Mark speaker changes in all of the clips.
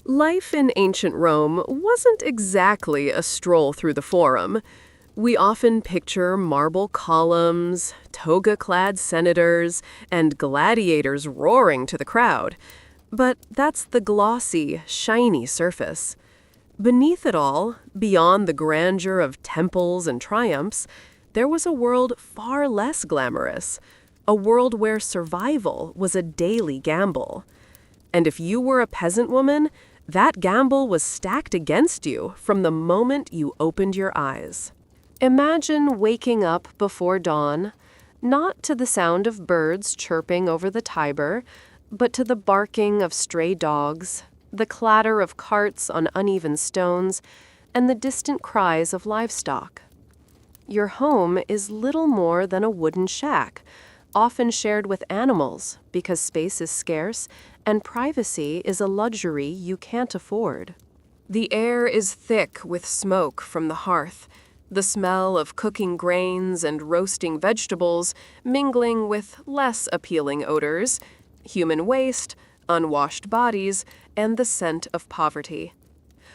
Speaker 1: Life in ancient Rome wasn't exactly a stroll through the Forum. We often picture marble columns, toga-clad senators, and gladiators roaring to the crowd. But that's the glossy, shiny surface. Beneath it all, beyond the grandeur of temples and triumphs, there was a world far less glamorous, a world where survival was a daily gamble. And if you were a peasant woman, that gamble was stacked against you from the moment you opened your eyes. Imagine waking up before dawn, not to the sound of birds chirping over the Tiber, but to the barking of stray dogs, the clatter of carts on uneven stones, and the distant cries of livestock. Your home is little more than a wooden shack, often shared with animals because space is scarce and privacy is a luxury you can't afford. The air is thick with smoke from the hearth, the smell of cooking grains and roasting vegetables mingling with less appealing odors, human waste, unwashed bodies, and the scent of poverty.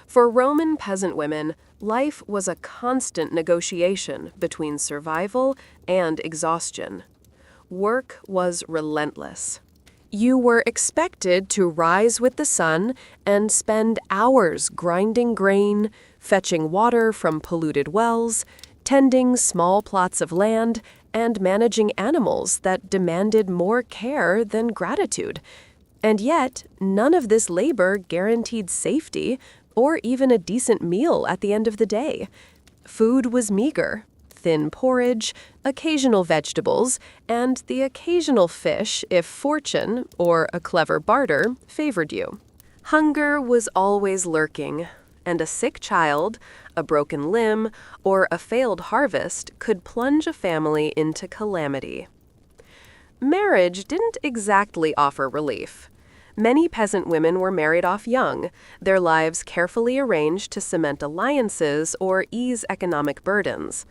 Speaker 1: For Roman peasant women, life was a constant negotiation between survival and exhaustion. Work was relentless. You were expected to rise with the sun and spend hours grinding grain, fetching water from polluted wells, tending small plots of land, and managing animals that demanded more care than gratitude. And yet, none of this labor guaranteed safety or even a decent meal at the end of the day. Food was meager. Thin porridge, occasional vegetables, and the occasional fish if fortune, or a clever barter, favored you. Hunger was always lurking, and a sick child, a broken limb, or a failed harvest could plunge a family into calamity. Marriage didn't exactly offer relief. Many peasant women were married off young, their lives carefully arranged to cement alliances or ease economic burdens.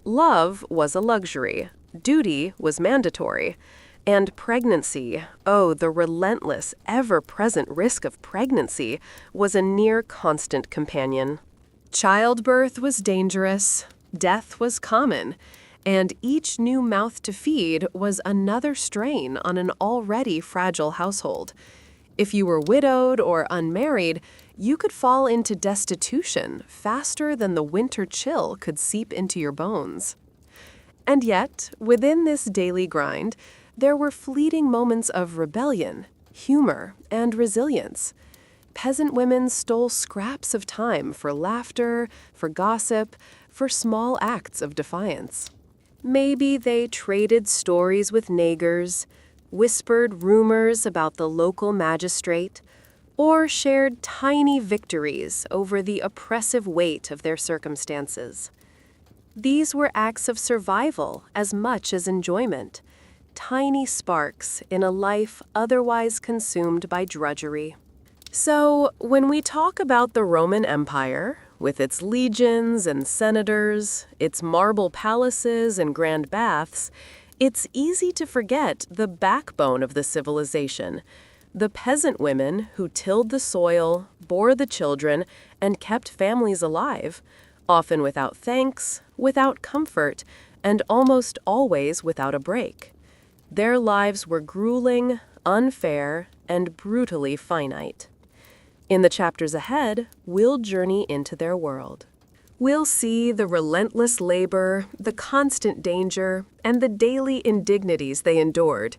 Speaker 1: Love was a luxury, duty was mandatory, and pregnancy, oh, the relentless, ever-present risk of pregnancy, was a near-constant companion. Childbirth was dangerous, death was common, and each new mouth to feed was another strain on an already fragile household. If you were widowed or unmarried, you could fall into destitution faster than the winter chill could seep into your bones. And yet, within this daily grind, there were fleeting moments of rebellion, humor, and resilience. Peasant women stole scraps of time for laughter, for gossip, for small acts of defiance. Maybe they traded stories with neighbors, whispered rumors about the local magistrate, or shared tiny victories over the oppressive weight of their circumstances. These were acts of survival as much as enjoyment, tiny sparks in a life otherwise consumed by drudgery. So, when we talk about the Roman Empire, with its legions and senators, its marble palaces and grand baths, it's easy to forget the backbone of the civilization, the peasant women who tilled the soil, bore the children, and kept families alive, often without thanks, without comfort, and almost always without a break. Their lives were grueling, unfair, and brutally finite. In the chapters ahead, we'll journey into their world. We'll see the relentless labor, the constant danger, and the daily indignities they endured,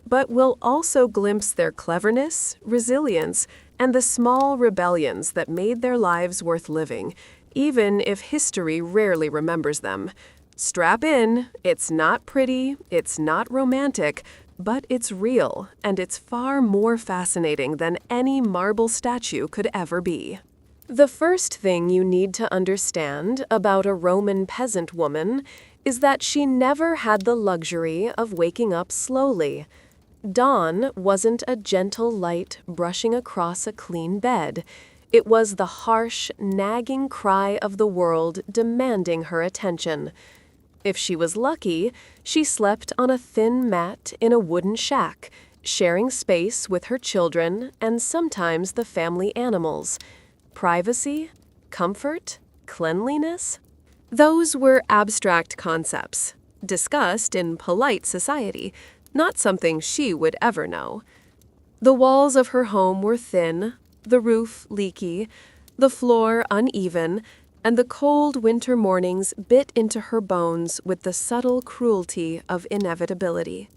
Speaker 1: but we'll also glimpse their cleverness, resilience, and the small rebellions that made their lives worth living, even if history rarely remembers them. Strap in, it's not pretty, it's not romantic, but it's real, and it's far more fascinating than any marble statue could ever be. The first thing you need to understand about a Roman peasant woman is that she never had the luxury of waking up slowly. Dawn wasn't a gentle light brushing across a clean bed. It was the harsh, nagging cry of the world demanding her attention. If she was lucky, she slept on a thin mat in a wooden shack, sharing space with her children and sometimes the family animals. Privacy, comfort, cleanliness. Those were abstract concepts, discussed in polite society, not something she would ever know. The walls of her home were thin, the roof leaky, the floor uneven, and the cold winter mornings bit into her bones with the subtle cruelty of inevitability.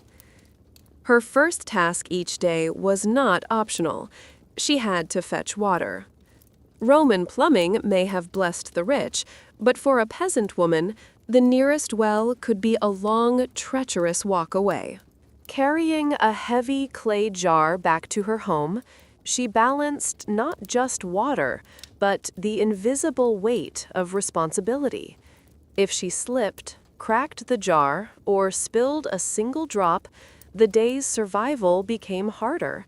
Speaker 1: Her first task each day was not optional. She had to fetch water. Roman plumbing may have blessed the rich, but for a peasant woman, the nearest well could be a long, treacherous walk away. Carrying a heavy clay jar back to her home, she balanced not just water, but the invisible weight of responsibility. If she slipped, cracked the jar, or spilled a single drop, the day's survival became harder.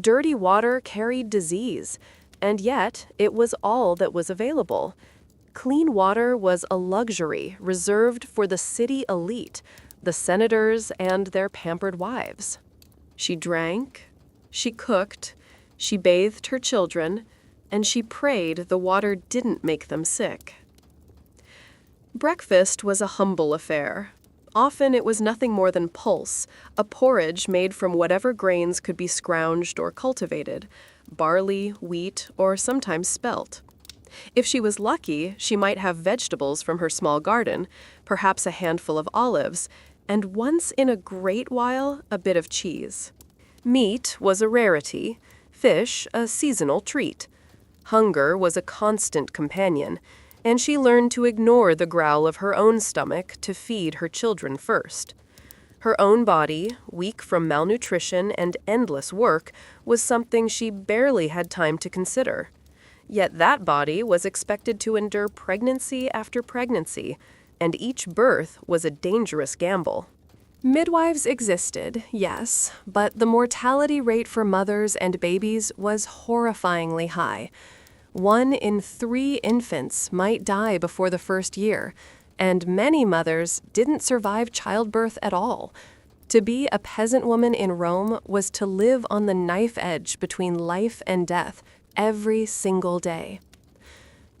Speaker 1: Dirty water carried disease, and yet it was all that was available. Clean water was a luxury reserved for the city elite, the senators and their pampered wives. She drank, she cooked, she bathed her children, and she prayed the water didn't make them sick. Breakfast was a humble affair. Often it was nothing more than pulse, a porridge made from whatever grains could be scrounged or cultivated, barley, wheat, or sometimes spelt. If she was lucky, she might have vegetables from her small garden, perhaps a handful of olives, and once in a great while, a bit of cheese. Meat was a rarity, fish a seasonal treat. Hunger was a constant companion, and she learned to ignore the growl of her own stomach to feed her children first. Her own body, weak from malnutrition and endless work, was something she barely had time to consider. Yet that body was expected to endure pregnancy after pregnancy, and each birth was a dangerous gamble. Midwives existed, yes, but the mortality rate for mothers and babies was horrifyingly high. 1 in 3 infants might die before the first year, and many mothers didn't survive childbirth at all. To be a peasant woman in Rome was to live on the knife edge between life and death every single day.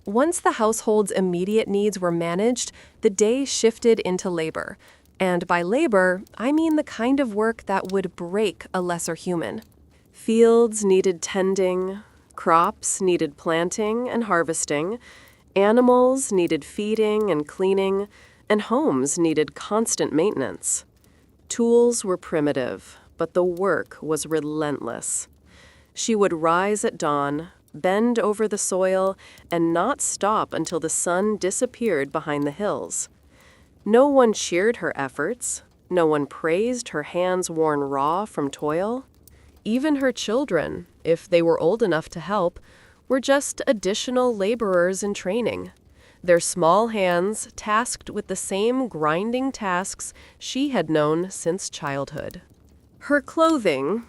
Speaker 1: Once the household's immediate needs were managed, the day shifted into labor. And by labor, I mean the kind of work that would break a lesser human. Fields needed tending, crops needed planting and harvesting, animals needed feeding and cleaning, and homes needed constant maintenance. Tools were primitive, but the work was relentless. She would rise at dawn, bend over the soil, and not stop until the sun disappeared behind the hills. No one cheered her efforts. No one praised her hands worn raw from toil. Even her children, if they were old enough to help, were just additional laborers in training. Their small hands tasked with the same grinding tasks she had known since childhood. Her clothing,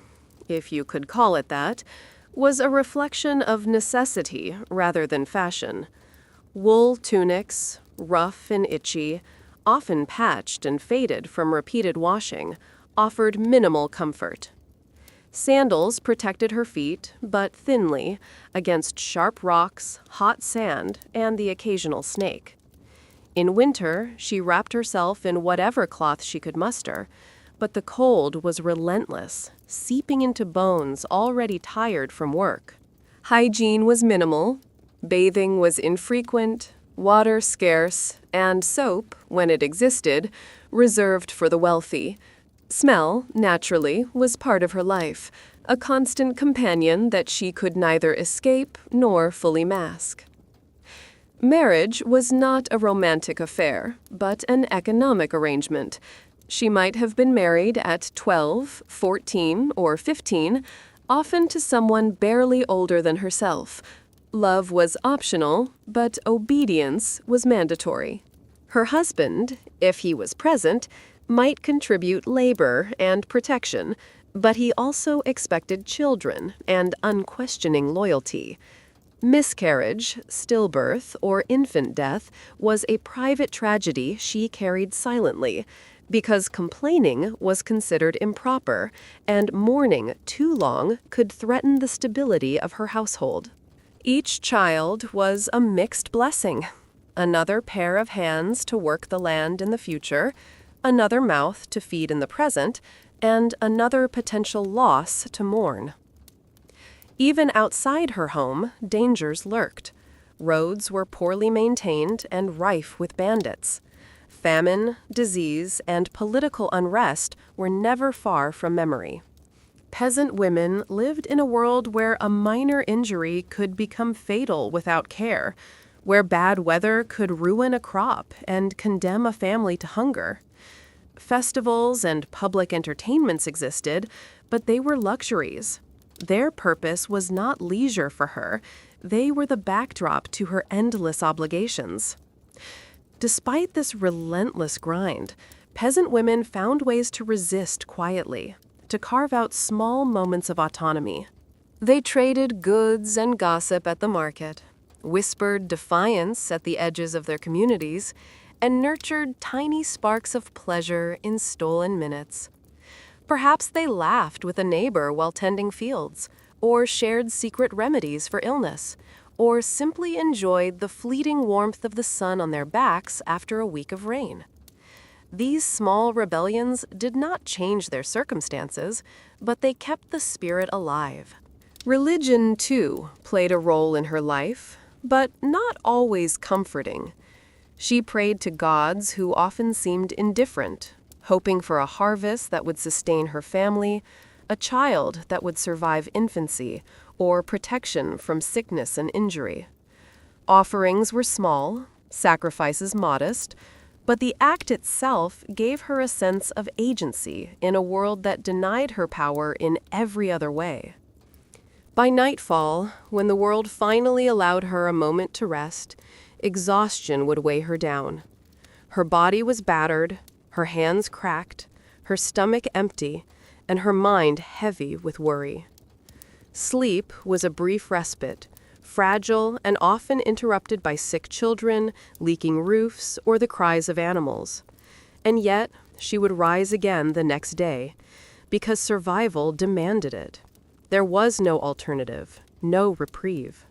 Speaker 1: if you could call it that, was a reflection of necessity rather than fashion. Wool tunics, rough and itchy, often patched and faded from repeated washing, offered minimal comfort. Sandals protected her feet, but thinly, against sharp rocks, hot sand, and the occasional snake. In winter, she wrapped herself in whatever cloth she could muster, but the cold was relentless, seeping into bones already tired from work. Hygiene was minimal, bathing was infrequent, water scarce, and soap, when it existed, reserved for the wealthy. Smell, naturally, was part of her life, a constant companion that she could neither escape nor fully mask. Marriage was not a romantic affair, but an economic arrangement. She might have been married at 12, 14, or 15, often to someone barely older than herself. Love was optional, but obedience was mandatory. Her husband, if he was present, might contribute labor and protection, but he also expected children and unquestioning loyalty. Miscarriage, stillbirth, or infant death was a private tragedy she carried silently, because complaining was considered improper, and mourning too long could threaten the stability of her household. Each child was a mixed blessing. Another pair of hands to work the land in the future, another mouth to feed in the present, and another potential loss to mourn. Even outside her home, dangers lurked. Roads were poorly maintained and rife with bandits. Famine, disease, and political unrest were never far from memory. Peasant women lived in a world where a minor injury could become fatal without care, where bad weather could ruin a crop and condemn a family to hunger. Festivals and public entertainments existed, but they were luxuries. Their purpose was not leisure for her. They were the backdrop to her endless obligations. Despite this relentless grind, peasant women found ways to resist quietly, to carve out small moments of autonomy. They traded goods and gossip at the market, whispered defiance at the edges of their communities, and nurtured tiny sparks of pleasure in stolen minutes. Perhaps they laughed with a neighbor while tending fields, or shared secret remedies for illness, or simply enjoyed the fleeting warmth of the sun on their backs after a week of rain. These small rebellions did not change their circumstances, but they kept the spirit alive. Religion, too, played a role in her life, but not always comforting. She prayed to gods who often seemed indifferent, hoping for a harvest that would sustain her family, a child that would survive infancy, or protection from sickness and injury. Offerings were small, sacrifices modest, but the act itself gave her a sense of agency in a world that denied her power in every other way. By nightfall, when the world finally allowed her a moment to rest, exhaustion would weigh her down. Her body was battered, her hands cracked, her stomach empty, and her mind heavy with worry. Sleep was a brief respite, fragile and often interrupted by sick children, leaking roofs, or the cries of animals. And yet, she would rise again the next day, because survival demanded it. There was no alternative, no reprieve.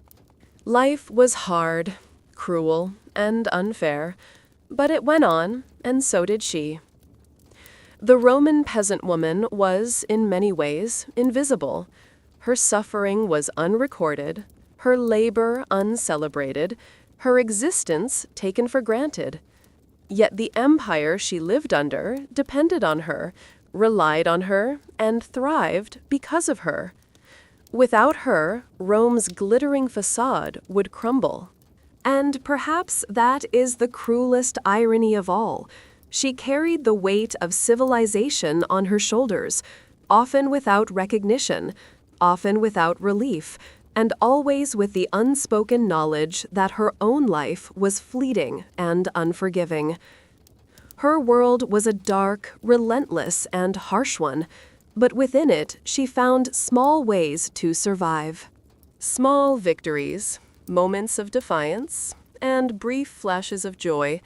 Speaker 1: Life was hard, cruel, and unfair, but it went on, and so did she. The Roman peasant woman was, in many ways, invisible. Her suffering was unrecorded, her labor uncelebrated, her existence taken for granted. Yet the empire she lived under depended on her, relied on her, and thrived because of her. Without her, Rome's glittering facade would crumble. And perhaps that is the cruelest irony of all. She carried the weight of civilization on her shoulders, often without recognition, often without relief, and always with the unspoken knowledge that her own life was fleeting and unforgiving. Her world was a dark, relentless, and harsh one, but within it she found small ways to survive. Small victories, moments of defiance, and brief flashes of joy.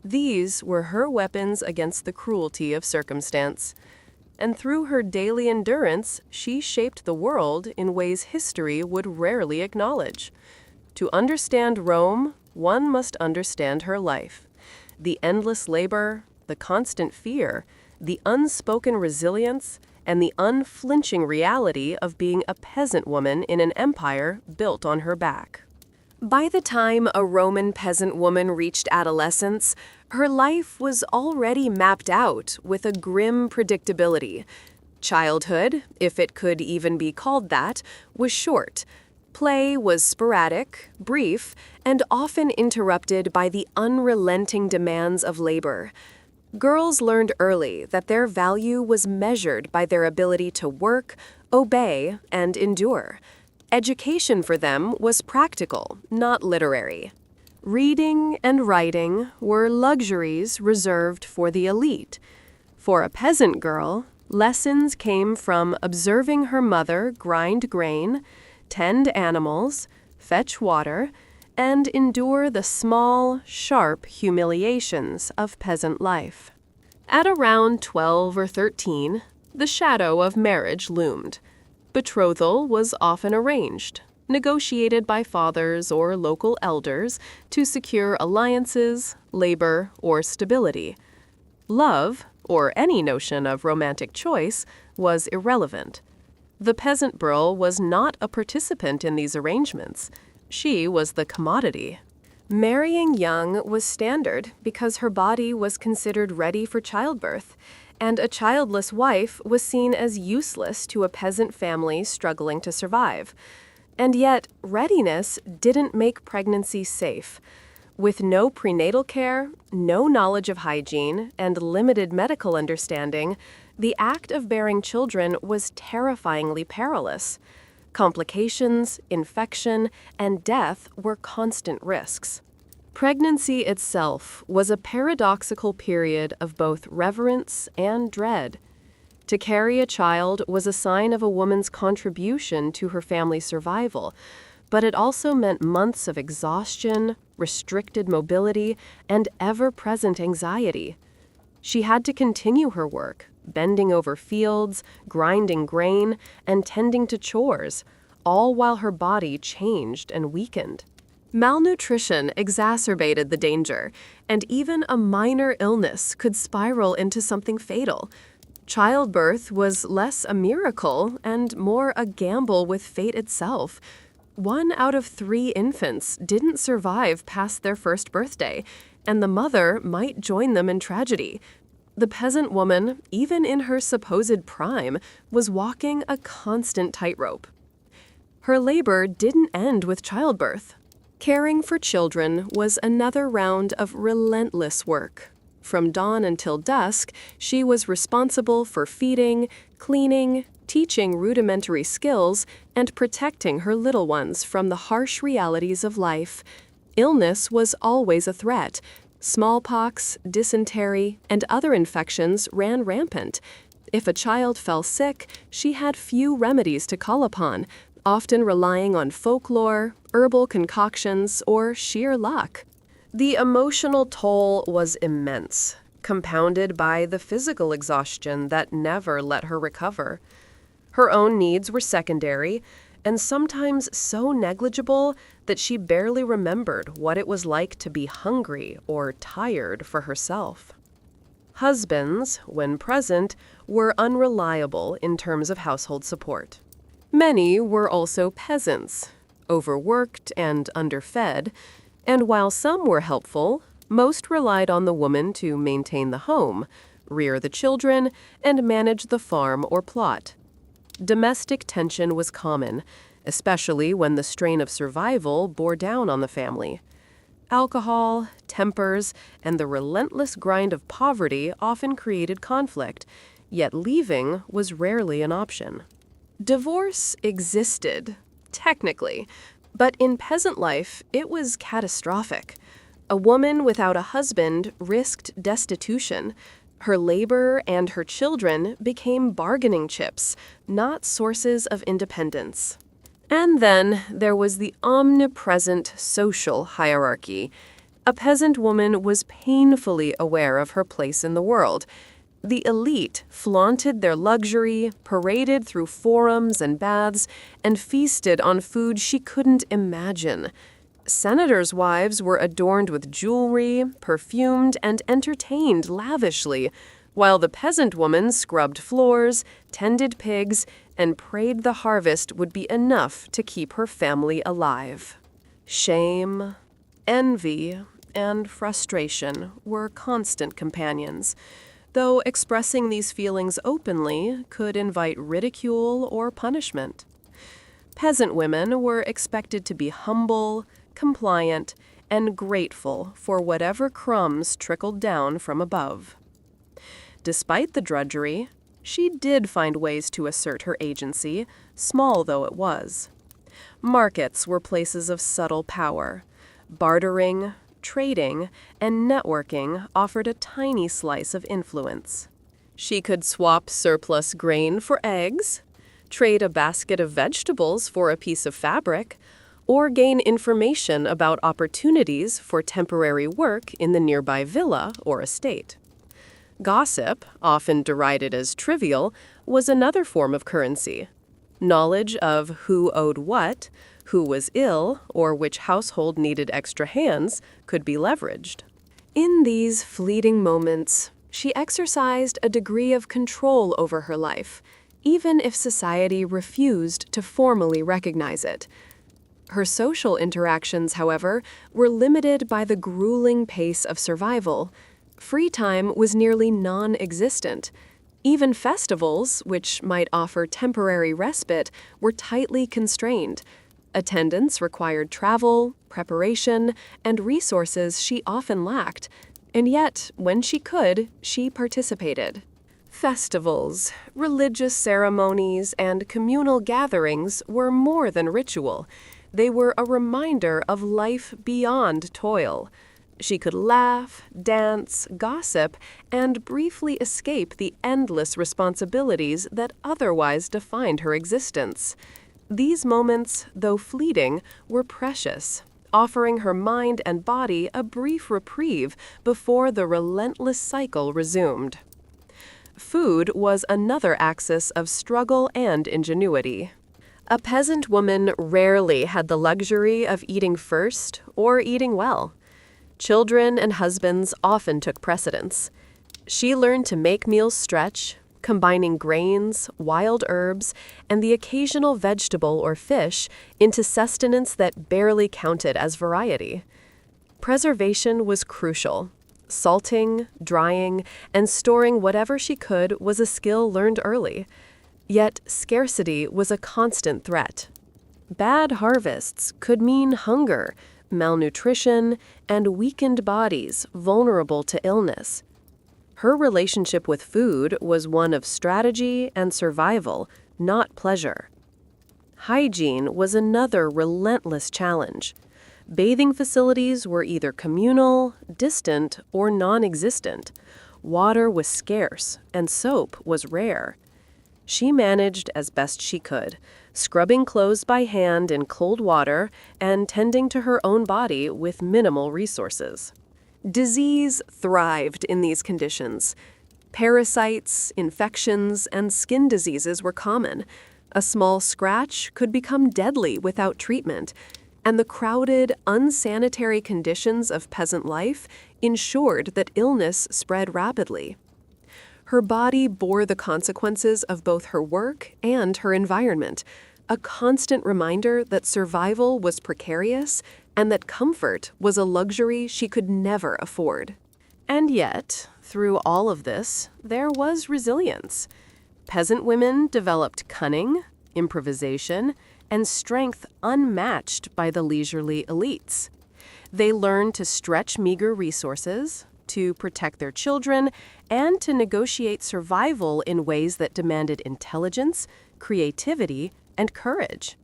Speaker 1: These were her weapons against the cruelty of circumstance. And through her daily endurance, she shaped the world in ways history would rarely acknowledge. To understand Rome, one must understand her life. The endless labor, the constant fear, the unspoken resilience, and the unflinching reality of being a peasant woman in an empire built on her back. By the time a Roman peasant woman reached adolescence, her life was already mapped out with a grim predictability. Childhood, if it could even be called that, was short. Play was sporadic, brief, and often interrupted by the unrelenting demands of labor. Girls learned early that their value was measured by their ability to work, obey, and endure. Education for them was practical, not literary. Reading and writing were luxuries reserved for the elite. For a peasant girl, lessons came from observing her mother grind grain, tend animals, fetch water, and endure the small, sharp humiliations of peasant life. At around 12 or 13, the shadow of marriage loomed. Betrothal was often arranged, negotiated by fathers or local elders to secure alliances, labor, or stability. Love, or any notion of romantic choice, was irrelevant. The peasant girl was not a participant in these arrangements. She was the commodity. Marrying young was standard because her body was considered ready for childbirth, and a childless wife was seen as useless to a peasant family struggling to survive. And yet, readiness didn't make pregnancy safe. With no prenatal care, no knowledge of hygiene, and limited medical understanding, the act of bearing children was terrifyingly perilous. Complications, infection, and death were constant risks. Pregnancy itself was a paradoxical period of both reverence and dread. To carry a child was a sign of a woman's contribution to her family's survival, but it also meant months of exhaustion, restricted mobility, and ever-present anxiety. She had to continue her work, bending over fields, grinding grain, and tending to chores, all while her body changed and weakened. Malnutrition exacerbated the danger, and even a minor illness could spiral into something fatal. Childbirth was less a miracle and more a gamble with fate itself. 1 out of 3 infants didn't survive past their first birthday, and the mother might join them in tragedy. The peasant woman, even in her supposed prime, was walking a constant tightrope. Her labor didn't end with childbirth. Caring for children was another round of relentless work. From dawn until dusk, she was responsible for feeding, cleaning, teaching rudimentary skills, and protecting her little ones from the harsh realities of life. Illness was always a threat. Smallpox, dysentery, and other infections ran rampant. If a child fell sick, she had few remedies to call upon, often relying on folklore, herbal concoctions, or sheer luck. The emotional toll was immense, compounded by the physical exhaustion that never let her recover. Her own needs were secondary, and sometimes so negligible that she barely remembered what it was like to be hungry or tired for herself. Husbands, when present, were unreliable in terms of household support. Many were also peasants, overworked and underfed, and while some were helpful, most relied on the woman to maintain the home, rear the children, and manage the farm or plot. Domestic tension was common, especially when the strain of survival bore down on the family. Alcohol, tempers, and the relentless grind of poverty often created conflict, yet leaving was rarely an option. Divorce existed, technically, but in peasant life it was catastrophic. A woman without a husband risked destitution. Her labor and her children became bargaining chips, not sources of independence. And then there was the omnipresent social hierarchy. A peasant woman was painfully aware of her place in the world. The elite flaunted their luxury, paraded through forums and baths, and feasted on food she couldn't imagine. Senators' wives were adorned with jewelry, perfumed, and entertained lavishly, while the peasant woman scrubbed floors, tended pigs, and prayed the harvest would be enough to keep her family alive. Shame, envy, and frustration were constant companions, though expressing these feelings openly could invite ridicule or punishment. Peasant women were expected to be humble, compliant, and grateful for whatever crumbs trickled down from above. Despite the drudgery, she did find ways to assert her agency, small though it was. Markets were places of subtle power. Bartering, trading, and networking offered a tiny slice of influence. She could swap surplus grain for eggs, trade a basket of vegetables for a piece of fabric, or gain information about opportunities for temporary work in the nearby villa or estate. Gossip, often derided as trivial, was another form of currency. Knowledge of who owed what, who was ill, or which household needed extra hands could be leveraged. In these fleeting moments, she exercised a degree of control over her life, even if society refused to formally recognize it. Her social interactions, however, were limited by the grueling pace of survival. Free time was nearly non-existent. Even festivals, which might offer temporary respite, were tightly constrained. Attendance required travel, preparation, and resources she often lacked, and yet, when she could, she participated. Festivals, religious ceremonies, and communal gatherings were more than ritual. They were a reminder of life beyond toil. She could laugh, dance, gossip, and briefly escape the endless responsibilities that otherwise defined her existence. These moments, though fleeting, were precious, offering her mind and body a brief reprieve before the relentless cycle resumed. Food was another axis of struggle and ingenuity. A peasant woman rarely had the luxury of eating first or eating well. Children and husbands often took precedence. She learned to make meals stretch, combining grains, wild herbs, and the occasional vegetable or fish into sustenance that barely counted as variety. Preservation was crucial. Salting, drying, and storing whatever she could was a skill learned early. Yet scarcity was a constant threat. Bad harvests could mean hunger, malnutrition, and weakened bodies vulnerable to illness. Her relationship with food was one of strategy and survival, not pleasure. Hygiene was another relentless challenge. Bathing facilities were either communal, distant, or non-existent. Water was scarce, and soap was rare. She managed as best she could, scrubbing clothes by hand in cold water and tending to her own body with minimal resources. Disease thrived in these conditions. Parasites, infections, and skin diseases were common. A small scratch could become deadly without treatment, and the crowded, unsanitary conditions of peasant life ensured that illness spread rapidly. Her body bore the consequences of both her work and her environment, a constant reminder that survival was precarious and that comfort was a luxury she could never afford. And yet, through all of this, there was resilience. Peasant women developed cunning, improvisation, and strength unmatched by the leisurely elites. They learned to stretch meager resources, to protect their children, and to negotiate survival in ways that demanded intelligence, creativity, and courage.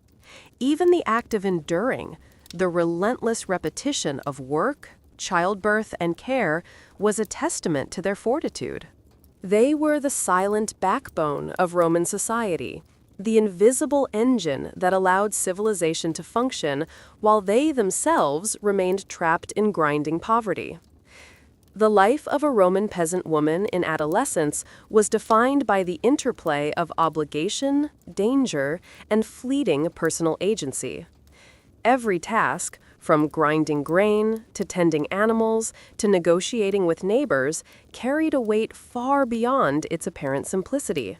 Speaker 1: Even the act of enduring, the relentless repetition of work, childbirth, and care, was a testament to their fortitude. They were the silent backbone of Roman society, the invisible engine that allowed civilization to function while they themselves remained trapped in grinding poverty. The life of a Roman peasant woman in adolescence was defined by the interplay of obligation, danger, and fleeting personal agency. Every task, from grinding grain to tending animals to negotiating with neighbors, carried a weight far beyond its apparent simplicity.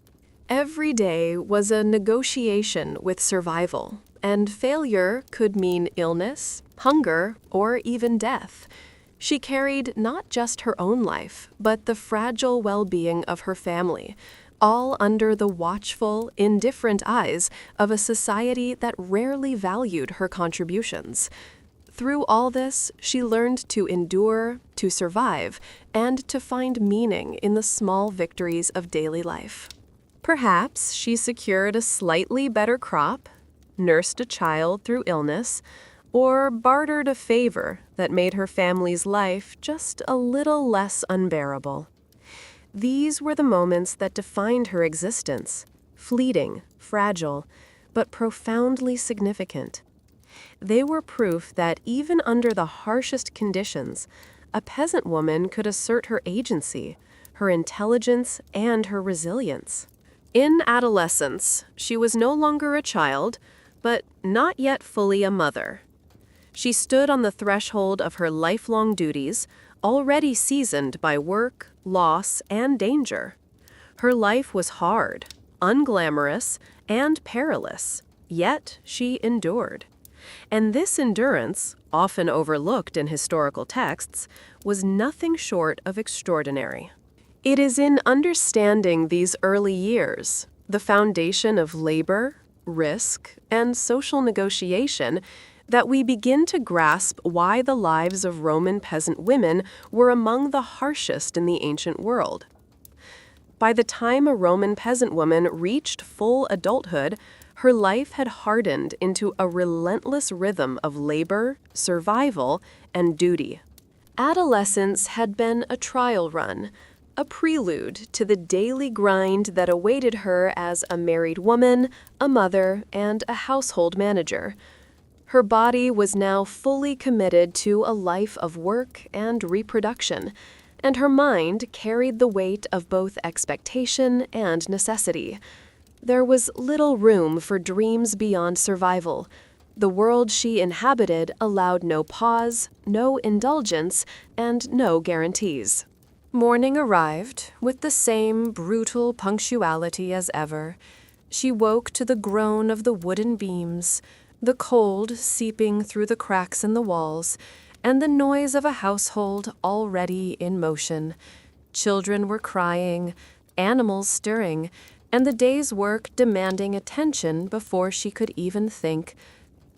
Speaker 1: Every day was a negotiation with survival, and failure could mean illness, hunger, or even death. She carried not just her own life, but the fragile well-being of her family, all under the watchful, indifferent eyes of a society that rarely valued her contributions. Through all this, she learned to endure, to survive, and to find meaning in the small victories of daily life. Perhaps she secured a slightly better crop, nursed a child through illness, or bartered a favor that made her family's life just a little less unbearable. These were the moments that defined her existence, fleeting, fragile, but profoundly significant. They were proof that even under the harshest conditions, a peasant woman could assert her agency, her intelligence, and her resilience. In adolescence, she was no longer a child, but not yet fully a mother. She stood on the threshold of her lifelong duties, already seasoned by work, loss, and danger. Her life was hard, unglamorous, and perilous, yet she endured. And this endurance, often overlooked in historical texts, was nothing short of extraordinary. It is in understanding these early years, the foundation of labor, risk, and social negotiation, that we begin to grasp why the lives of Roman peasant women were among the harshest in the ancient world. By the time a Roman peasant woman reached full adulthood, her life had hardened into a relentless rhythm of labor, survival, and duty. Adolescence had been a trial run, a prelude to the daily grind that awaited her as a married woman, a mother, and a household manager. Her body was now fully committed to a life of work and reproduction, and her mind carried the weight of both expectation and necessity. There was little room for dreams beyond survival. The world she inhabited allowed no pause, no indulgence, and no guarantees. Morning arrived with the same brutal punctuality as ever. She woke to the groan of the wooden beams, the cold seeping through the cracks in the walls, and the noise of a household already in motion. Children were crying, animals stirring, and the day's work demanding attention before she could even think.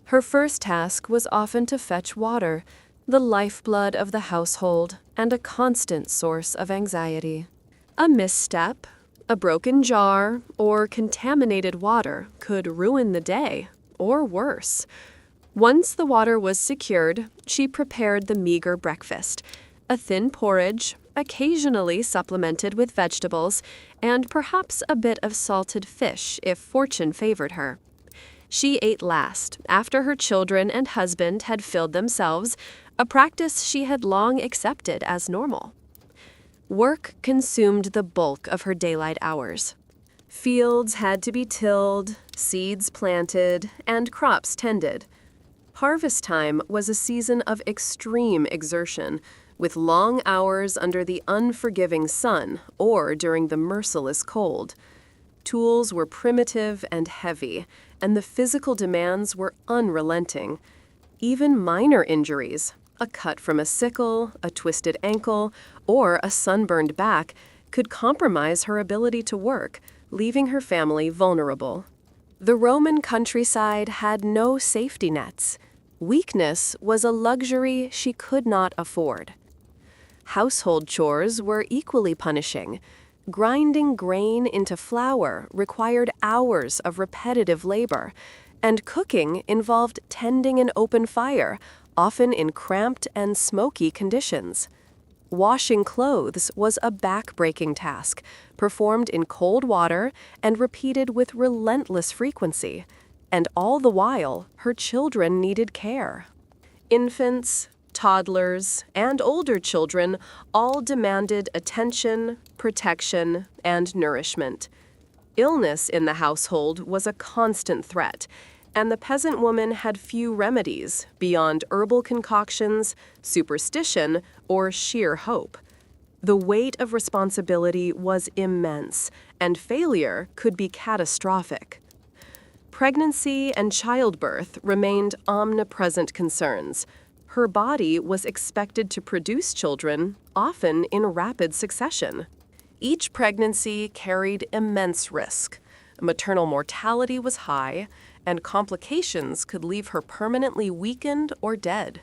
Speaker 1: Her first task was often to fetch water, the lifeblood of the household and a constant source of anxiety. A misstep, a broken jar, or contaminated water could ruin the day, or worse. Once the water was secured, she prepared the meager breakfast, a thin porridge, occasionally supplemented with vegetables, and perhaps a bit of salted fish if fortune favored her. She ate last, after her children and husband had filled themselves, a practice she had long accepted as normal. Work consumed the bulk of her daylight hours. Fields had to be tilled, seeds planted, and crops tended. Harvest time was a season of extreme exertion, with long hours under the unforgiving sun or during the merciless cold. Tools were primitive and heavy, and the physical demands were unrelenting. Even minor injuries, a cut from a sickle, a twisted ankle, or a sunburned back, could compromise her ability to work, leaving her family vulnerable. The Roman countryside had no safety nets. Weakness was a luxury she could not afford. Household chores were equally punishing. Grinding grain into flour required hours of repetitive labor, and cooking involved tending an open fire, often in cramped and smoky conditions. Washing clothes was a back-breaking task, performed in cold water and repeated with relentless frequency. And all the while, her children needed care. Infants, toddlers, and older children all demanded attention, protection, and nourishment. Illness in the household was a constant threat, and the peasant woman had few remedies beyond herbal concoctions, superstition, or sheer hope. The weight of responsibility was immense, and failure could be catastrophic. Pregnancy and childbirth remained omnipresent concerns. Her body was expected to produce children, often in rapid succession. Each pregnancy carried immense risk. Maternal mortality was high, and complications could leave her permanently weakened or dead.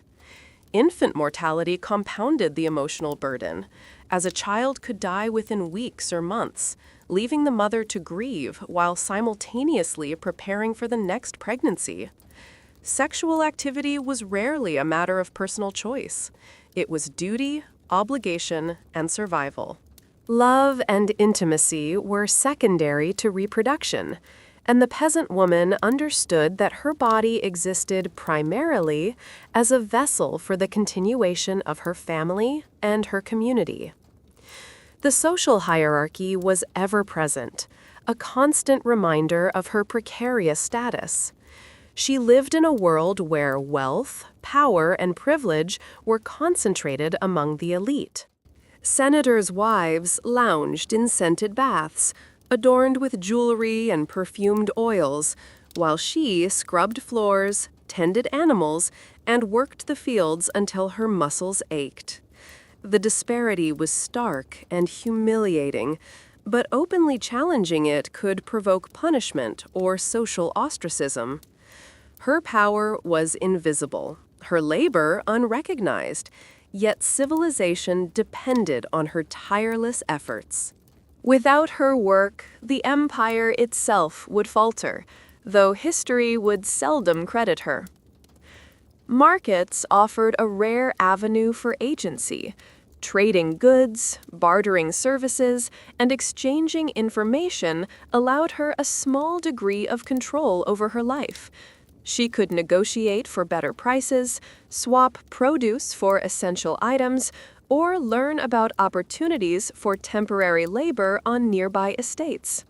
Speaker 1: Infant mortality compounded the emotional burden, as a child could die within weeks or months, leaving the mother to grieve while simultaneously preparing for the next pregnancy. Sexual activity was rarely a matter of personal choice. It was duty, obligation, and survival. Love and intimacy were secondary to reproduction, and the peasant woman understood that her body existed primarily as a vessel for the continuation of her family and her community. The social hierarchy was ever present, a constant reminder of her precarious status. She lived in a world where wealth, power, and privilege were concentrated among the elite. Senators' wives lounged in scented baths, adorned with jewelry and perfumed oils, while she scrubbed floors, tended animals, and worked the fields until her muscles ached. The disparity was stark and humiliating, but openly challenging it could provoke punishment or social ostracism. Her power was invisible, her labor unrecognized, yet civilization depended on her tireless efforts. Without her work, the empire itself would falter, though history would seldom credit her. Markets offered a rare avenue for agency. Trading goods, bartering services, and exchanging information allowed her a small degree of control over her life. She could negotiate for better prices, swap produce for essential items, or learn about opportunities for temporary labor on nearby estates.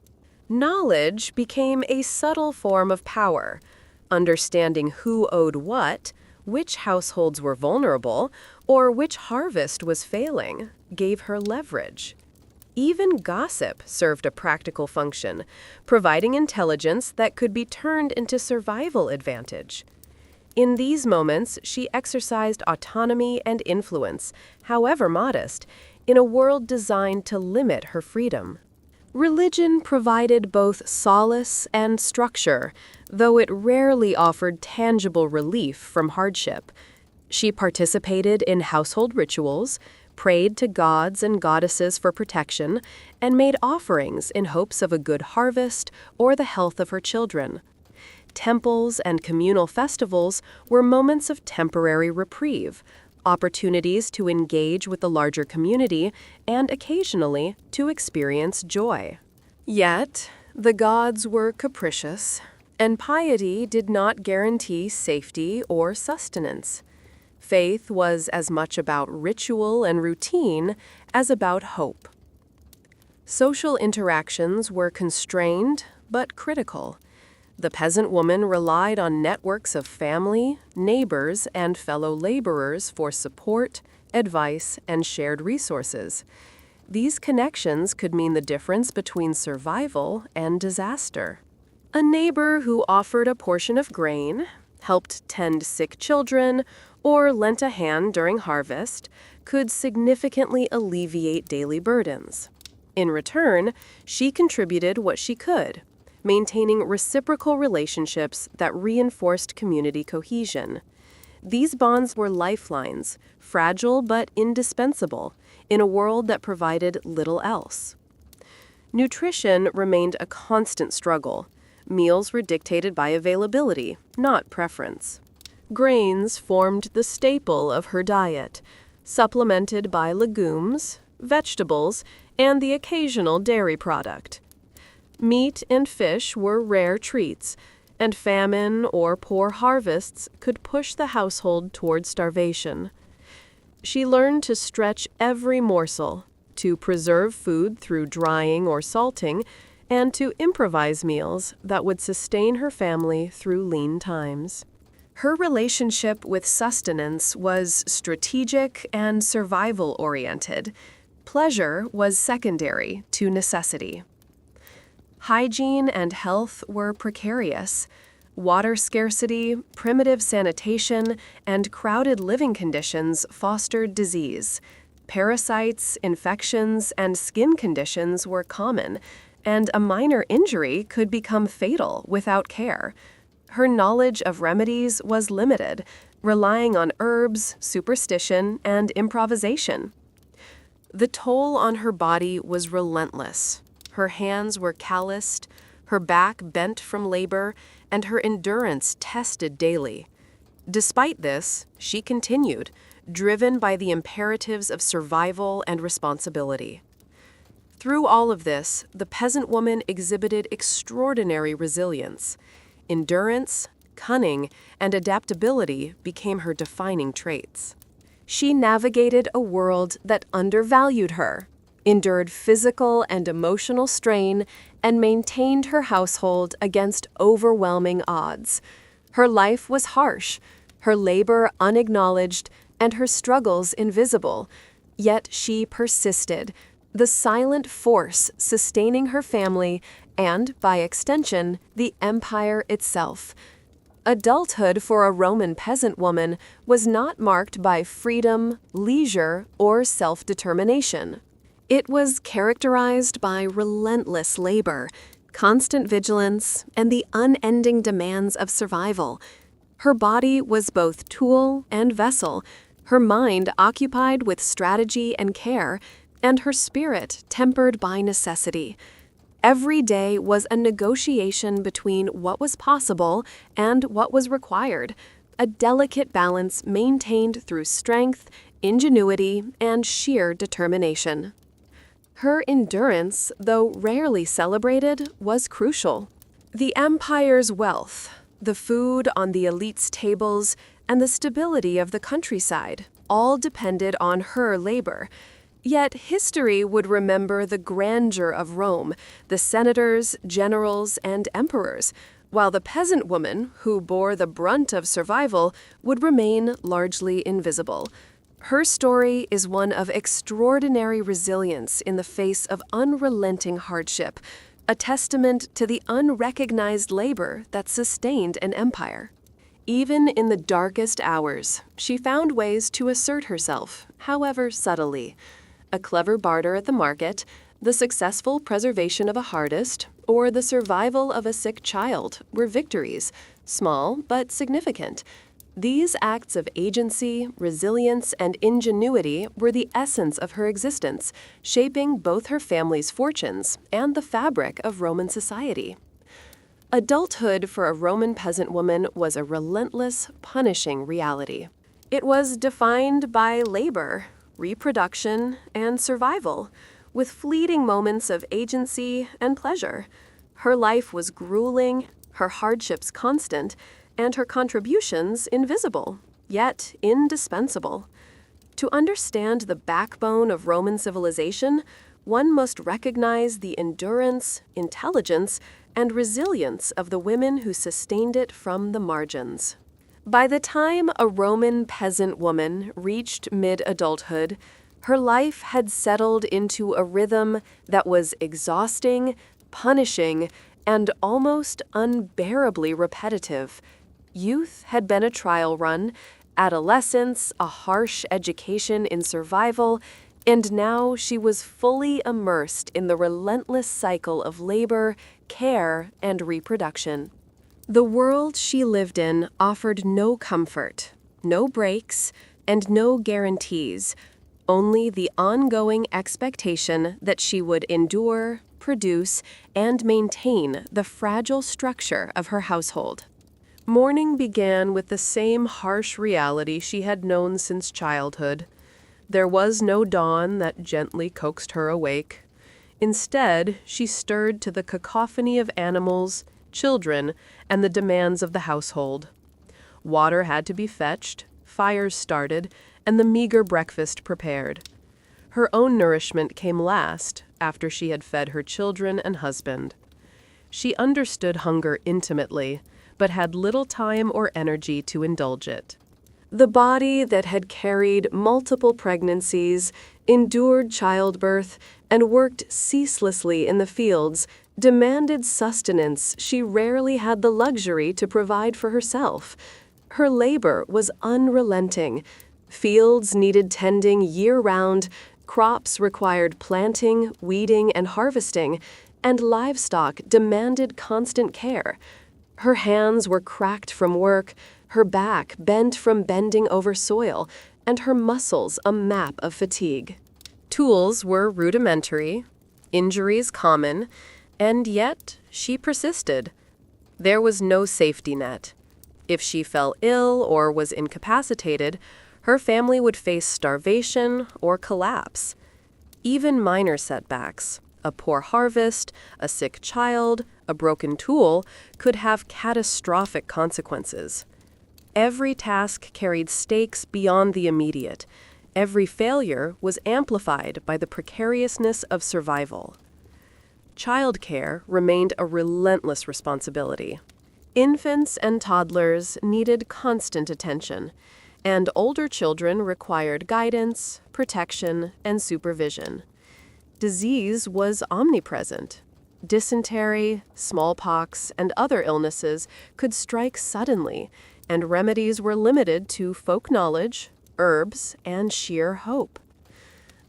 Speaker 1: Knowledge became a subtle form of power. Understanding who owed what, which households were vulnerable, or which harvest was failing, gave her leverage. Even gossip served a practical function, providing intelligence that could be turned into survival advantage. In these moments, she exercised autonomy and influence, however modest, in a world designed to limit her freedom. Religion provided both solace and structure, though it rarely offered tangible relief from hardship. She participated in household rituals, prayed to gods and goddesses for protection, and made offerings in hopes of a good harvest or the health of her children. Temples and communal festivals were moments of temporary reprieve, opportunities to engage with the larger community, and occasionally to experience joy. Yet, the gods were capricious, and piety did not guarantee safety or sustenance. Faith was as much about ritual and routine as about hope. Social interactions were constrained but critical. The peasant woman relied on networks of family, neighbors, and fellow laborers for support, advice, and shared resources. These connections could mean the difference between survival and disaster. A neighbor who offered a portion of grain, helped tend sick children, or lent a hand during harvest could significantly alleviate daily burdens. In return, she contributed what she could, maintaining reciprocal relationships that reinforced community cohesion. These bonds were lifelines, fragile but indispensable, in a world that provided little else. Nutrition remained a constant struggle. Meals were dictated by availability, not preference. Grains formed the staple of her diet, supplemented by legumes, vegetables, and the occasional dairy product. Meat and fish were rare treats, and famine or poor harvests could push the household toward starvation. She learned to stretch every morsel, to preserve food through drying or salting, and to improvise meals that would sustain her family through lean times. Her relationship with sustenance was strategic and survival-oriented. Pleasure was secondary to necessity. Hygiene and health were precarious. Water scarcity, primitive sanitation, and crowded living conditions fostered disease. Parasites, infections, and skin conditions were common, and a minor injury could become fatal without care. Her knowledge of remedies was limited, relying on herbs, superstition, and improvisation. The toll on her body was relentless. Her hands were calloused, her back bent from labor, and her endurance tested daily. Despite this, she continued, driven by the imperatives of survival and responsibility. Through all of this, the peasant woman exhibited extraordinary resilience. Endurance, cunning, and adaptability became her defining traits. She navigated a world that undervalued her, endured physical and emotional strain, and maintained her household against overwhelming odds. Her life was harsh, her labor unacknowledged, and her struggles invisible. Yet she persisted, the silent force sustaining her family and, by extension, the empire itself. Adulthood for a Roman peasant woman was not marked by freedom, leisure, or self-determination. It was characterized by relentless labor, constant vigilance, and the unending demands of survival. Her body was both tool and vessel, her mind occupied with strategy and care, and her spirit tempered by necessity. Every day was a negotiation between what was possible and what was required, a delicate balance maintained through strength, ingenuity, and sheer determination. Her endurance, though rarely celebrated, was crucial. The empire's wealth, the food on the elite's tables, and the stability of the countryside all depended on her labor. Yet history would remember the grandeur of Rome, the senators, generals, and emperors, while the peasant woman, who bore the brunt of survival, would remain largely invisible. Her story is one of extraordinary resilience in the face of unrelenting hardship, a testament to the unrecognized labor that sustained an empire. Even in the darkest hours, she found ways to assert herself, however subtly. A clever barter at the market, the successful preservation of a hardest, or the survival of a sick child were victories, small but significant. These acts of agency, resilience, and ingenuity were the essence of her existence, shaping both her family's fortunes and the fabric of Roman society. Adulthood for a Roman peasant woman was a relentless, punishing reality. It was defined by labor, reproduction, and survival, with fleeting moments of agency and pleasure. Her life was grueling, her hardships constant, and her contributions invisible, yet indispensable. To understand the backbone of Roman civilization, one must recognize the endurance, intelligence, and resilience of the women who sustained it from the margins. By the time a Roman peasant woman reached mid-adulthood, her life had settled into a rhythm that was exhausting, punishing, and almost unbearably repetitive. Youth had been a trial run, adolescence a harsh education in survival, and now she was fully immersed in the relentless cycle of labor, care, and reproduction. The world she lived in offered no comfort, no breaks, and no guarantees, only the ongoing expectation that she would endure, produce, and maintain the fragile structure of her household. Morning began with the same harsh reality she had known since childhood. There was no dawn that gently coaxed her awake. Instead, she stirred to the cacophony of animals, children, and the demands of the household. Water had to be fetched, fires started, and the meager breakfast prepared. Her own nourishment came last, after she had fed her children and husband. She understood hunger intimately, but had little time or energy to indulge it. The body that had carried multiple pregnancies, endured childbirth, and worked ceaselessly in the fields demanded sustenance she rarely had the luxury to provide for herself. Her labor was unrelenting. Fields needed tending year-round, crops required planting, weeding, and harvesting, and livestock demanded constant care. Her hands were cracked from work, her back bent from bending over soil, and her muscles a map of fatigue. Tools were rudimentary, injuries common, and yet she persisted. There was no safety net. If she fell ill or was incapacitated, her family would face starvation or collapse. Even minor setbacks, a poor harvest, a sick child, a broken tool, could have catastrophic consequences. Every task carried stakes beyond the immediate, Every failure was amplified by the precariousness of survival. Childcare remained a relentless responsibility. Infants and toddlers needed constant attention, and older children required guidance, protection, and supervision. Disease was omnipresent. Dysentery, smallpox, and other illnesses could strike suddenly, and remedies were limited to folk knowledge, herbs, and sheer hope.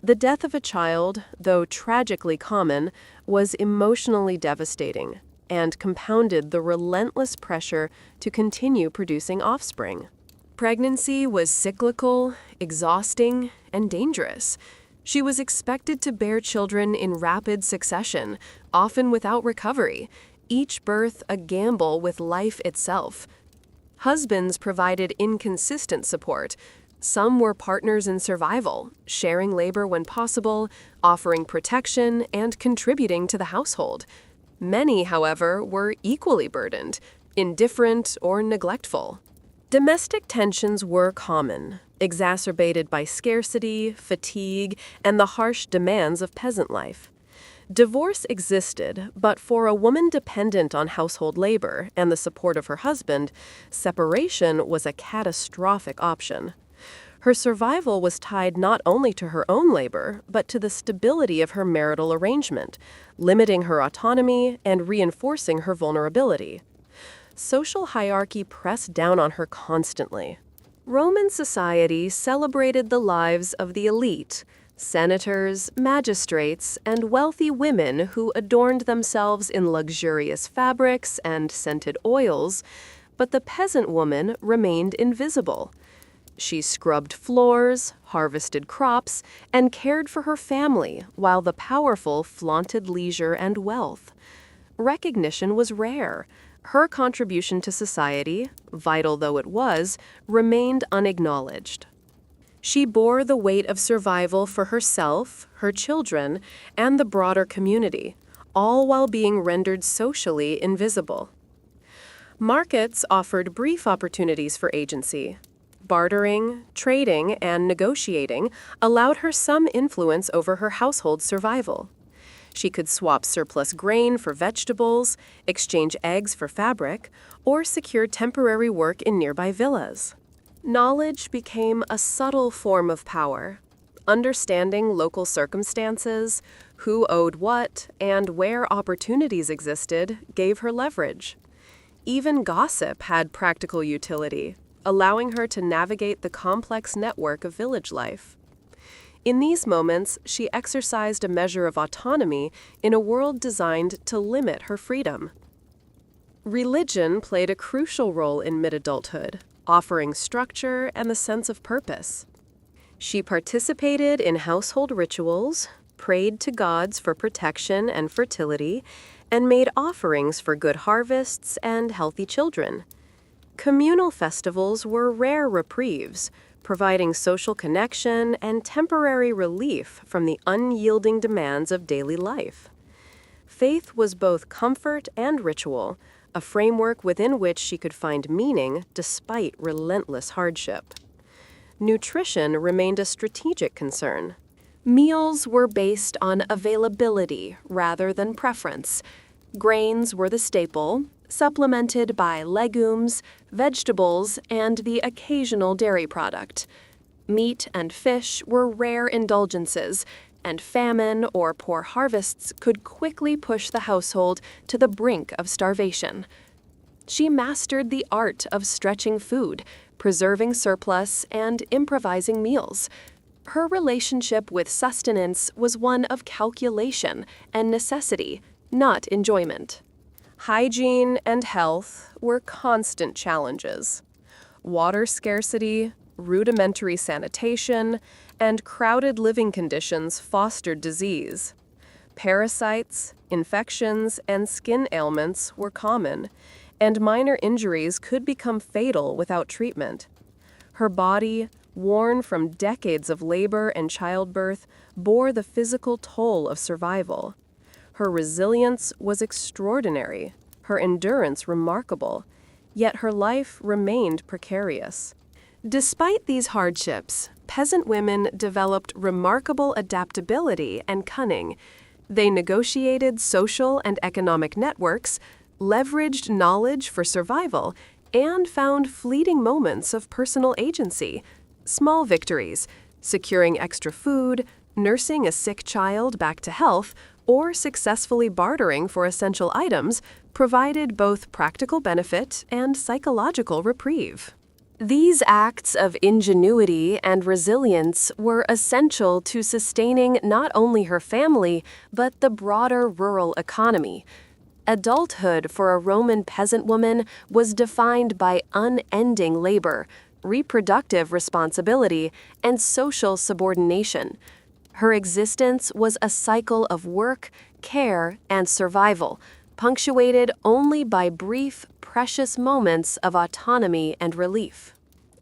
Speaker 1: The death of a child, though tragically common, was emotionally devastating and compounded the relentless pressure to continue producing offspring. Pregnancy was cyclical, exhausting, and dangerous. She was expected to bear children in rapid succession, often without recovery, each birth a gamble with life itself. Husbands provided inconsistent support. Some were partners in survival, sharing labor when possible, offering protection, and contributing to the household. Many, however, were equally burdened, indifferent, or neglectful. Domestic tensions were common, exacerbated by scarcity, fatigue, and the harsh demands of peasant life. Divorce existed, but for a woman dependent on household labor and the support of her husband, separation was a catastrophic option. Her survival was tied not only to her own labor, but to the stability of her marital arrangement, limiting her autonomy and reinforcing her vulnerability. Social hierarchy pressed down on her constantly. Roman society celebrated the lives of the elite, senators, magistrates, and wealthy women who adorned themselves in luxurious fabrics and scented oils, but the peasant woman remained invisible. She scrubbed floors, harvested crops, and cared for her family while the powerful flaunted leisure and wealth. Recognition was rare. Her contribution to society, vital though it was, remained unacknowledged. She bore the weight of survival for herself, her children, and the broader community, all while being rendered socially invisible. Markets offered brief opportunities for agency. Bartering, trading, and negotiating allowed her some influence over her household's survival. She could swap surplus grain for vegetables, exchange eggs for fabric, or secure temporary work in nearby villas. Knowledge became a subtle form of power. Understanding local circumstances, who owed what, and where opportunities existed gave her leverage. Even gossip had practical utility, allowing her to navigate the complex network of village life. In these moments, she exercised a measure of autonomy in a world designed to limit her freedom. Religion played a crucial role in mid-adulthood, offering structure and the sense of purpose. She participated in household rituals, prayed to gods for protection and fertility, and made offerings for good harvests and healthy children. Communal festivals were rare reprieves, providing social connection and temporary relief from the unyielding demands of daily life. Faith was both comfort and ritual, a framework within which she could find meaning despite relentless hardship. Nutrition remained a strategic concern. Meals were based on availability rather than preference. Grains were the staple, supplemented by legumes, vegetables, and the occasional dairy product. Meat and fish were rare indulgences, and famine or poor harvests could quickly push the household to the brink of starvation. She mastered the art of stretching food, preserving surplus, and improvising meals. Her relationship with sustenance was one of calculation and necessity, not enjoyment. Hygiene and health were constant challenges. Water scarcity, rudimentary sanitation, and crowded living conditions fostered disease. Parasites, infections, and skin ailments were common, and minor injuries could become fatal without treatment. Her body, worn from decades of labor and childbirth, bore the physical toll of survival. Her resilience was extraordinary, her endurance remarkable, yet her life remained precarious. Despite these hardships, peasant women developed remarkable adaptability and cunning. They negotiated social and economic networks, leveraged knowledge for survival, and found fleeting moments of personal agency. Small victories, securing extra food, nursing a sick child back to health, or successfully bartering for essential items, provided both practical benefit and psychological reprieve. These acts of ingenuity and resilience were essential to sustaining not only her family, but the broader rural economy. Adulthood for a Roman peasant woman was defined by unending labor, reproductive responsibility, and social subordination. Her existence was a cycle of work, care, and survival, punctuated only by brief, precious moments of autonomy and relief.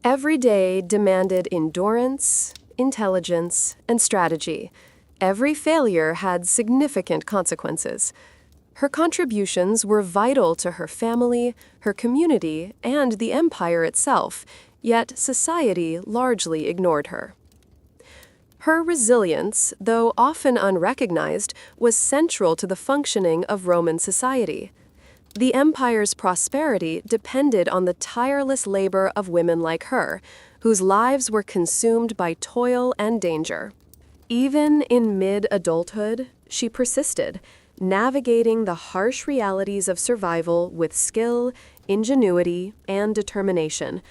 Speaker 1: Every day demanded endurance, intelligence, and strategy. Every failure had significant consequences. Her contributions were vital to her family, her community, and the empire itself, yet society largely ignored her. Her resilience, though often unrecognized, was central to the functioning of Roman society. The empire's prosperity depended on the tireless labor of women like her, whose lives were consumed by toil and danger. Even in mid-adulthood, she persisted, navigating the harsh realities of survival with skill, ingenuity, and determination.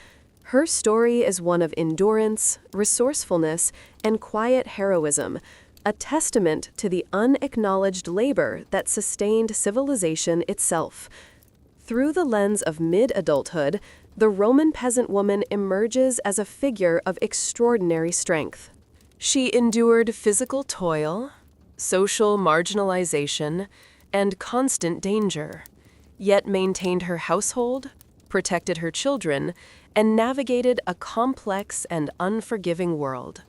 Speaker 1: Her story is one of endurance, resourcefulness, and quiet heroism, a testament to the unacknowledged labor that sustained civilization itself. Through the lens of mid-adulthood, the Roman peasant woman emerges as a figure of extraordinary strength. She endured physical toil, social marginalization, and constant danger, yet maintained her household, protected her children, and navigated a complex and unforgiving world.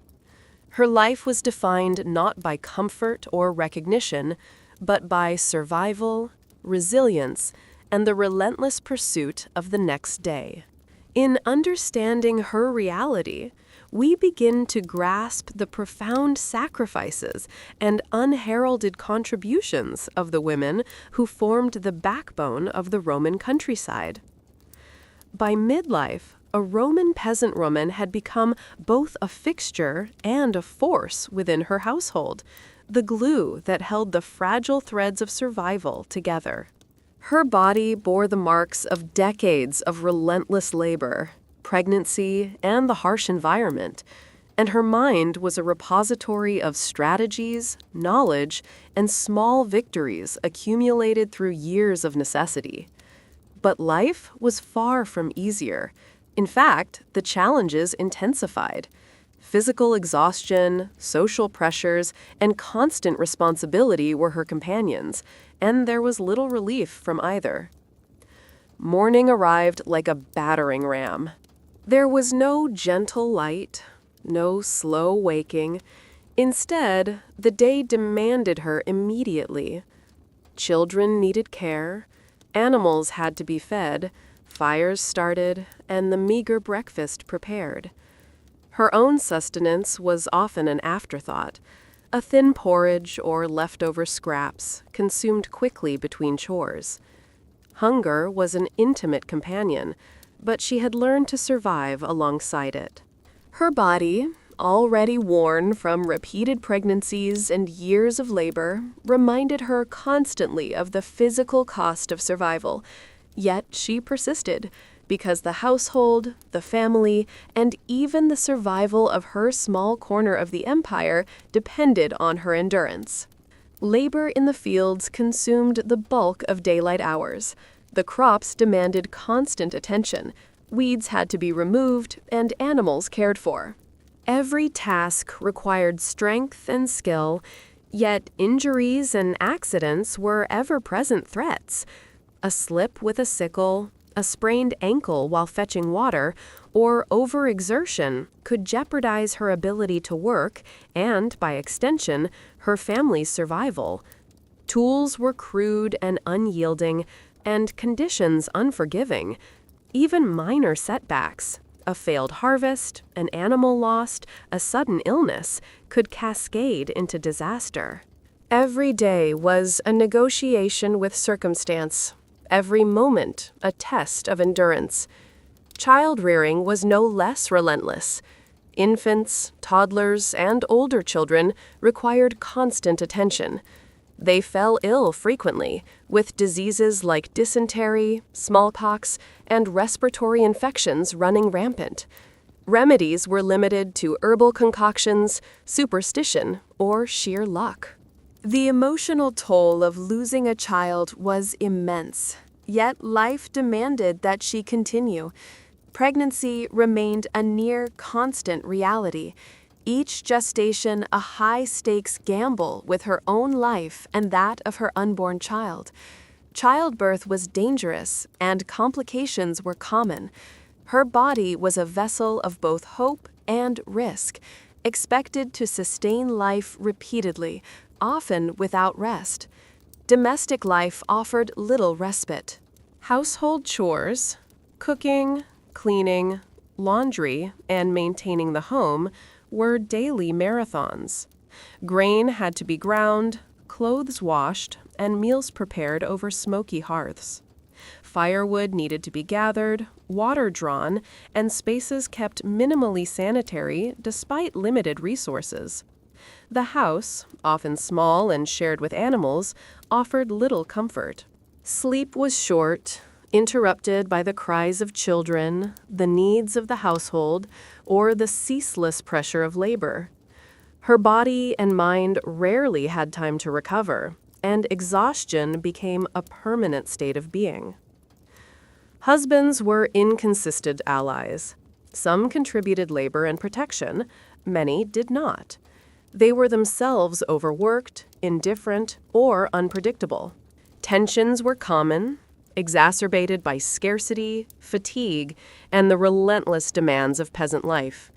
Speaker 1: Her life was defined not by comfort or recognition, but by survival, resilience, and the relentless pursuit of the next day. In understanding her reality, we begin to grasp the profound sacrifices and unheralded contributions of the women who formed the backbone of the Roman countryside. By midlife, a Roman peasant woman had become both a fixture and a force within her household, the glue that held the fragile threads of survival together. Her body bore the marks of decades of relentless labor, pregnancy, and the harsh environment, and her mind was a repository of strategies, knowledge, and small victories accumulated through years of necessity. But life was far from easier. In fact, the challenges intensified. Physical exhaustion, social pressures, and constant responsibility were her companions, and there was little relief from either. Morning arrived like a battering ram. There was no gentle light, no slow waking. Instead, the day demanded her immediately. Children needed care, animals had to be fed, fires started, and the meager breakfast prepared. Her own sustenance was often an afterthought, a thin porridge or leftover scraps consumed quickly between chores. Hunger was an intimate companion, but she had learned to survive alongside it. Her body, already worn from repeated pregnancies and years of labor, reminded her constantly of the physical cost of survival. Yet she persisted, because the household, the family, and even the survival of her small corner of the empire depended on her endurance. Labor in the fields consumed the bulk of daylight hours. The crops demanded constant attention. Weeds had to be removed, and animals cared for. Every task required strength and skill, yet injuries and accidents were ever-present threats. A slip with a sickle, a sprained ankle while fetching water, or overexertion could jeopardize her ability to work and, by extension, her family's survival. Tools were crude and unyielding, and conditions unforgiving. Even minor setbacks, A failed harvest, an animal lost, a sudden illness could cascade into disaster. Every day was a negotiation with circumstance, every moment a test of endurance. Child-rearing was no less relentless. Infants, toddlers, and older children required constant attention. They fell ill frequently, with diseases like dysentery, smallpox, and respiratory infections running rampant. Remedies were limited to herbal concoctions, superstition, or sheer luck. The emotional toll of losing a child was immense, yet life demanded that she continue. Pregnancy remained a near constant reality, each gestation a high-stakes gamble with her own life and that of her unborn child. Childbirth was dangerous, and complications were common. Her body was a vessel of both hope and risk, expected to sustain life repeatedly, often without rest. Domestic life offered little respite. Household chores, cooking, cleaning, laundry, and maintaining the home were daily marathons. Grain had to be ground, clothes washed, and meals prepared over smoky hearths. Firewood needed to be gathered, water drawn, and spaces kept minimally sanitary despite limited resources. The house, often small and shared with animals, offered little comfort. Sleep was short, interrupted by the cries of children, the needs of the household, or the ceaseless pressure of labor. Her body and mind rarely had time to recover, and exhaustion became a permanent state of being. Husbands were inconsistent allies. Some contributed labor and protection, many did not. They were themselves overworked, indifferent, or unpredictable. Tensions were common, exacerbated by scarcity, fatigue, and the relentless demands of peasant life.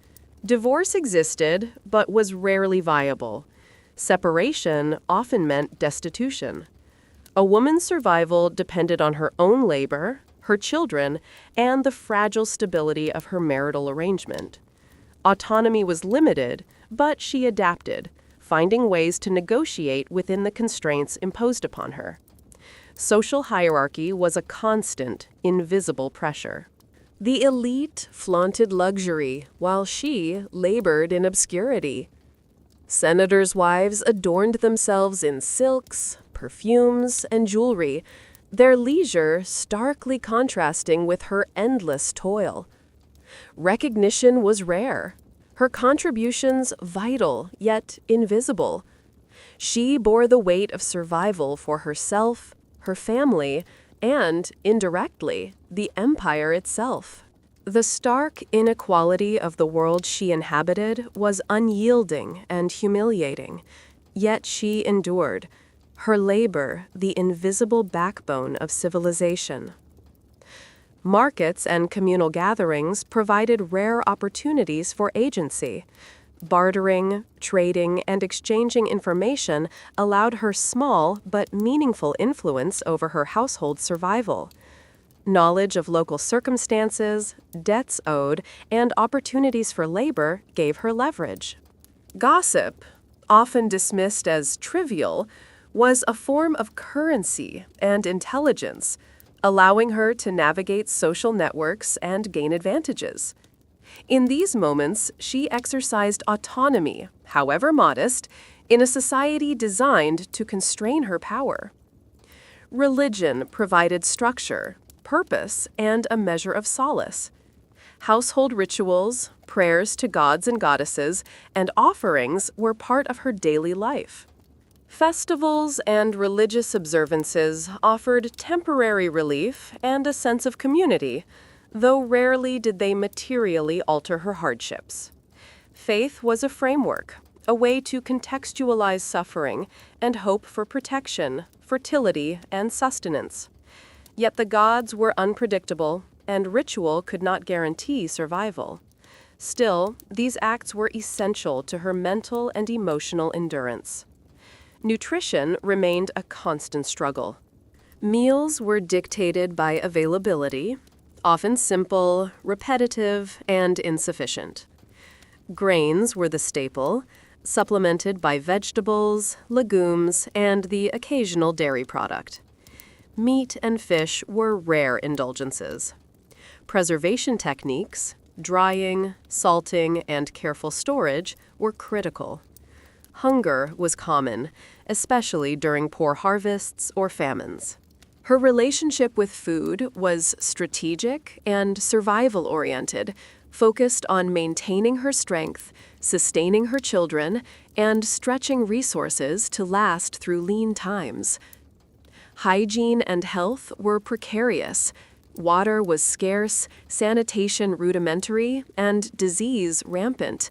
Speaker 1: Divorce existed, but was rarely viable. Separation often meant destitution. A woman's survival depended on her own labor, her children, and the fragile stability of her marital arrangement. Autonomy was limited, but she adapted, finding ways to negotiate within the constraints imposed upon her. Social hierarchy was a constant, invisible pressure. The elite flaunted luxury, while she labored in obscurity. Senators' wives adorned themselves in silks, perfumes, and jewelry, their leisure starkly contrasting with her endless toil. Recognition was rare, her contributions vital yet invisible. She bore the weight of survival for herself, her family, and, indirectly, the empire itself. The stark inequality of the world she inhabited was unyielding and humiliating, yet she endured, her labor the invisible backbone of civilization. Markets and communal gatherings provided rare opportunities for agency. Bartering, trading, and exchanging information allowed her small but meaningful influence over her household's survival. Knowledge of local circumstances, debts owed, and opportunities for labor gave her leverage. Gossip, often dismissed as trivial, was a form of currency and intelligence, allowing her to navigate social networks and gain advantages. In these moments, she exercised autonomy, however modest, in a society designed to constrain her power. Religion provided structure, purpose, and a measure of solace. Household rituals, prayers to gods and goddesses, and offerings were part of her daily life. Festivals and religious observances offered temporary relief and a sense of community, though rarely did they materially alter her hardships. Faith was a framework, a way to contextualize suffering and hope for protection, fertility, and sustenance. Yet the gods were unpredictable, and ritual could not guarantee survival. Still, these acts were essential to her mental and emotional endurance. Nutrition remained a constant struggle. Meals were dictated by availability. often simple, repetitive, and insufficient. Grains were the staple, supplemented by vegetables, legumes, and the occasional dairy product. Meat and fish were rare indulgences. Preservation techniques, drying, salting, and careful storage, were critical. Hunger was common, especially during poor harvests or famines. Her relationship with food was strategic and survival-oriented, focused on maintaining her strength, sustaining her children, and stretching resources to last through lean times. Hygiene and health were precarious. Water was scarce, sanitation rudimentary, and disease rampant.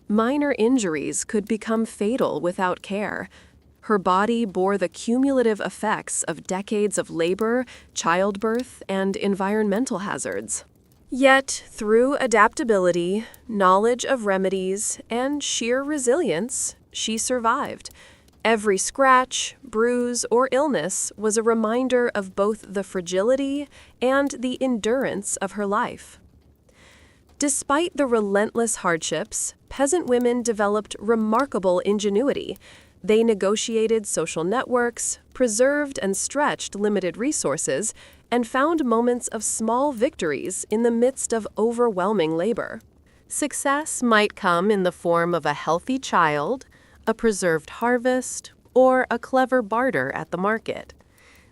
Speaker 1: Minor injuries could become fatal without care. Her body bore the cumulative effects of decades of labor, childbirth, and environmental hazards. Yet, through adaptability, knowledge of remedies, and sheer resilience, she survived. Every scratch, bruise, or illness was a reminder of both the fragility and the endurance of her life. Despite the relentless hardships, peasant women developed remarkable ingenuity. They negotiated social networks, preserved and stretched limited resources, and found moments of small victories in the midst of overwhelming labor. Success might come in the form of a healthy child, a preserved harvest, or a clever barter at the market.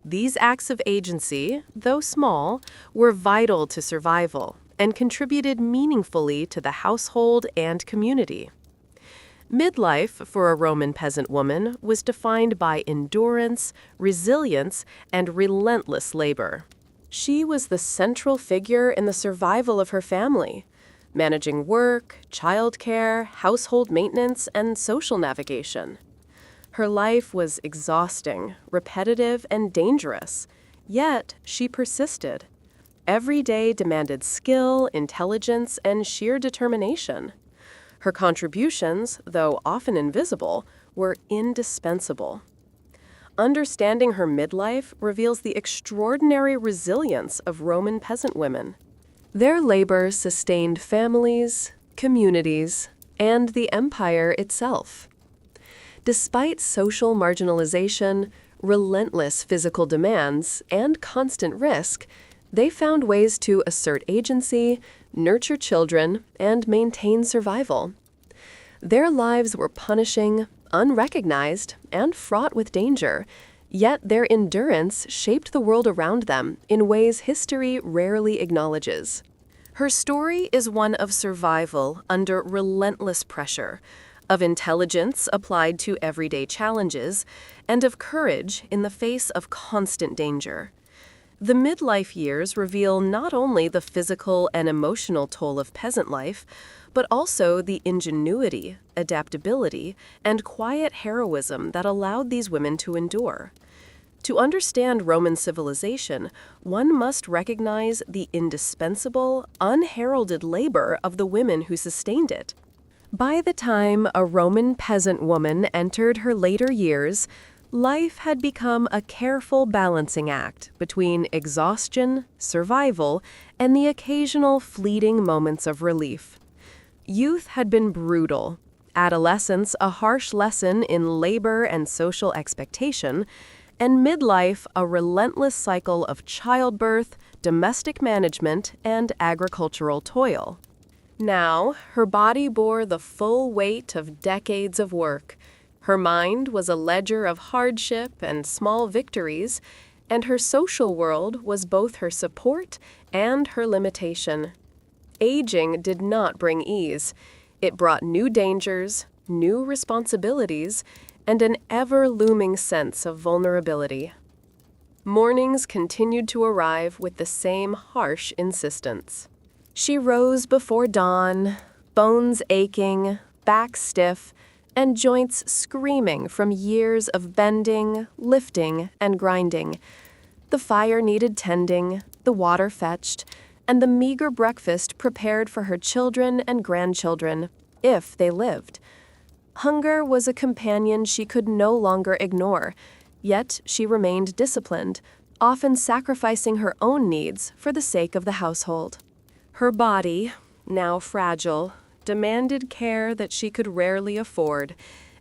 Speaker 1: These acts of agency, though small, were vital to survival and contributed meaningfully to the household and community. Midlife for a Roman peasant woman was defined by endurance, resilience, and relentless labor. She was the central figure in the survival of her family, managing work, childcare, household maintenance, and social navigation. Her life was exhausting, repetitive, and dangerous, yet she persisted. Every day demanded skill, intelligence, and sheer determination. Her contributions, though often invisible, were indispensable. Understanding her midlife reveals the extraordinary resilience of Roman peasant women. Their labor sustained families, communities, and the empire itself. Despite social marginalization, relentless physical demands, and constant risk, they found ways to assert agency, nurture children, and maintain survival. Their lives were punishing, unrecognized, and fraught with danger, yet their endurance shaped the world around them in ways history rarely acknowledges. Her story is one of survival under relentless pressure, of intelligence applied to everyday challenges, and of courage in the face of constant danger. The midlife years reveal not only the physical and emotional toll of peasant life, but also the ingenuity, adaptability, and quiet heroism that allowed these women to endure. To understand Roman civilization, one must recognize the indispensable, unheralded labor of the women who sustained it. By the time a Roman peasant woman entered her later years, life had become a careful balancing act between exhaustion, survival, and the occasional fleeting moments of relief. Youth had been brutal, adolescence a harsh lesson in labor and social expectation, and midlife a relentless cycle of childbirth, domestic management, and agricultural toil. Now, her body bore the full weight of decades of work. Her mind was a ledger of hardship and small victories, and her social world was both her support and her limitation. Aging did not bring ease. It brought new dangers, new responsibilities, and an ever-looming sense of vulnerability. Mornings continued to arrive with the same harsh insistence. She rose before dawn, bones aching, back stiff, and joints screaming from years of bending, lifting, and grinding. The fire needed tending, the water fetched, and the meager breakfast prepared for her children and grandchildren, if they lived. Hunger was a companion she could no longer ignore, yet she remained disciplined, often sacrificing her own needs for the sake of the household. Her body, now fragile, demanded care that she could rarely afford,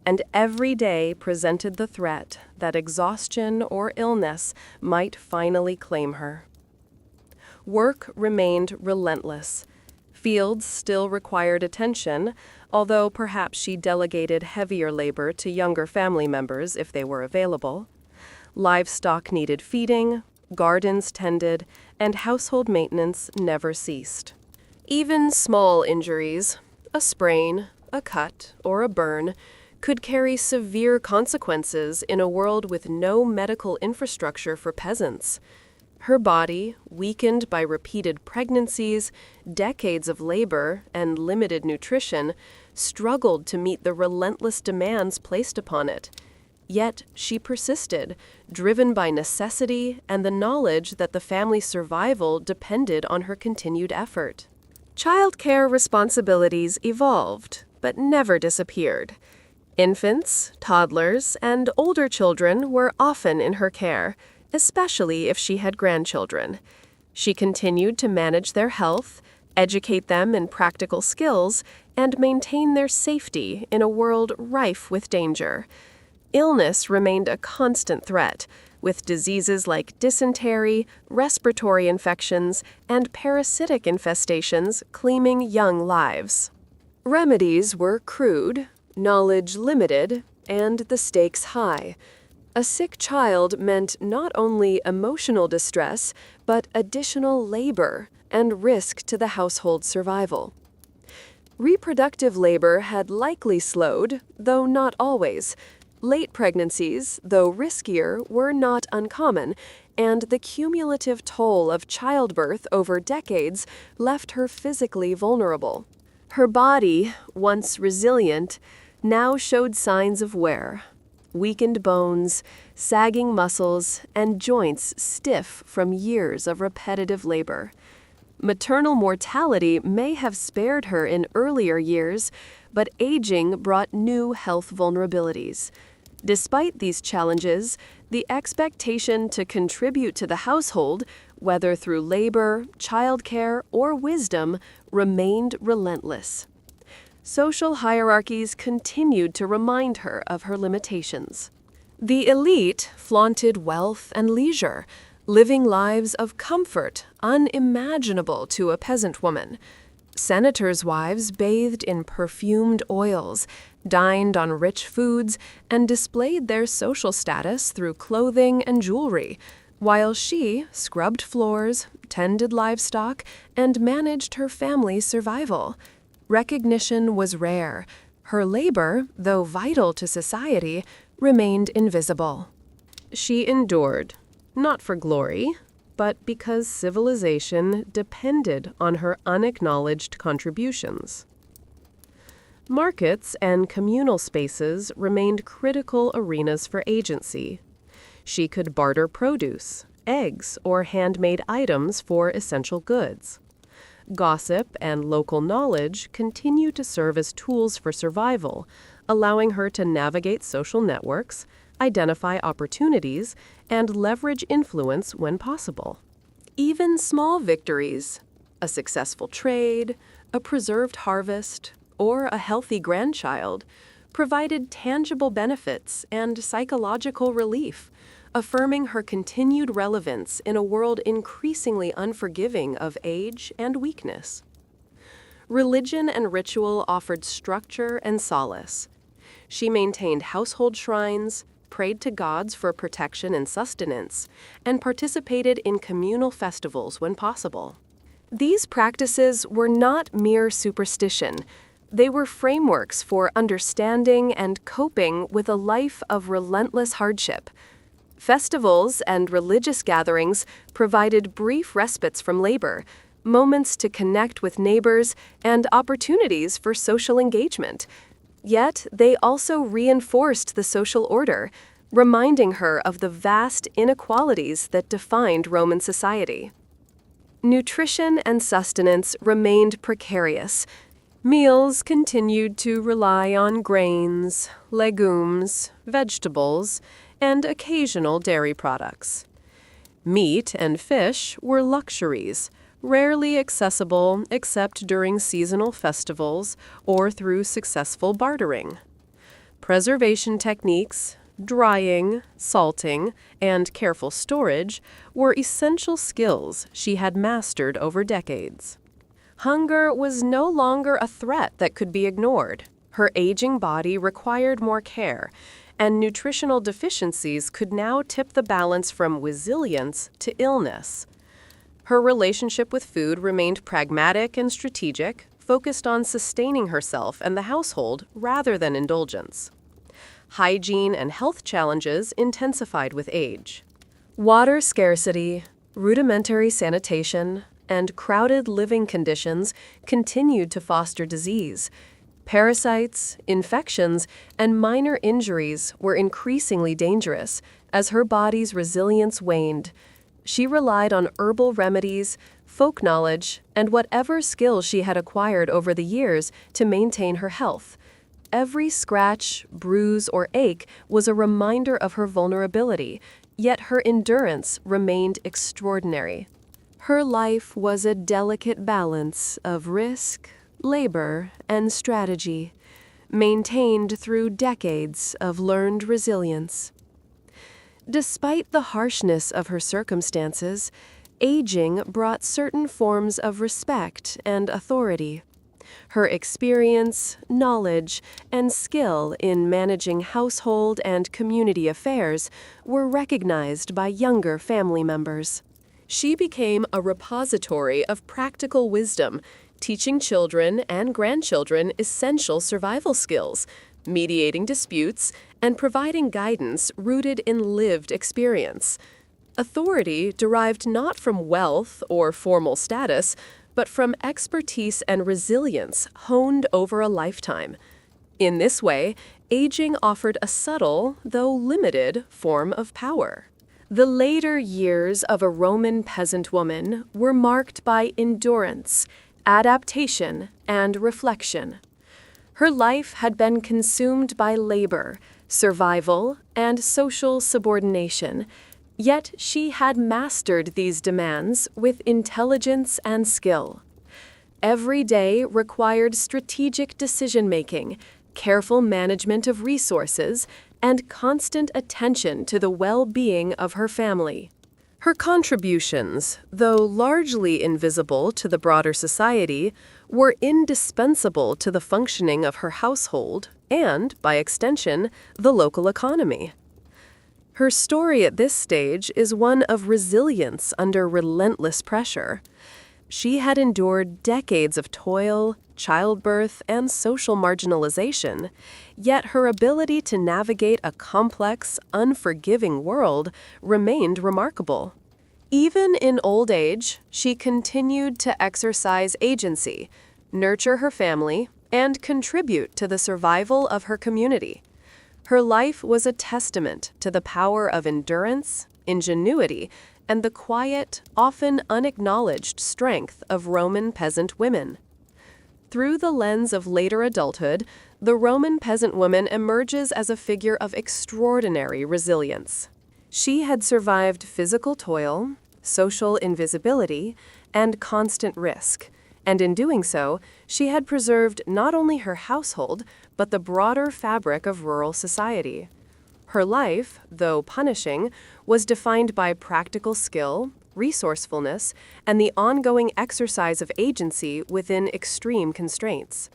Speaker 1: and every day presented the threat that exhaustion or illness might finally claim her. Work remained relentless. Fields still required attention, although perhaps she delegated heavier labor to younger family members if they were available. Livestock needed feeding, gardens tended, and household maintenance never ceased. Even small injuries, a sprain, a cut, or a burn, could carry severe consequences in a world with no medical infrastructure for peasants. Her body, weakened by repeated pregnancies, decades of labor, and limited nutrition, struggled to meet the relentless demands placed upon it. Yet she persisted, driven by necessity and the knowledge that the family's survival depended on her continued effort. Childcare responsibilities evolved, but never disappeared. Infants, toddlers, and older children were often in her care, especially if she had grandchildren. She continued to manage their health, educate them in practical skills, and maintain their safety in a world rife with danger. Illness remained a constant threat, with diseases like dysentery, respiratory infections, and parasitic infestations claiming young lives. Remedies were crude, knowledge limited, and the stakes high. A sick child meant not only emotional distress, but additional labor and risk to the household's survival. Reproductive labor had likely slowed, though not always. Late pregnancies, though riskier, were not uncommon, and the cumulative toll of childbirth over decades left her physically vulnerable. Her body, once resilient, now showed signs of wear. Weakened bones, sagging muscles, and joints stiff from years of repetitive labor. Maternal mortality may have spared her in earlier years, but aging brought new health vulnerabilities. Despite these challenges, the expectation to contribute to the household, whether through labor, childcare, or wisdom, remained relentless. Social hierarchies continued to remind her of her limitations. The elite flaunted wealth and leisure, living lives of comfort unimaginable to a peasant woman. Senators' wives bathed in perfumed oils, dined on rich foods, and displayed their social status through clothing and jewelry, while she scrubbed floors, tended livestock, and managed her family's survival. Recognition was rare. Her labor, though vital to society, remained invisible. She endured, not for glory, but because civilization depended on her unacknowledged contributions. Markets and communal spaces remained critical arenas for agency. She could barter produce, eggs, or handmade items for essential goods. Gossip and local knowledge continued to serve as tools for survival, allowing her to navigate social networks, identify opportunities, and leverage influence when possible. Even small victories, a successful trade, a preserved harvest, or a healthy grandchild, provided tangible benefits and psychological relief, affirming her continued relevance in a world increasingly unforgiving of age and weakness. Religion and ritual offered structure and solace. She maintained household shrines, prayed to gods for protection and sustenance, and participated in communal festivals when possible. These practices were not mere superstition. They were frameworks for understanding and coping with a life of relentless hardship. Festivals and religious gatherings provided brief respites from labor, moments to connect with neighbors, and opportunities for social engagement. Yet they also reinforced the social order, reminding her of the vast inequalities that defined Roman society. Nutrition and sustenance remained precarious. Meals continued to rely on grains, legumes, vegetables, and occasional dairy products. Meat and fish were luxuries, rarely accessible except during seasonal festivals or through successful bartering. Preservation techniques, drying, salting, and careful storage were essential skills she had mastered over decades. Hunger was no longer a threat that could be ignored. Her aging body required more care, and nutritional deficiencies could now tip the balance from resilience to illness. Her relationship with food remained pragmatic and strategic, focused on sustaining herself and the household rather than indulgence. Hygiene and health challenges intensified with age. Water scarcity, rudimentary sanitation, and crowded living conditions continued to foster disease. Parasites, infections, and minor injuries were increasingly dangerous as her body's resilience waned. She relied on herbal remedies, folk knowledge, and whatever skills she had acquired over the years to maintain her health. Every scratch, bruise, or ache was a reminder of her vulnerability, yet her endurance remained extraordinary. Her life was a delicate balance of risk, labor, and strategy, maintained through decades of learned resilience. Despite the harshness of her circumstances, aging brought certain forms of respect and authority. Her experience, knowledge, and skill in managing household and community affairs were recognized by younger family members. She became a repository of practical wisdom, teaching children and grandchildren essential survival skills, mediating disputes, and providing guidance rooted in lived experience. Authority derived not from wealth or formal status, but from expertise and resilience honed over a lifetime. In this way, aging offered a subtle, though limited, form of power. The later years of a Roman peasant woman were marked by endurance, adaptation, and reflection. Her life had been consumed by labor, survival, and social subordination, yet she had mastered these demands with intelligence and skill. Every day required strategic decision-making, careful management of resources, and constant attention to the well-being of her family. Her contributions, though largely invisible to the broader society, were indispensable to the functioning of her household and, by extension, the local economy. Her story at this stage is one of resilience under relentless pressure. She had endured decades of toil, childbirth, and social marginalization, yet her ability to navigate a complex, unforgiving world remained remarkable. Even in old age, she continued to exercise agency, nurture her family, and contribute to the survival of her community. Her life was a testament to the power of endurance, ingenuity, and the quiet, often unacknowledged strength of Roman peasant women. Through the lens of later adulthood, the Roman peasant woman emerges as a figure of extraordinary resilience. She had survived physical toil, social invisibility, and constant risk, and in doing so, she had preserved not only her household, but the broader fabric of rural society. Her life, though punishing, was defined by practical skill, resourcefulness, and the ongoing exercise of agency within extreme constraints.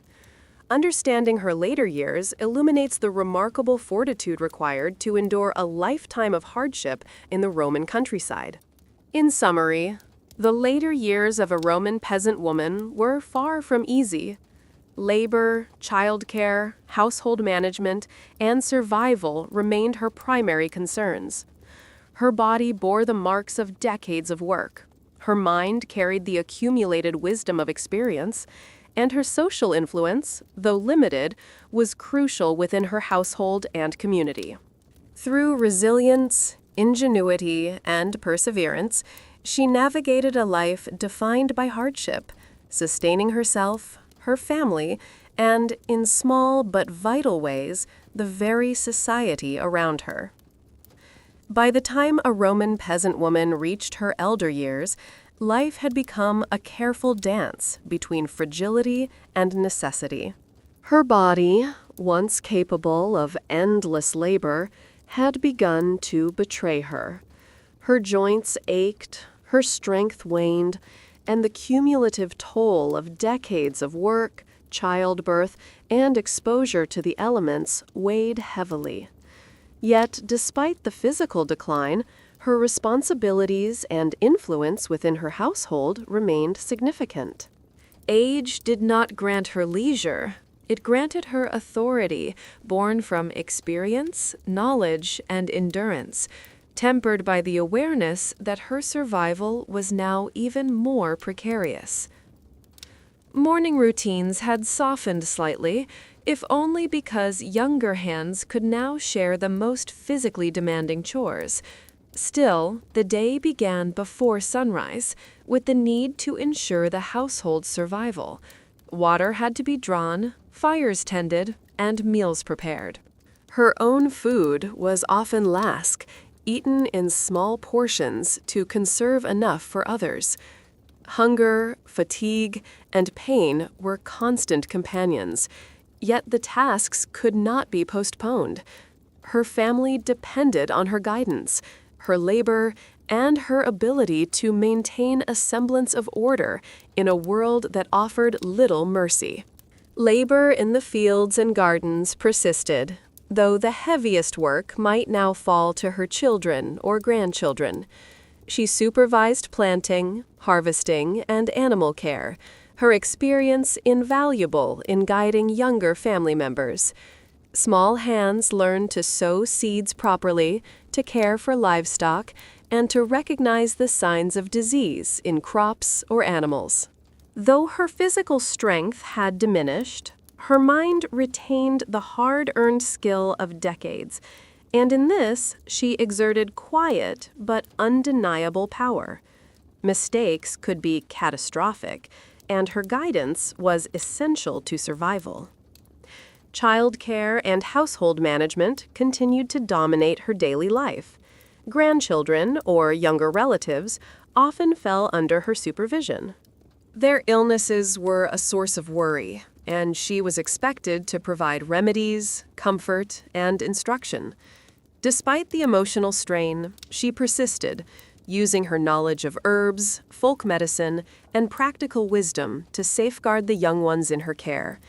Speaker 1: Understanding her later years illuminates the remarkable fortitude required to endure a lifetime of hardship in the Roman countryside. In summary, the later years of a Roman peasant woman were far from easy. Labor, childcare, household management, and survival remained her primary concerns. Her body bore the marks of decades of work. Her mind carried the accumulated wisdom of experience, and her social influence, though limited, was crucial within her household and community. Through resilience, ingenuity, and perseverance, she navigated a life defined by hardship, sustaining herself, her family, and, in small but vital ways, the very society around her. By the time a Roman peasant woman reached her elder years, life had become a careful dance between fragility and necessity. Her body, once capable of endless labor, had begun to betray her. Her joints ached, her strength waned, and the cumulative toll of decades of work, childbirth, and exposure to the elements weighed heavily. Yet, despite the physical decline, her responsibilities and influence within her household remained significant. Age did not grant her leisure. It granted her authority, born from experience, knowledge, and endurance, tempered by the awareness that her survival was now even more precarious. Morning routines had softened slightly, if only because younger hands could now share the most physically demanding chores. Still, the day began before sunrise, with the need to ensure the household's survival. Water had to be drawn, fires tended, and meals prepared. Her own food was often lask, eaten in small portions to conserve enough for others. Hunger, fatigue, and pain were constant companions, yet the tasks could not be postponed. Her family depended on her guidance, her labor, and her ability to maintain a semblance of order in a world that offered little mercy. Labor in the fields and gardens persisted, though the heaviest work might now fall to her children or grandchildren. She supervised planting, harvesting, and animal care, her experience invaluable in guiding younger family members. Small hands learned to sow seeds properly, to care for livestock, and to recognize the signs of disease in crops or animals. Though her physical strength had diminished, her mind retained the hard-earned skill of decades, and in this she exerted quiet but undeniable power. Mistakes could be catastrophic, and her guidance was essential to survival. Childcare and household management continued to dominate her daily life. Grandchildren or younger relatives often fell under her supervision. Their illnesses were a source of worry, and she was expected to provide remedies, comfort, and instruction. Despite the emotional strain, she persisted, using her knowledge of herbs, folk medicine, and practical wisdom to safeguard the young ones in her care.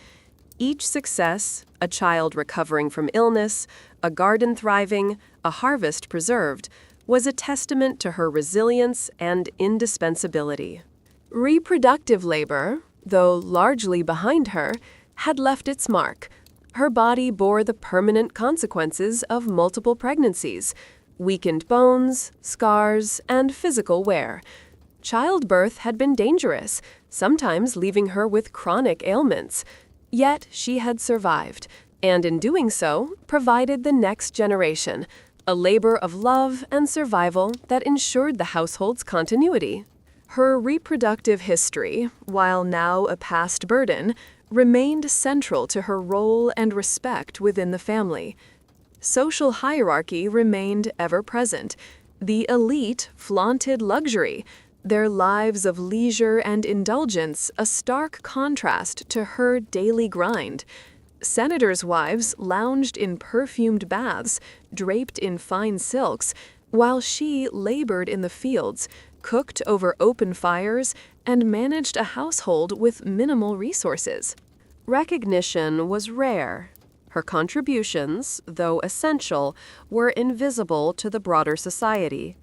Speaker 1: Each success, a child recovering from illness, a garden thriving, a harvest preserved, was a testament to her resilience and indispensability. Reproductive labor, though largely behind her, had left its mark. Her body bore the permanent consequences of multiple pregnancies, weakened bones, scars, and physical wear. Childbirth had been dangerous, sometimes leaving her with chronic ailments. Yet she had survived, and in doing so, provided the next generation, a labor of love and survival that ensured the household's continuity. Her reproductive history, while now a past burden, remained central to her role and respect within the family. Social hierarchy remained ever present. The elite flaunted luxury, their lives of leisure and indulgence a stark contrast to her daily grind. Senators' wives lounged in perfumed baths, draped in fine silks, while she labored in the fields, cooked over open fires, and managed a household with minimal resources. Recognition was rare. Her contributions, though essential, were invisible to the broader society.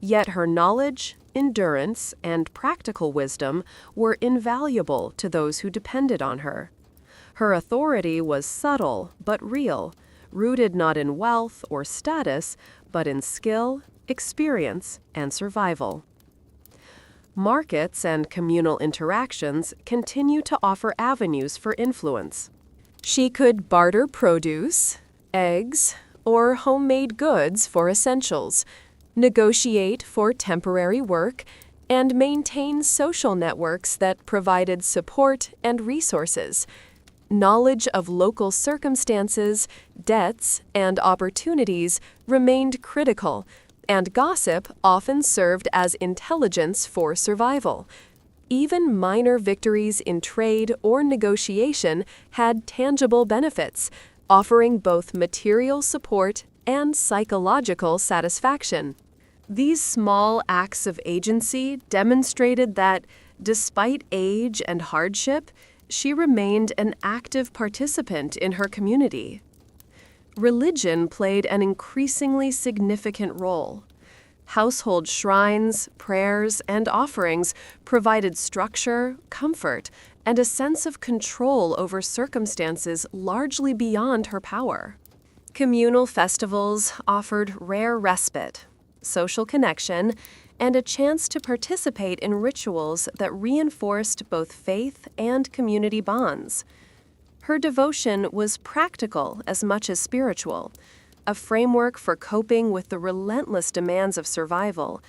Speaker 1: Yet her knowledge, endurance, and practical wisdom were invaluable to those who depended on her. Her authority was subtle but real, rooted not in wealth or status, but in skill, experience, and survival. Markets and communal interactions continue to offer avenues for influence. She could barter produce, eggs, or homemade goods for essentials, negotiate for temporary work, and maintain social networks that provided support and resources. Knowledge of local circumstances, debts, and opportunities remained critical, and gossip often served as intelligence for survival. Even minor victories in trade or negotiation had tangible benefits, offering both material support and psychological satisfaction. These small acts of agency demonstrated that, despite age and hardship, she remained an active participant in her community. Religion played an increasingly significant role. Household shrines, prayers, and offerings provided structure, comfort, and a sense of control over circumstances largely beyond her power. Communal festivals offered rare respite, social connection, and a chance to participate in rituals that reinforced both faith and community bonds. Her devotion was practical as much as spiritual, a framework for coping with the relentless demands of survival,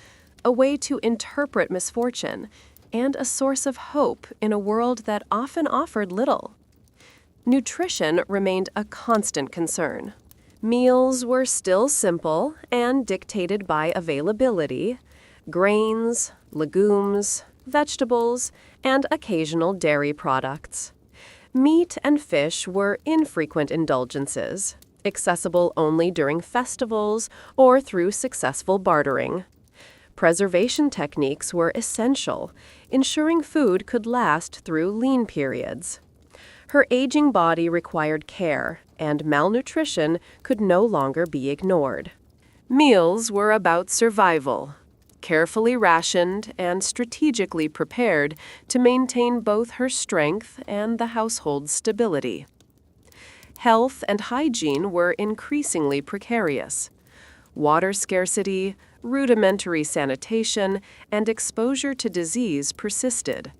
Speaker 1: a way to interpret misfortune, and a source of hope in a world that often offered little. Nutrition remained a constant concern. Meals were still simple and dictated by availability: grains, legumes, vegetables, and occasional dairy products. Meat and fish were infrequent indulgences, accessible only during festivals or through successful bartering. Preservation techniques were essential, ensuring food could last through lean periods. Her aging body required care, and malnutrition could no longer be ignored. Meals were about survival, carefully rationed and strategically prepared to maintain both her strength and the household's stability. Health and hygiene were increasingly precarious. Water scarcity, rudimentary sanitation, and exposure to disease persisted.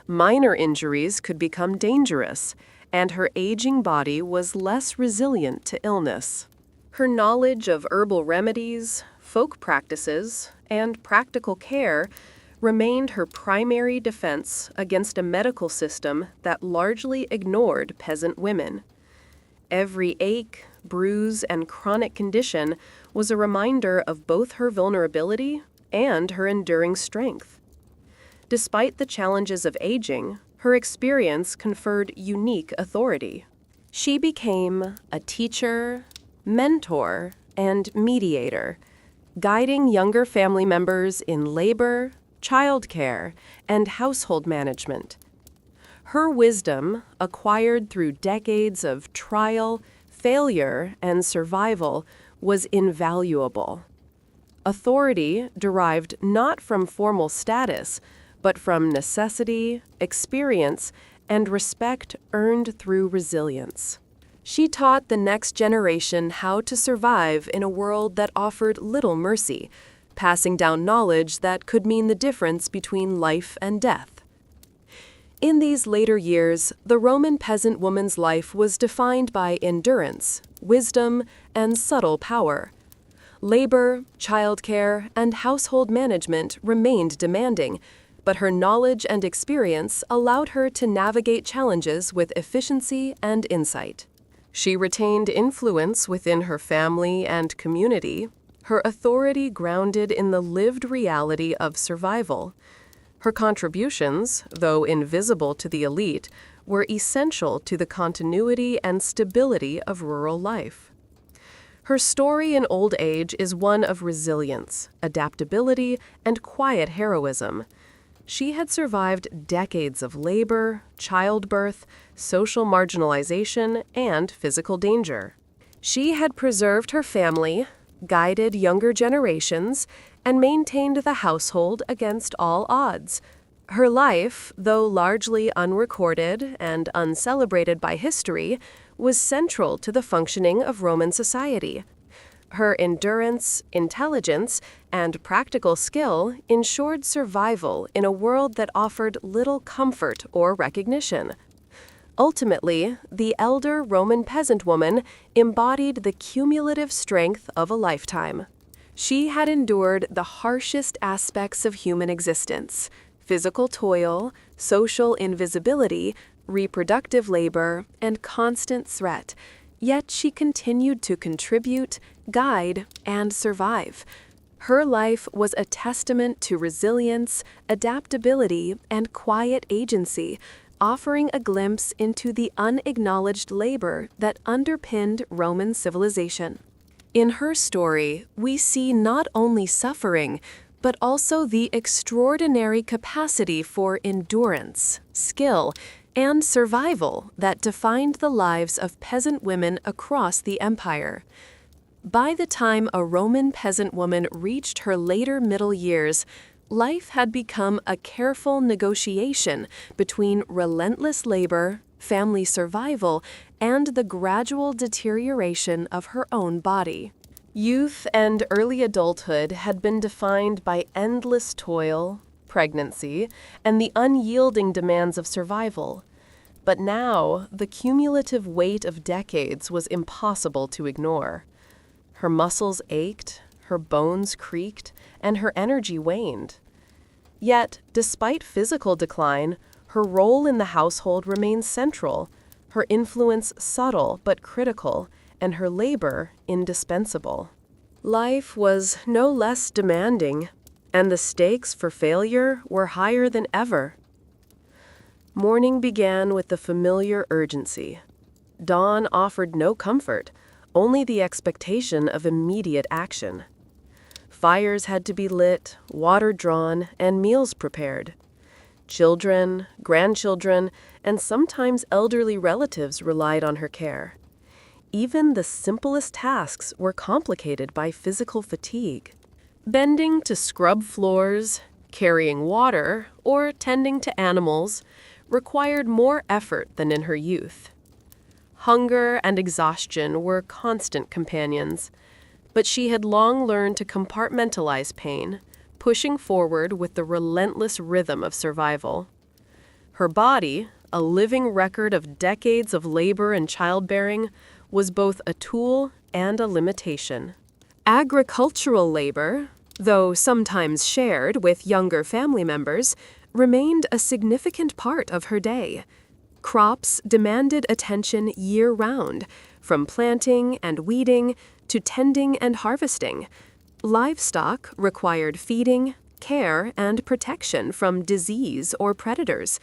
Speaker 1: Minor injuries could become dangerous, and her aging body was less resilient to illness. Her knowledge of herbal remedies, folk practices, and practical care remained her primary defense against a medical system that largely ignored peasant women. Every ache, bruise, and chronic condition was a reminder of both her vulnerability and her enduring strength. Despite the challenges of aging, her experience conferred unique authority. She became a teacher, mentor, and mediator, guiding younger family members in labor, childcare, and household management. Her wisdom, acquired through decades of trial, failure, and survival, was invaluable. Authority derived not from formal status, but from necessity, experience, and respect earned through resilience. She taught the next generation how to survive in a world that offered little mercy, passing down knowledge that could mean the difference between life and death. In these later years, the Roman peasant woman's life was defined by endurance, wisdom, and subtle power. Labor, childcare, and household management remained demanding, but her knowledge and experience allowed her to navigate challenges with efficiency and insight. She retained influence within her family and community, her authority grounded in the lived reality of survival. Her contributions, though invisible to the elite, were essential to the continuity and stability of rural life. Her story in old age is one of resilience, adaptability, and quiet heroism. She had survived decades of labor, childbirth, social marginalization, and physical danger. She had preserved her family, guided younger generations, and maintained the household against all odds. Her life, though largely unrecorded and uncelebrated by history, was central to the functioning of Roman society. Her endurance, intelligence, and practical skill ensured survival in a world that offered little comfort or recognition. Ultimately, the elder Roman peasant woman embodied the cumulative strength of a lifetime. She had endured the harshest aspects of human existence: physical toil, social invisibility, reproductive labor, and constant threat, yet she continued to contribute, guide, and survive. Her life was a testament to resilience, adaptability, and quiet agency, offering a glimpse into the unacknowledged labor that underpinned Roman civilization. In her story, we see not only suffering, but also the extraordinary capacity for endurance, skill, and survival that defined the lives of peasant women across the empire. By the time a Roman peasant woman reached her later middle years, life had become a careful negotiation between relentless labor, family survival, and the gradual deterioration of her own body. Youth and early adulthood had been defined by endless toil, pregnancy, and the unyielding demands of survival. But now, the cumulative weight of decades was impossible to ignore. Her muscles ached, her bones creaked, and her energy waned. Yet, despite physical decline, her role in the household remained central, her influence subtle but critical, and her labor indispensable. Life was no less demanding, and the stakes for failure were higher than ever. Morning began with the familiar urgency. Dawn offered no comfort, only the expectation of immediate action. Fires had to be lit, water drawn, and meals prepared. Children, grandchildren, and sometimes elderly relatives relied on her care. Even the simplest tasks were complicated by physical fatigue. Bending to scrub floors, carrying water, or tending to animals required more effort than in her youth. Hunger and exhaustion were constant companions, but she had long learned to compartmentalize pain, pushing forward with the relentless rhythm of survival. Her body, a living record of decades of labor and childbearing, was both a tool and a limitation. Agricultural labor, though sometimes shared with younger family members, remained a significant part of her day. Crops demanded attention year-round, from planting and weeding to tending and harvesting. Livestock required feeding, care, and protection from disease or predators.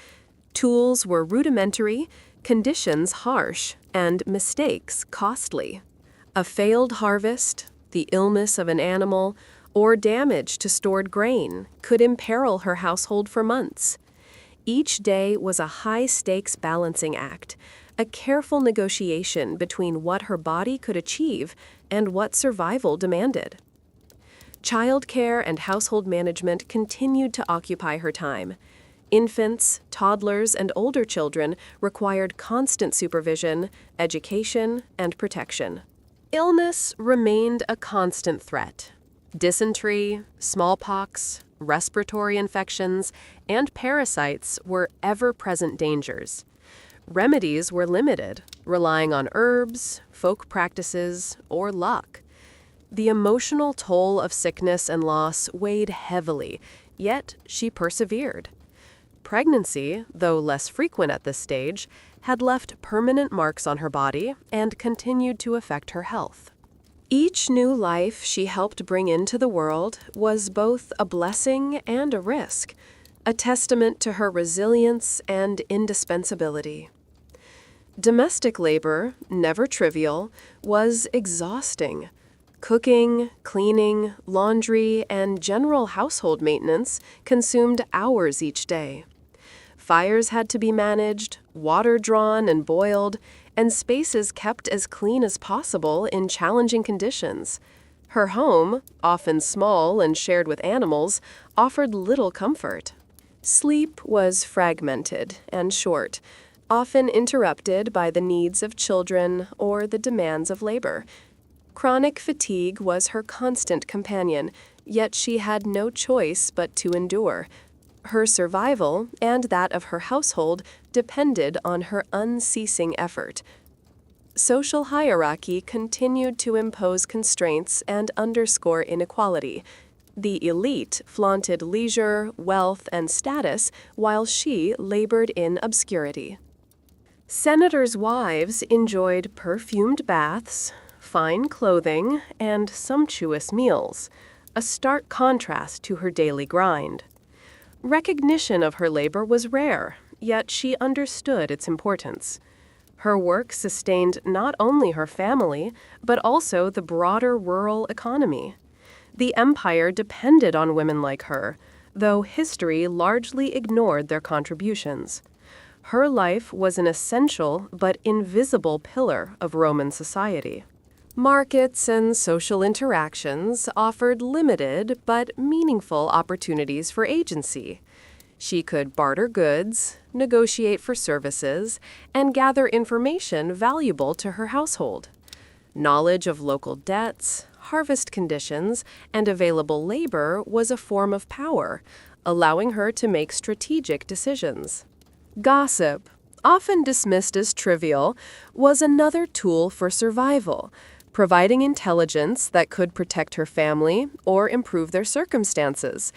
Speaker 1: Tools were rudimentary, conditions harsh, and mistakes costly. A failed harvest, the illness of an animal, or damage to stored grain could imperil her household for months. Each day was a high-stakes balancing act, a careful negotiation between what her body could achieve and what survival demanded. Childcare and household management continued to occupy her time. Infants, toddlers, and older children required constant supervision, education, and protection. Illness remained a constant threat. Dysentery, smallpox, respiratory infections, and parasites were ever-present dangers. Remedies were limited, relying on herbs, folk practices, or luck. The emotional toll of sickness and loss weighed heavily, yet she persevered. Pregnancy, though less frequent at this stage, had left permanent marks on her body and continued to affect her health. Each new life she helped bring into the world was both a blessing and a risk, a testament to her resilience and indispensability. Domestic labor, never trivial, was exhausting. Cooking, cleaning, laundry, and general household maintenance consumed hours each day. Fires had to be managed, water drawn and boiled, and spaces kept as clean as possible in challenging conditions. Her home, often small and shared with animals, offered little comfort. Sleep was fragmented and short, often interrupted by the needs of children or the demands of labor. Chronic fatigue was her constant companion, yet she had no choice but to endure. Her survival and that of her household depended on her unceasing effort. Social hierarchy continued to impose constraints and underscore inequality. The elite flaunted leisure, wealth, and status, while she labored in obscurity. Senators' wives enjoyed perfumed baths, fine clothing, and sumptuous meals, a stark contrast to her daily grind. Recognition of her labor was rare, yet she understood its importance. Her work sustained not only her family, but also the broader rural economy. The empire depended on women like her, though history largely ignored their contributions. Her life was an essential but invisible pillar of Roman society. Markets and social interactions offered limited but meaningful opportunities for agency. She could barter goods, negotiate for services, and gather information valuable to her household. Knowledge of local debts, harvest conditions, and available labor was a form of power, allowing her to make strategic decisions. Gossip, often dismissed as trivial, was another tool for survival, providing intelligence that could protect her family or improve their circumstances.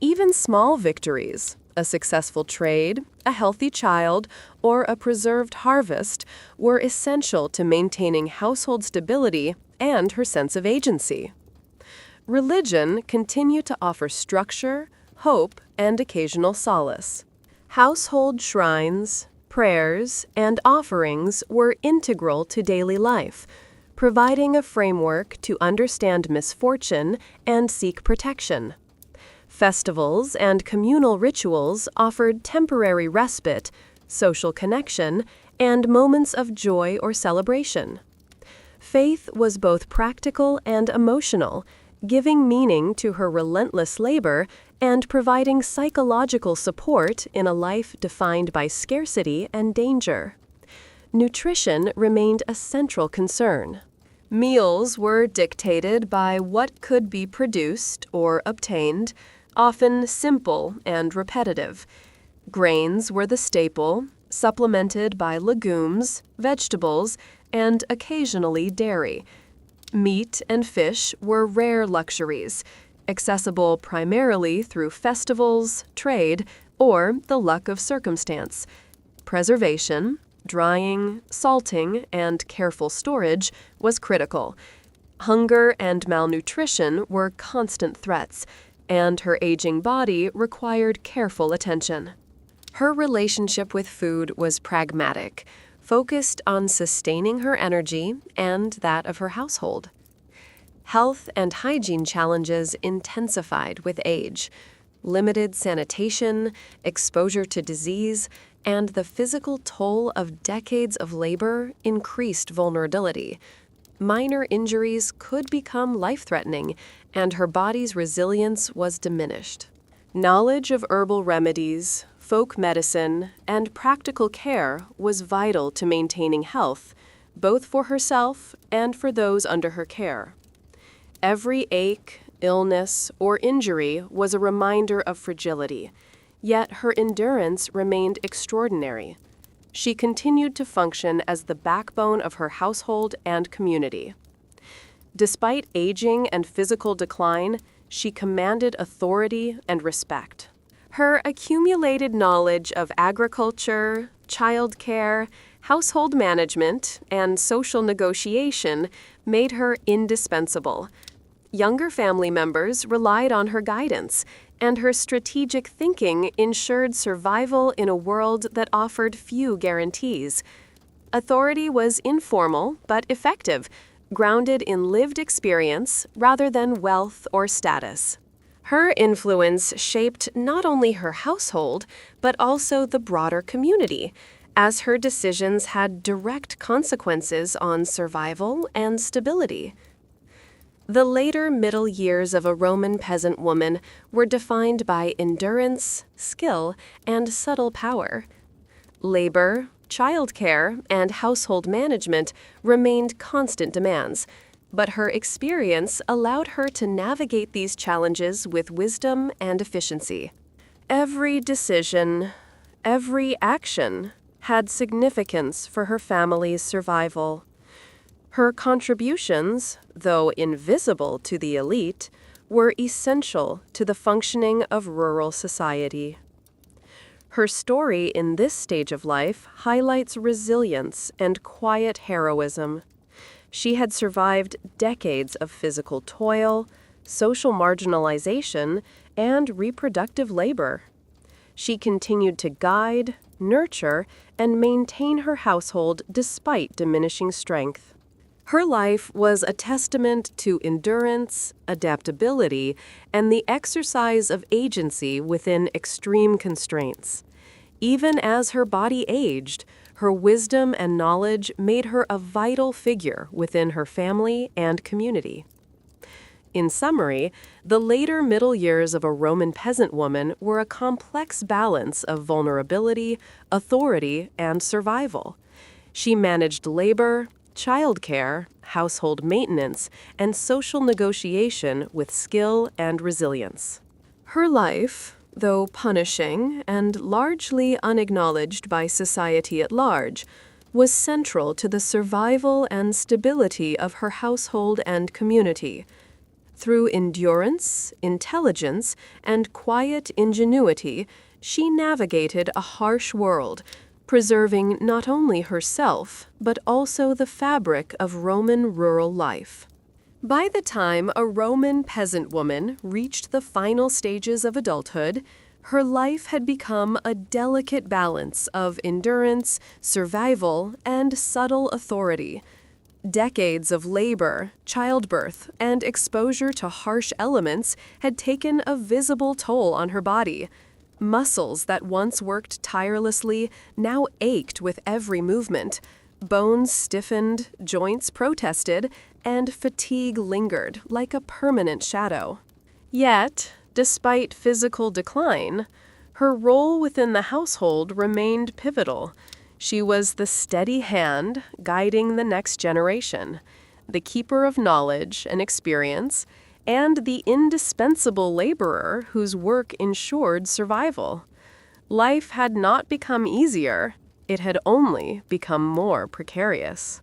Speaker 1: Even small victories, a successful trade, a healthy child, or a preserved harvest, were essential to maintaining household stability and her sense of agency. Religion continued to offer structure, hope, and occasional solace. Household shrines, prayers, and offerings were integral to daily life, providing a framework to understand misfortune and seek protection. Festivals and communal rituals offered temporary respite, social connection, and moments of joy or celebration. Faith was both practical and emotional, giving meaning to her relentless labor and providing psychological support in a life defined by scarcity and danger. Nutrition remained a central concern. Meals were dictated by what could be produced or obtained, often simple and repetitive. Grains were the staple, supplemented by legumes, vegetables, and occasionally dairy. Meat and fish were rare luxuries, accessible primarily through festivals, trade, or the luck of circumstance. Preservation, drying, salting, and careful storage was critical. Hunger and malnutrition were constant threats, and her aging body required careful attention. Her relationship with food was pragmatic, focused on sustaining her energy and that of her household. Health and hygiene challenges intensified with age. Limited sanitation, exposure to disease, and the physical toll of decades of labor increased vulnerability. Minor injuries could become life-threatening, and her body's resilience was diminished. Knowledge of herbal remedies, folk medicine, and practical care was vital to maintaining health, both for herself and for those under her care. Every ache, illness, or injury was a reminder of fragility, yet her endurance remained extraordinary. She continued to function as the backbone of her household and community. Despite aging and physical decline, she commanded authority and respect. Her accumulated knowledge of agriculture, childcare, household management, and social negotiation made her indispensable. Younger family members relied on her guidance, and her strategic thinking ensured survival in a world that offered few guarantees. Authority was informal but effective, grounded in lived experience rather than wealth or status. Her influence shaped not only her household, but also the broader community, as her decisions had direct consequences on survival and stability. The later middle years of a Roman peasant woman were defined by endurance, skill, and subtle power. Labor, childcare, and household management remained constant demands, but her experience allowed her to navigate these challenges with wisdom and efficiency. Every decision, every action had significance for her family's survival. Her contributions, though invisible to the elite, were essential to the functioning of rural society. Her story in this stage of life highlights resilience and quiet heroism. She had survived decades of physical toil, social marginalization, and reproductive labor. She continued to guide, nurture, and maintain her household despite diminishing strength. Her life was a testament to endurance, adaptability, and the exercise of agency within extreme constraints. Even as her body aged, her wisdom and knowledge made her a vital figure within her family and community. In summary, the later middle years of a Roman peasant woman were a complex balance of vulnerability, authority, and survival. She managed labor, childcare, household maintenance, and social negotiation with skill and resilience. Her life, though punishing and largely unacknowledged by society at large, was central to the survival and stability of her household and community. Through endurance, intelligence, and quiet ingenuity, she navigated a harsh world, preserving not only herself, but also the fabric of Roman rural life. By the time a Roman peasant woman reached the final stages of adulthood, her life had become a delicate balance of endurance, survival, and subtle authority. Decades of labor, childbirth, and exposure to harsh elements had taken a visible toll on her body. Muscles that once worked tirelessly now ached with every movement. Bones stiffened, joints protested, and fatigue lingered like a permanent shadow. Yet, despite physical decline, her role within the household remained pivotal. She was the steady hand guiding the next generation, the keeper of knowledge and experience, and the indispensable laborer whose work ensured survival. Life had not become easier, it had only become more precarious.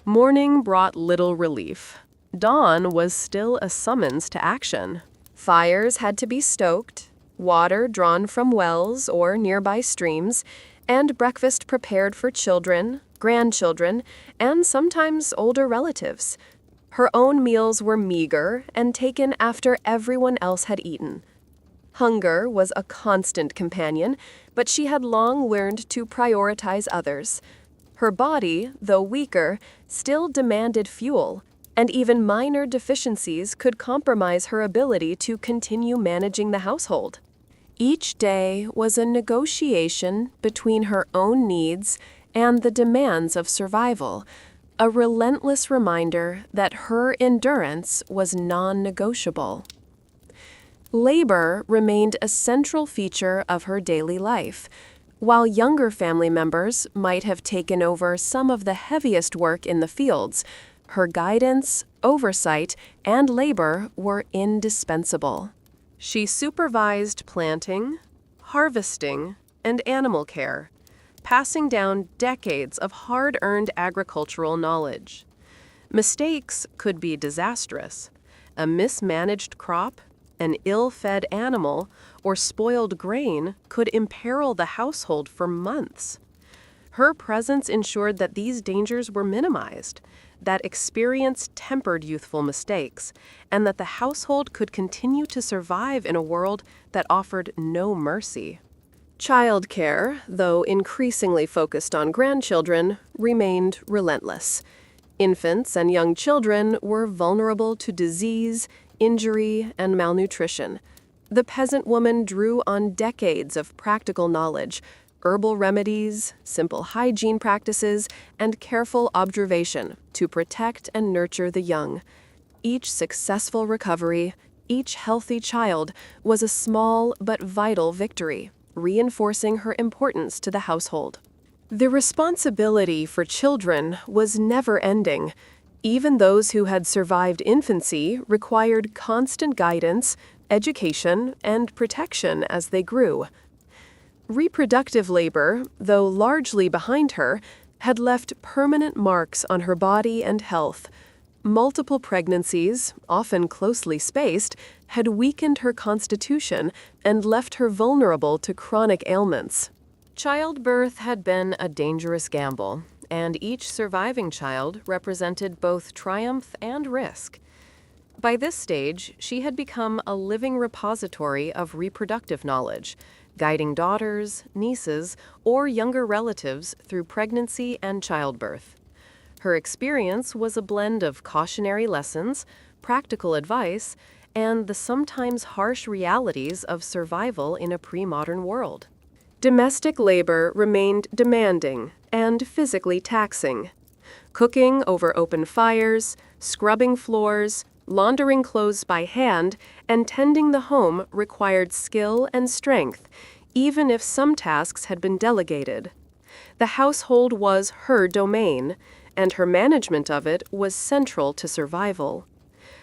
Speaker 1: Morning brought little relief. Dawn was still a summons to action. Fires had to be stoked, water drawn from wells or nearby streams, and breakfast prepared for children, grandchildren, and sometimes older relatives. Her own meals were meager and taken after everyone else had eaten. Hunger was a constant companion, but she had long learned to prioritize others. Her body, though weaker, still demanded fuel, and even minor deficiencies could compromise her ability to continue managing the household. Each day was a negotiation between her own needs and the demands of survival, a relentless reminder that her endurance was non-negotiable. Labor remained a central feature of her daily life. While younger family members might have taken over some of the heaviest work in the fields, her guidance, oversight, and labor were indispensable. She supervised planting, harvesting, and animal care, passing down decades of hard-earned agricultural knowledge. Mistakes could be disastrous. A mismanaged crop, an ill-fed animal, or spoiled grain could imperil the household for months. Her presence ensured that these dangers were minimized, that experience tempered youthful mistakes, and that the household could continue to survive in a world that offered no mercy. Childcare, though increasingly focused on grandchildren, remained relentless. Infants and young children were vulnerable to disease, injury, and malnutrition. The peasant woman drew on decades of practical knowledge, herbal remedies, simple hygiene practices, and careful observation to protect and nurture the young. Each successful recovery, each healthy child, was a small but vital victory, reinforcing her importance to the household. The responsibility for children was never-ending. Even those who had survived infancy required constant guidance, education, and protection as they grew. Reproductive labor, though largely behind her, had left permanent marks on her body and health. Multiple pregnancies, often closely spaced, had weakened her constitution and left her vulnerable to chronic ailments. Childbirth had been a dangerous gamble, and each surviving child represented both triumph and risk. By this stage, she had become a living repository of reproductive knowledge, guiding daughters, nieces, or younger relatives through pregnancy and childbirth. Her experience was a blend of cautionary lessons, practical advice, and the sometimes harsh realities of survival in a pre-modern world. Domestic labor remained demanding and physically taxing. Cooking over open fires, scrubbing floors, laundering clothes by hand, and tending the home required skill and strength, even if some tasks had been delegated. The household was her domain, and her management of it was central to survival.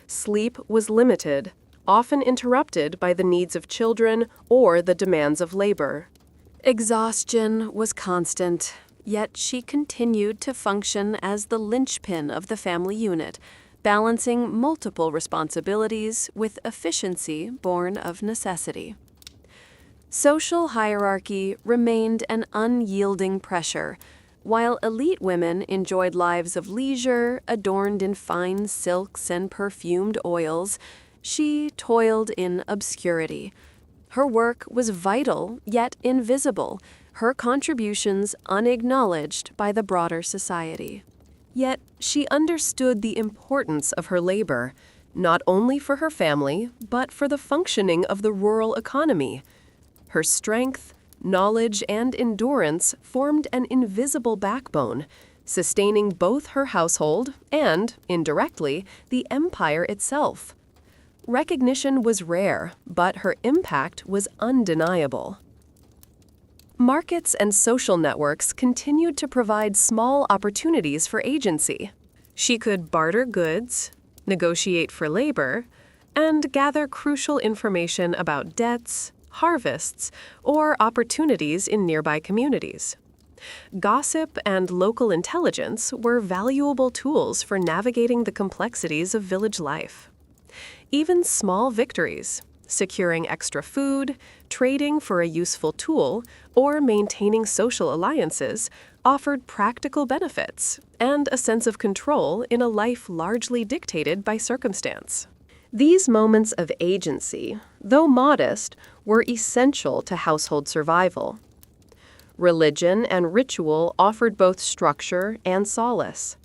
Speaker 1: Sleep was limited, often interrupted by the needs of children or the demands of labor. Exhaustion was constant, yet she continued to function as the linchpin of the family unit, balancing multiple responsibilities with efficiency born of necessity. Social hierarchy remained an unyielding pressure. While elite women enjoyed lives of leisure, adorned in fine silks and perfumed oils, she toiled in obscurity. Her work was vital, yet invisible, her contributions unacknowledged by the broader society. Yet she understood the importance of her labor, not only for her family, but for the functioning of the rural economy. Her strength, knowledge, and endurance formed an invisible backbone, sustaining both her household and, indirectly, the empire itself. Recognition was rare, but her impact was undeniable. Markets and social networks continued to provide small opportunities for agency. She could barter goods, negotiate for labor, and gather crucial information about debts, harvests, or opportunities in nearby communities. Gossip and local intelligence were valuable tools for navigating the complexities of village life. Even small victories, securing extra food, trading for a useful tool, or maintaining social alliances, offered practical benefits and a sense of control in a life largely dictated by circumstance. These moments of agency, though modest, were essential to household survival. Religion and ritual offered both structure and solace.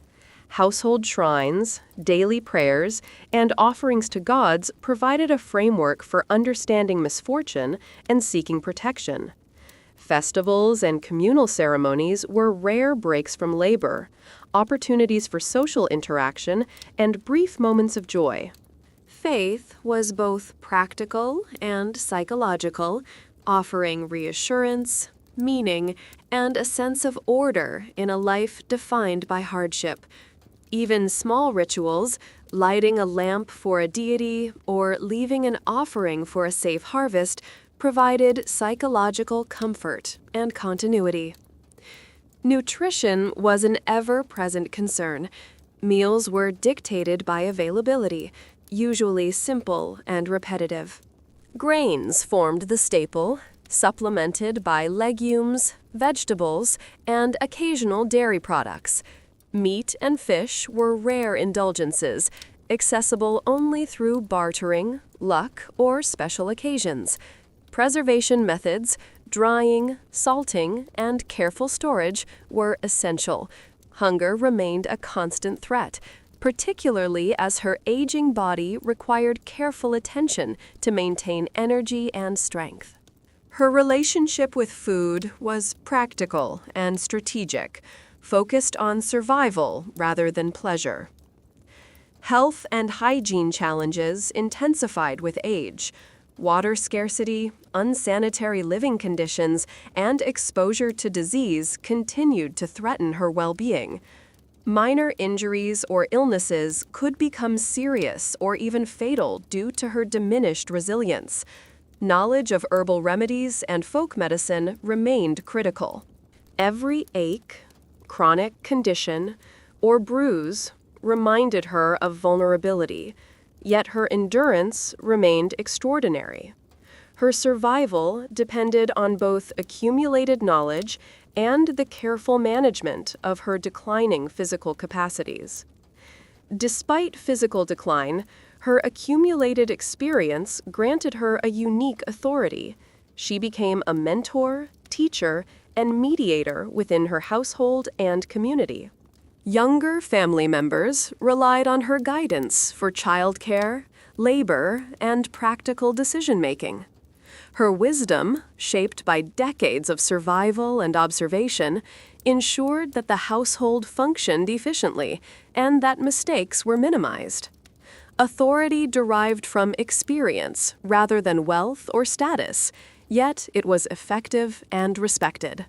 Speaker 1: Household shrines, daily prayers, and offerings to gods provided a framework for understanding misfortune and seeking protection. Festivals and communal ceremonies were rare breaks from labor, opportunities for social interaction, and brief moments of joy. Faith was both practical and psychological, offering reassurance, meaning, and a sense of order in a life defined by hardship. Even small rituals, lighting a lamp for a deity or leaving an offering for a safe harvest, provided psychological comfort and continuity. Nutrition was an ever-present concern. Meals were dictated by availability, usually simple and repetitive. Grains formed the staple, supplemented by legumes, vegetables, and occasional dairy products. Meat and fish were rare indulgences, accessible only through bartering, luck, or special occasions. Preservation methods, drying, salting, and careful storage were essential. Hunger remained a constant threat, particularly as her aging body required careful attention to maintain energy and strength. Her relationship with food was practical and strategic, focused on survival rather than pleasure. Health and hygiene challenges intensified with age. Water scarcity, unsanitary living conditions, and exposure to disease continued to threaten her well-being. Minor injuries or illnesses could become serious or even fatal due to her diminished resilience. Knowledge of herbal remedies and folk medicine remained critical. Every ache, chronic condition, or bruise reminded her of vulnerability, Yet her endurance remained extraordinary. Her survival depended on both accumulated knowledge and the careful management of her declining physical capacities. Despite physical decline, her accumulated experience granted her a unique authority. She became a mentor, teacher, and mediator within her household and community. Younger family members relied on her guidance for childcare, labor, and practical decision-making. Her wisdom, shaped by decades of survival and observation, ensured that the household functioned efficiently and that mistakes were minimized. Authority derived from experience rather than wealth or status, yet it was effective and respected.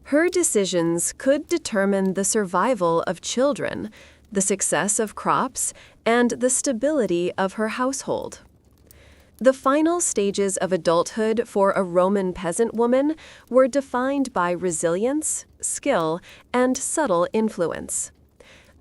Speaker 1: Her decisions could determine the survival of children, the success of crops, and the stability of her household. The final stages of adulthood for a Roman peasant woman were defined by resilience, skill, and subtle influence.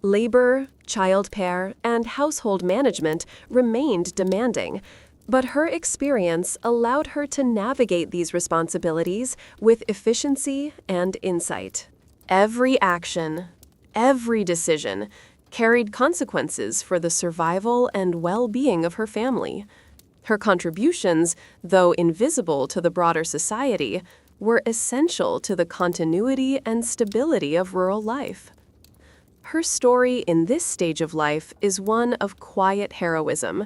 Speaker 1: Labor, childcare, and household management remained demanding, but her experience allowed her to navigate these responsibilities with efficiency and insight. Every action, every decision, carried consequences for the survival and well-being of her family. Her contributions, though invisible to the broader society, were essential to the continuity and stability of rural life. Her story in this stage of life is one of quiet heroism.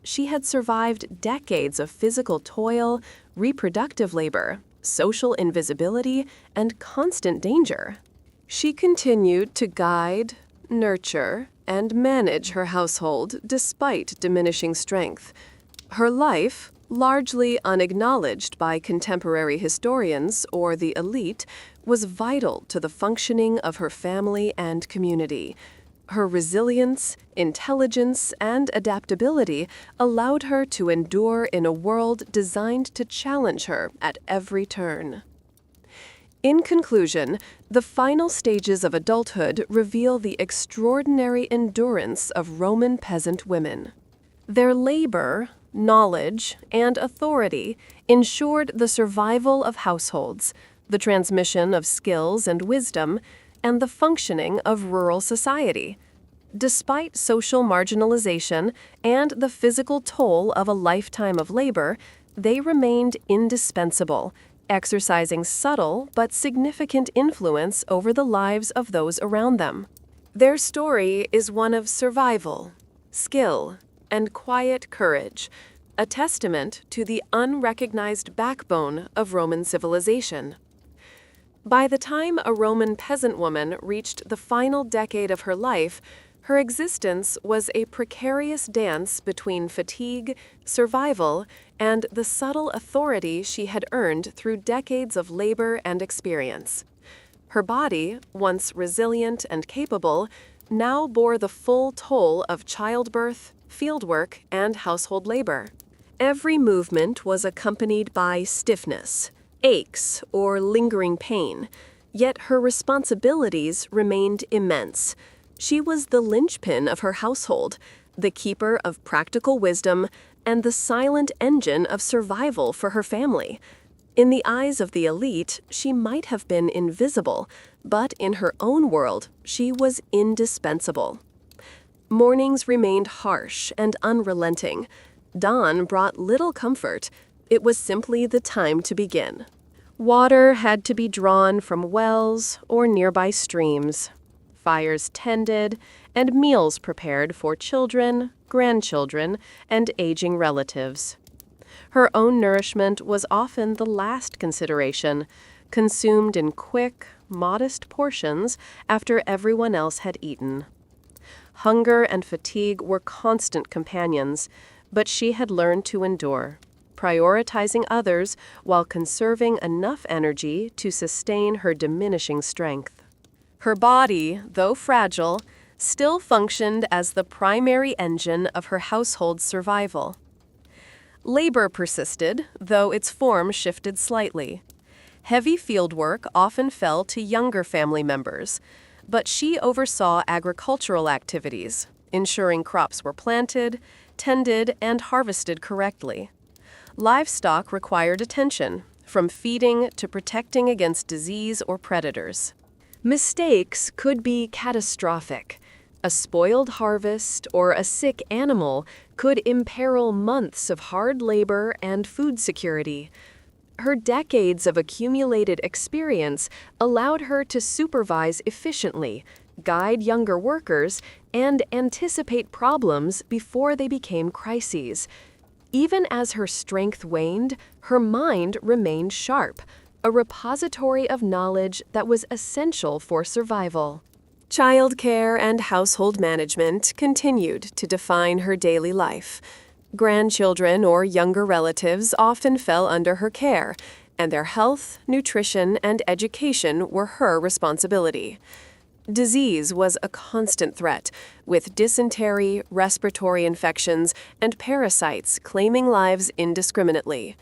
Speaker 1: She had survived decades of physical toil, reproductive labor, social invisibility, and constant danger. She continued to guide, nurture, and manage her household despite diminishing strength. Her life, largely unacknowledged by contemporary historians or the elite, was vital to the functioning of her family and community. Her resilience, intelligence, and adaptability allowed her to endure in a world designed to challenge her at every turn. In conclusion, the final stages of adulthood reveal the extraordinary endurance of Roman peasant women. Their labor, knowledge, and authority ensured the survival of households, the transmission of skills and wisdom, and the functioning of rural society. Despite social marginalization and the physical toll of a lifetime of labor, they remained indispensable, exercising subtle but significant influence over the lives of those around them. Their story is one of survival, skill, and quiet courage, a testament to the unrecognized backbone of Roman civilization. By the time a Roman peasant woman reached the final decade of her life, her existence was a precarious dance between fatigue, survival, and the subtle authority she had earned through decades of labor and experience. Her body, once resilient and capable, now bore the full toll of childbirth, fieldwork, and household labor. Every movement was accompanied by stiffness, aches, or lingering pain, yet her responsibilities remained immense. She was the linchpin of her household, the keeper of practical wisdom, and the silent engine of survival for her family. In the eyes of the elite, she might have been invisible, but in her own world, she was indispensable. Mornings remained harsh and unrelenting. Dawn brought little comfort. It was simply the time to begin. Water had to be drawn from wells or nearby streams, fires tended, and meals prepared for children, grandchildren, and aging relatives. Her own nourishment was often the last consideration, consumed in quick, modest portions after everyone else had eaten. Hunger and fatigue were constant companions, but she had learned to endure, prioritizing others while conserving enough energy to sustain her diminishing strength. Her body, though fragile, still functioned as the primary engine of her household's survival. Labor persisted, though its form shifted slightly. Heavy fieldwork often fell to younger family members, but she oversaw agricultural activities, ensuring crops were planted, tended, and harvested correctly. Livestock required attention, from feeding to protecting against disease or predators. Mistakes could be catastrophic. A spoiled harvest or a sick animal could imperil months of hard labor and food security. Her decades of accumulated experience allowed her to supervise efficiently, guide younger workers, and anticipate problems before they became crises. Even as her strength waned, her mind remained sharp, a repository of knowledge that was essential for survival. Childcare and household management continued to define her daily life. Grandchildren or younger relatives often fell under her care, and their health, nutrition, and education were her responsibility. Disease was a constant threat, with dysentery, respiratory infections, and parasites claiming lives indiscriminately.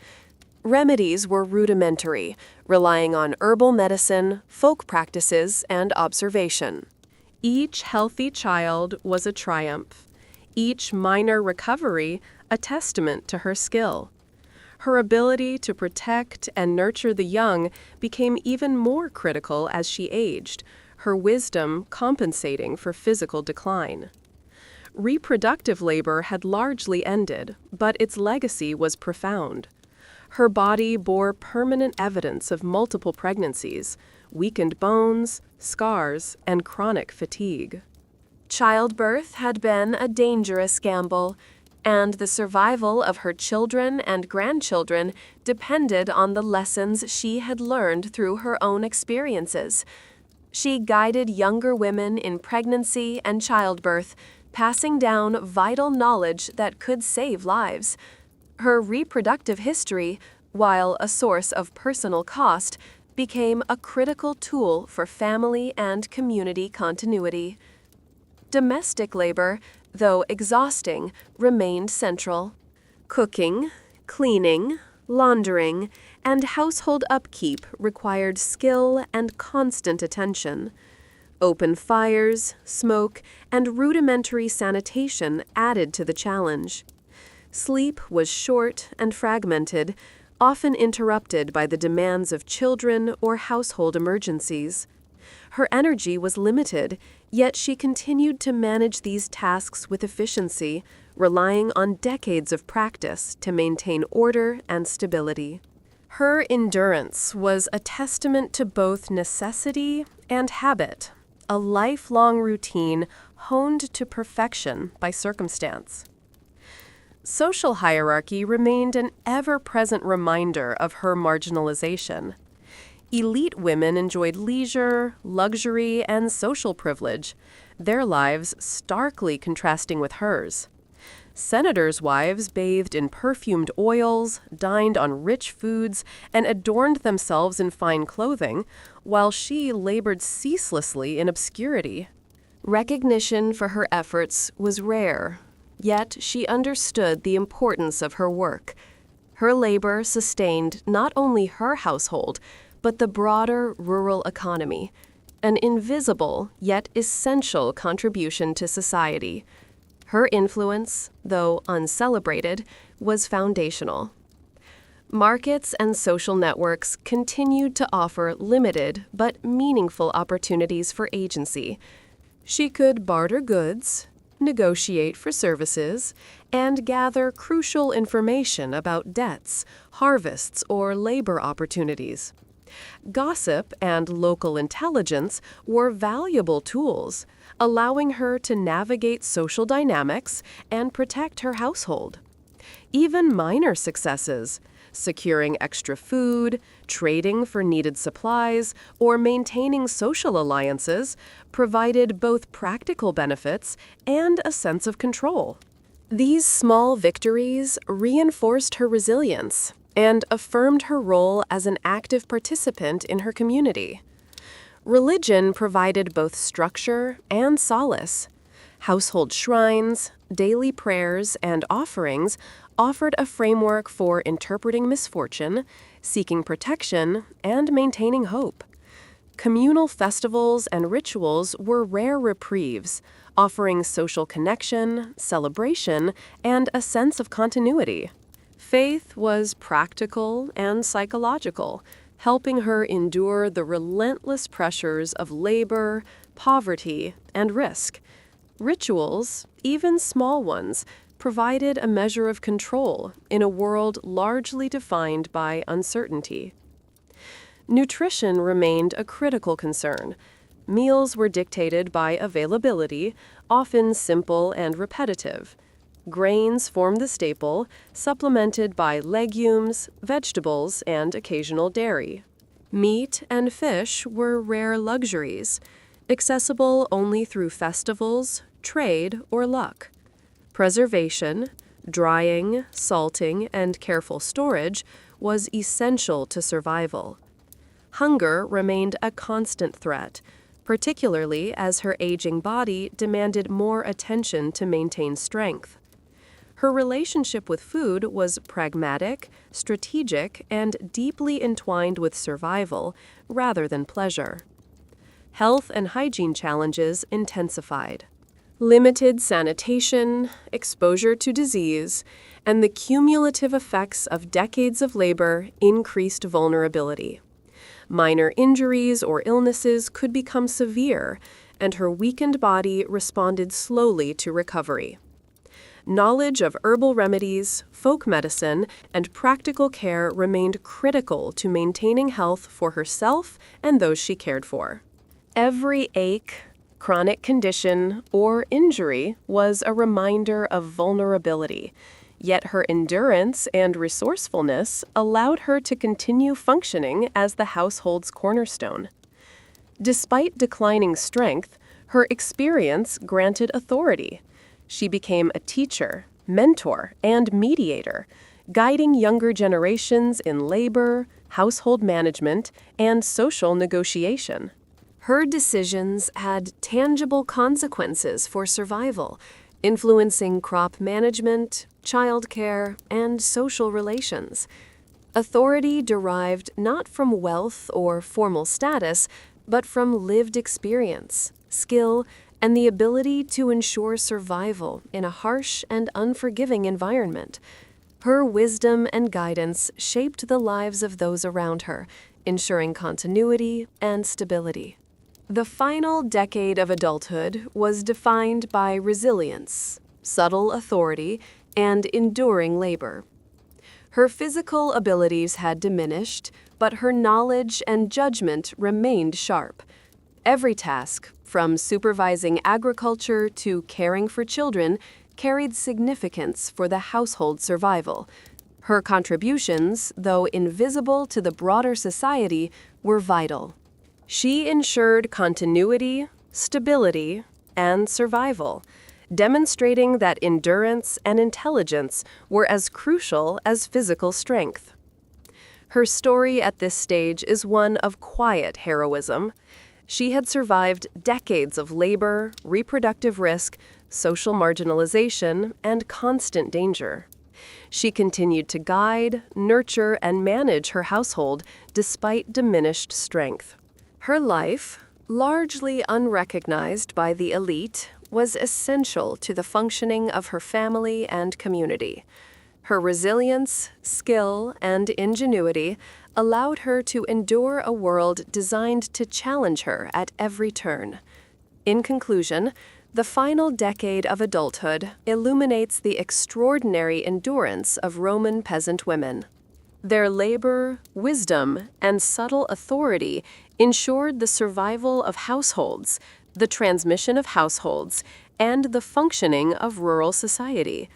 Speaker 1: Remedies were rudimentary, relying on herbal medicine, folk practices, and observation. Each healthy child was a triumph. Each minor recovery a testament to her skill. Her ability to protect and nurture the young became even more critical as she aged, her wisdom compensating for physical decline. Reproductive labor had largely ended, but its legacy was profound. Her body bore permanent evidence of multiple pregnancies, weakened bones, scars, and chronic fatigue. Childbirth had been a dangerous gamble, and the survival of her children and grandchildren depended on the lessons she had learned through her own experiences. She guided younger women in pregnancy and childbirth, passing down vital knowledge that could save lives. Her reproductive history, while a source of personal cost, became a critical tool for family and community continuity. Domestic labor, though exhausting, remained central. Cooking, cleaning, laundering, and household upkeep required skill and constant attention. Open fires, smoke, and rudimentary sanitation added to the challenge. Sleep was short and fragmented, often interrupted by the demands of children or household emergencies. Her energy was limited, yet she continued to manage these tasks with efficiency, relying on decades of practice to maintain order and stability. Her endurance was a testament to both necessity and habit, a lifelong routine honed to perfection by circumstance. Social hierarchy remained an ever-present reminder of her marginalization. Elite women enjoyed leisure, luxury, and social privilege, their lives starkly contrasting with hers. Senators' wives bathed in perfumed oils, dined on rich foods, and adorned themselves in fine clothing, while she labored ceaselessly in obscurity. Recognition for her efforts was rare, yet she understood the importance of her work. Her labor sustained not only her household, but the broader rural economy, an invisible yet essential contribution to society. Her influence, though uncelebrated, was foundational. Markets and social networks continued to offer limited but meaningful opportunities for agency. She could barter goods, negotiate for services, and gather crucial information about debts, harvests, or labor opportunities. Gossip and local intelligence were valuable tools, allowing her to navigate social dynamics and protect her household. Even minor successes, securing extra food, trading for needed supplies, or maintaining social alliances, provided both practical benefits and a sense of control. These small victories reinforced her resilience and affirmed her role as an active participant in her community. Religion provided both structure and solace. Household shrines, daily prayers, and offerings offered a framework for interpreting misfortune, seeking protection, and maintaining hope. Communal festivals and rituals were rare reprieves, offering social connection, celebration, and a sense of continuity. Faith was practical and psychological, helping her endure the relentless pressures of labor, poverty, and risk. Rituals, even small ones, provided a measure of control in a world largely defined by uncertainty. Nutrition remained a critical concern. Meals were dictated by availability, often simple and repetitive. Grains formed the staple, supplemented by legumes, vegetables, and occasional dairy. Meat and fish were rare luxuries, accessible only through festivals, trade, or luck. Preservation, drying, salting, and careful storage was essential to survival. Hunger remained a constant threat, particularly as her aging body demanded more attention to maintain strength. Her relationship with food was pragmatic, strategic, and deeply entwined with survival rather than pleasure. Health and hygiene challenges intensified. Limited sanitation, exposure to disease, and the cumulative effects of decades of labor increased vulnerability. Minor injuries or illnesses could become severe, and her weakened body responded slowly to recovery. Knowledge of herbal remedies, folk medicine, and practical care remained critical to maintaining health for herself and those she cared for. Every ache, chronic condition, or injury was a reminder of vulnerability, yet her endurance and resourcefulness allowed her to continue functioning as the household's cornerstone. Despite declining strength, her experience granted authority. She became a teacher, mentor, and mediator, guiding younger generations in labor, household management, and social negotiation. Her decisions had tangible consequences for survival, influencing crop management, childcare, and social relations. Authority derived not from wealth or formal status, but from lived experience, skill, and the ability to ensure survival in a harsh and unforgiving environment. Her wisdom and guidance shaped the lives of those around her, ensuring continuity and stability. The final decade of adulthood was defined by resilience, subtle authority, and enduring labor. Her physical abilities had diminished, but her knowledge and judgment remained sharp. Every task, from supervising agriculture to caring for children, carried significance for the household survival. Her contributions, though invisible to the broader society, were vital. She ensured continuity, stability, and survival, demonstrating that endurance and intelligence were as crucial as physical strength. Her story at this stage is one of quiet heroism. She had survived decades of labor, reproductive risk, social marginalization, and constant danger. She continued to guide, nurture, and manage her household despite diminished strength. Her life, largely unrecognized by the elite, was essential to the functioning of her family and community. Her resilience, skill, and ingenuity allowed her to endure a world designed to challenge her at every turn. In conclusion, the final decade of adulthood illuminates the extraordinary endurance of Roman peasant women. Their labor, wisdom, and subtle authority ensured the survival of households, the transmission of households, and the functioning of rural society.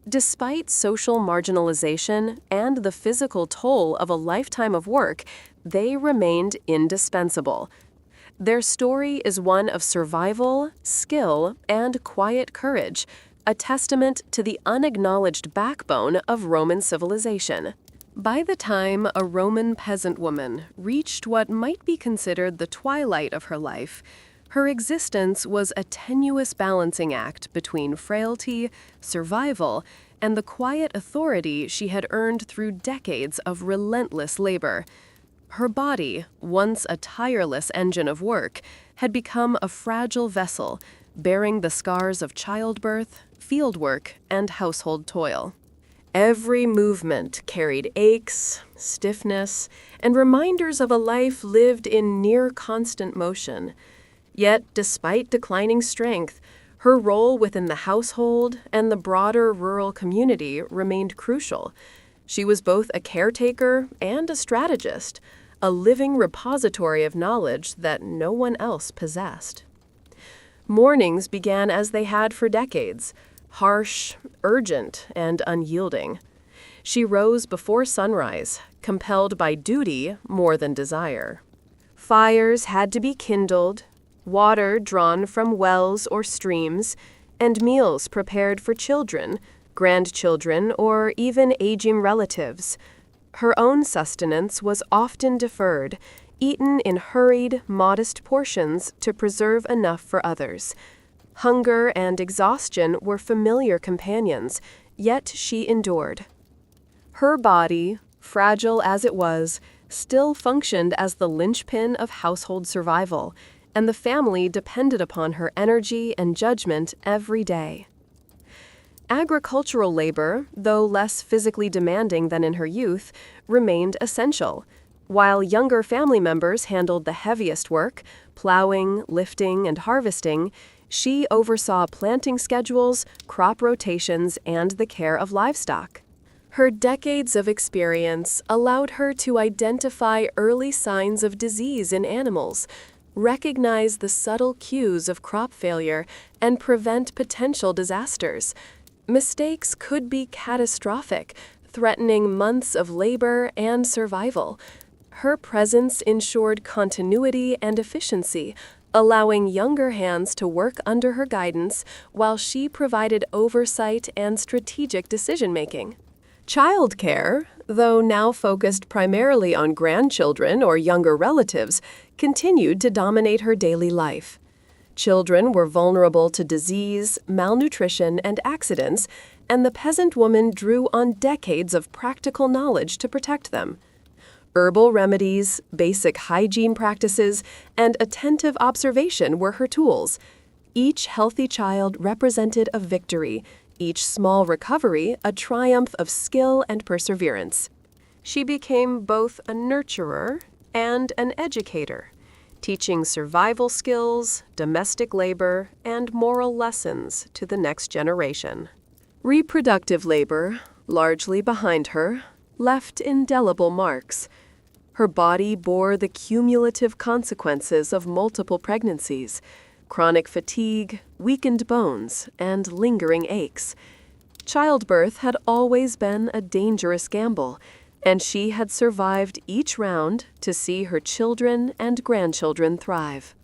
Speaker 1: Despite social marginalization and the physical toll of a lifetime of work, they remained indispensable. Their story is one of survival, skill, and quiet courage, a testament to the unacknowledged backbone of Roman civilization. By the time a Roman peasant woman reached what might be considered the twilight of her life, her existence was a tenuous balancing act between frailty, survival, and the quiet authority she had earned through decades of relentless labor. Her body, once a tireless engine of work, had become a fragile vessel, bearing the scars of childbirth, fieldwork, and household toil. Every movement carried aches, stiffness, and reminders of a life lived in near constant motion. Yet, despite declining strength, her role within the household and the broader rural community remained crucial. She was both a caretaker and a strategist, a living repository of knowledge that no one else possessed. Mornings began as they had for decades, harsh, urgent, and unyielding. She rose before sunrise, compelled by duty more than desire. Fires had to be kindled, water drawn from wells or streams, and meals prepared for children, grandchildren, or even aging relatives. Her own sustenance was often deferred, eaten in hurried, modest portions to preserve enough for others. Hunger and exhaustion were familiar companions, yet she endured. Her body, fragile as it was, still functioned as the linchpin of household survival, and the family depended upon her energy and judgment every day. Agricultural labor, though less physically demanding than in her youth, remained essential. While younger family members handled the heaviest work, plowing, lifting, and harvesting, she oversaw planting schedules, crop rotations, and the care of livestock. Her decades of experience allowed her to identify early signs of disease in animals, recognize the subtle cues of crop failure, and prevent potential disasters. Mistakes could be catastrophic, threatening months of labor and survival. Her presence ensured continuity and efficiency, allowing younger hands to work under her guidance while she provided oversight and strategic decision-making. Childcare, though now focused primarily on grandchildren or younger relatives, continued to dominate her daily life. Children were vulnerable to disease, malnutrition, and accidents, and the peasant woman drew on decades of practical knowledge to protect them. Herbal remedies, basic hygiene practices, and attentive observation were her tools. Each healthy child represented a victory, each small recovery a triumph of skill and perseverance. She became both a nurturer and an educator, teaching survival skills, domestic labor, and moral lessons to the next generation. Reproductive labor, largely behind her, left indelible marks. Her body bore the cumulative consequences of multiple pregnancies, chronic fatigue, weakened bones, and lingering aches. Childbirth had always been a dangerous gamble, and she had survived each round to see her children and grandchildren thrive.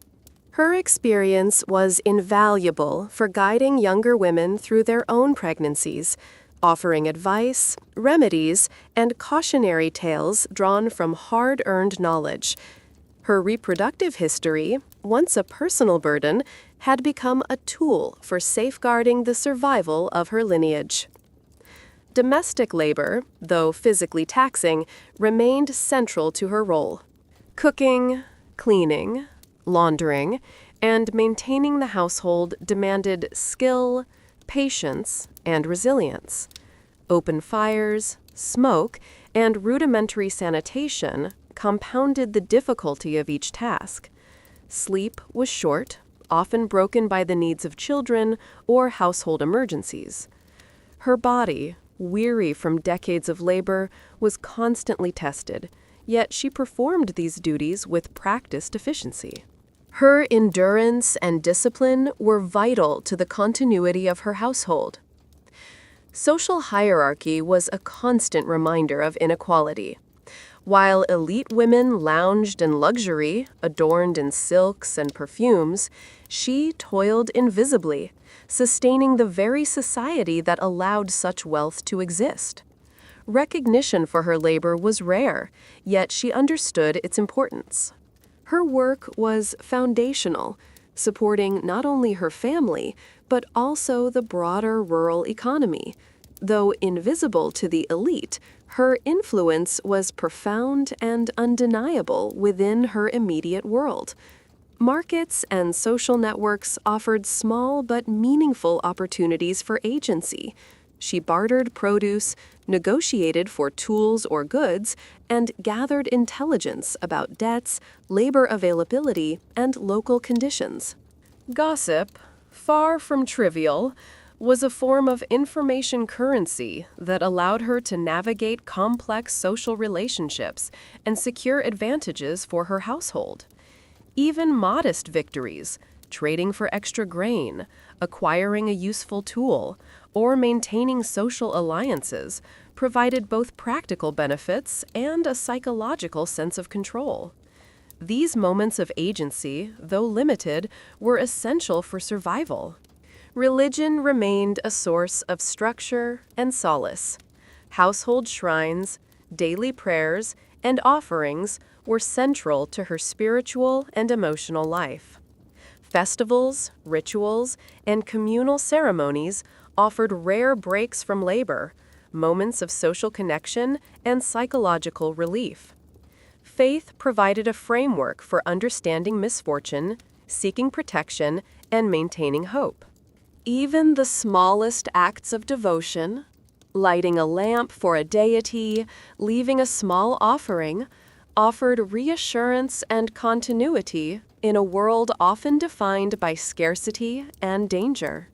Speaker 1: Her experience was invaluable for guiding younger women through their own pregnancies, offering advice, remedies, and cautionary tales drawn from hard-earned knowledge. Her reproductive history, once a personal burden, had become a tool for safeguarding the survival of her lineage. Domestic labor, though physically taxing, remained central to her role. Cooking, cleaning, laundering, and maintaining the household demanded skill, patience, and resilience. Open fires, smoke, and rudimentary sanitation compounded the difficulty of each task. Sleep was short, often broken by the needs of children or household emergencies. Her body, weary from decades of labor, was constantly tested, yet she performed these duties with practiced efficiency. Her endurance and discipline were vital to the continuity of her household. Social hierarchy was a constant reminder of inequality. While elite women lounged in luxury, adorned in silks and perfumes, she toiled invisibly, sustaining the very society that allowed such wealth to exist. Recognition for her labor was rare, yet she understood its importance. Her work was foundational, supporting not only her family, but also the broader rural economy. Though invisible to the elite, her influence was profound and undeniable within her immediate world. Markets and social networks offered small but meaningful opportunities for agency. She bartered produce, negotiated for tools or goods, and gathered intelligence about debts, labor availability, and local conditions. Gossip, far from trivial, was a form of information currency that allowed her to navigate complex social relationships and secure advantages for her household. Even modest victories, trading for extra grain, acquiring a useful tool, or maintaining social alliances, provided both practical benefits and a psychological sense of control. These moments of agency, though limited, were essential for survival. Religion remained a source of structure and solace. Household shrines, daily prayers, and offerings were central to her spiritual and emotional life. Festivals, rituals, and communal ceremonies offered rare breaks from labor, moments of social connection, and psychological relief. Faith provided a framework for understanding misfortune, seeking protection, and maintaining hope. Even the smallest acts of devotion, lighting a lamp for a deity, leaving a small offering, offered reassurance and continuity in a world often defined by scarcity and danger.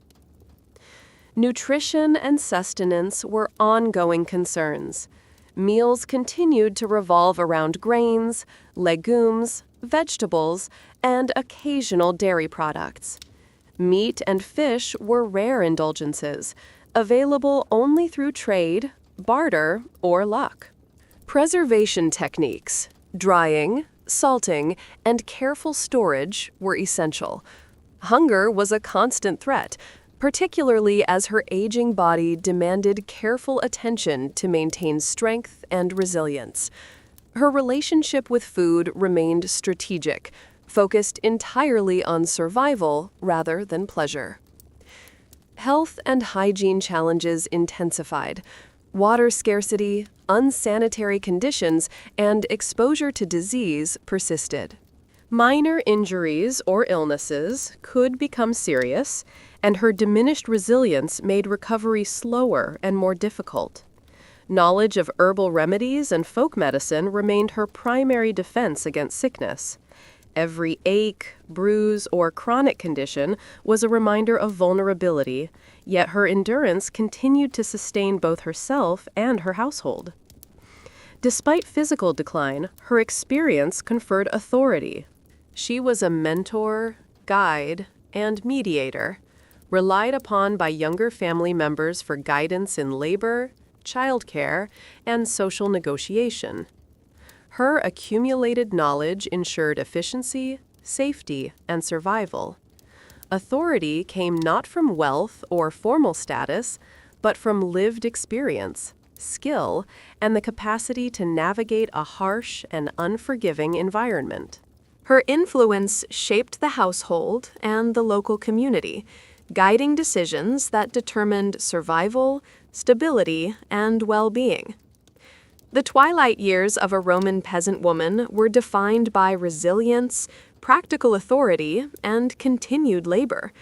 Speaker 1: Nutrition and sustenance were ongoing concerns. Meals continued to revolve around grains, legumes, vegetables, and occasional dairy products. Meat and fish were rare indulgences, available only through trade, barter, or luck. Preservation techniques, drying, salting, and careful storage were essential. Hunger was a constant threat, particularly as her aging body demanded careful attention to maintain strength and resilience. Her relationship with food remained strategic, focused entirely on survival rather than pleasure. Health and hygiene challenges intensified. Water scarcity, unsanitary conditions, and exposure to disease persisted. Minor injuries or illnesses could become serious, and her diminished resilience made recovery slower and more difficult. Knowledge of herbal remedies and folk medicine remained her primary defense against sickness. Every ache, bruise, or chronic condition was a reminder of vulnerability, yet her endurance continued to sustain both herself and her household. Despite physical decline, her experience conferred authority. She was a mentor, guide, and mediator, relied upon by younger family members for guidance in labor, childcare, and social negotiation. Her accumulated knowledge ensured efficiency, safety, and survival. Authority came not from wealth or formal status, but from lived experience, skill, and the capacity to navigate a harsh and unforgiving environment. Her influence shaped the household and the local community, guiding decisions that determined survival, stability, and well-being. The twilight years of a Roman peasant woman were defined by resilience, practical authority, and continued labor.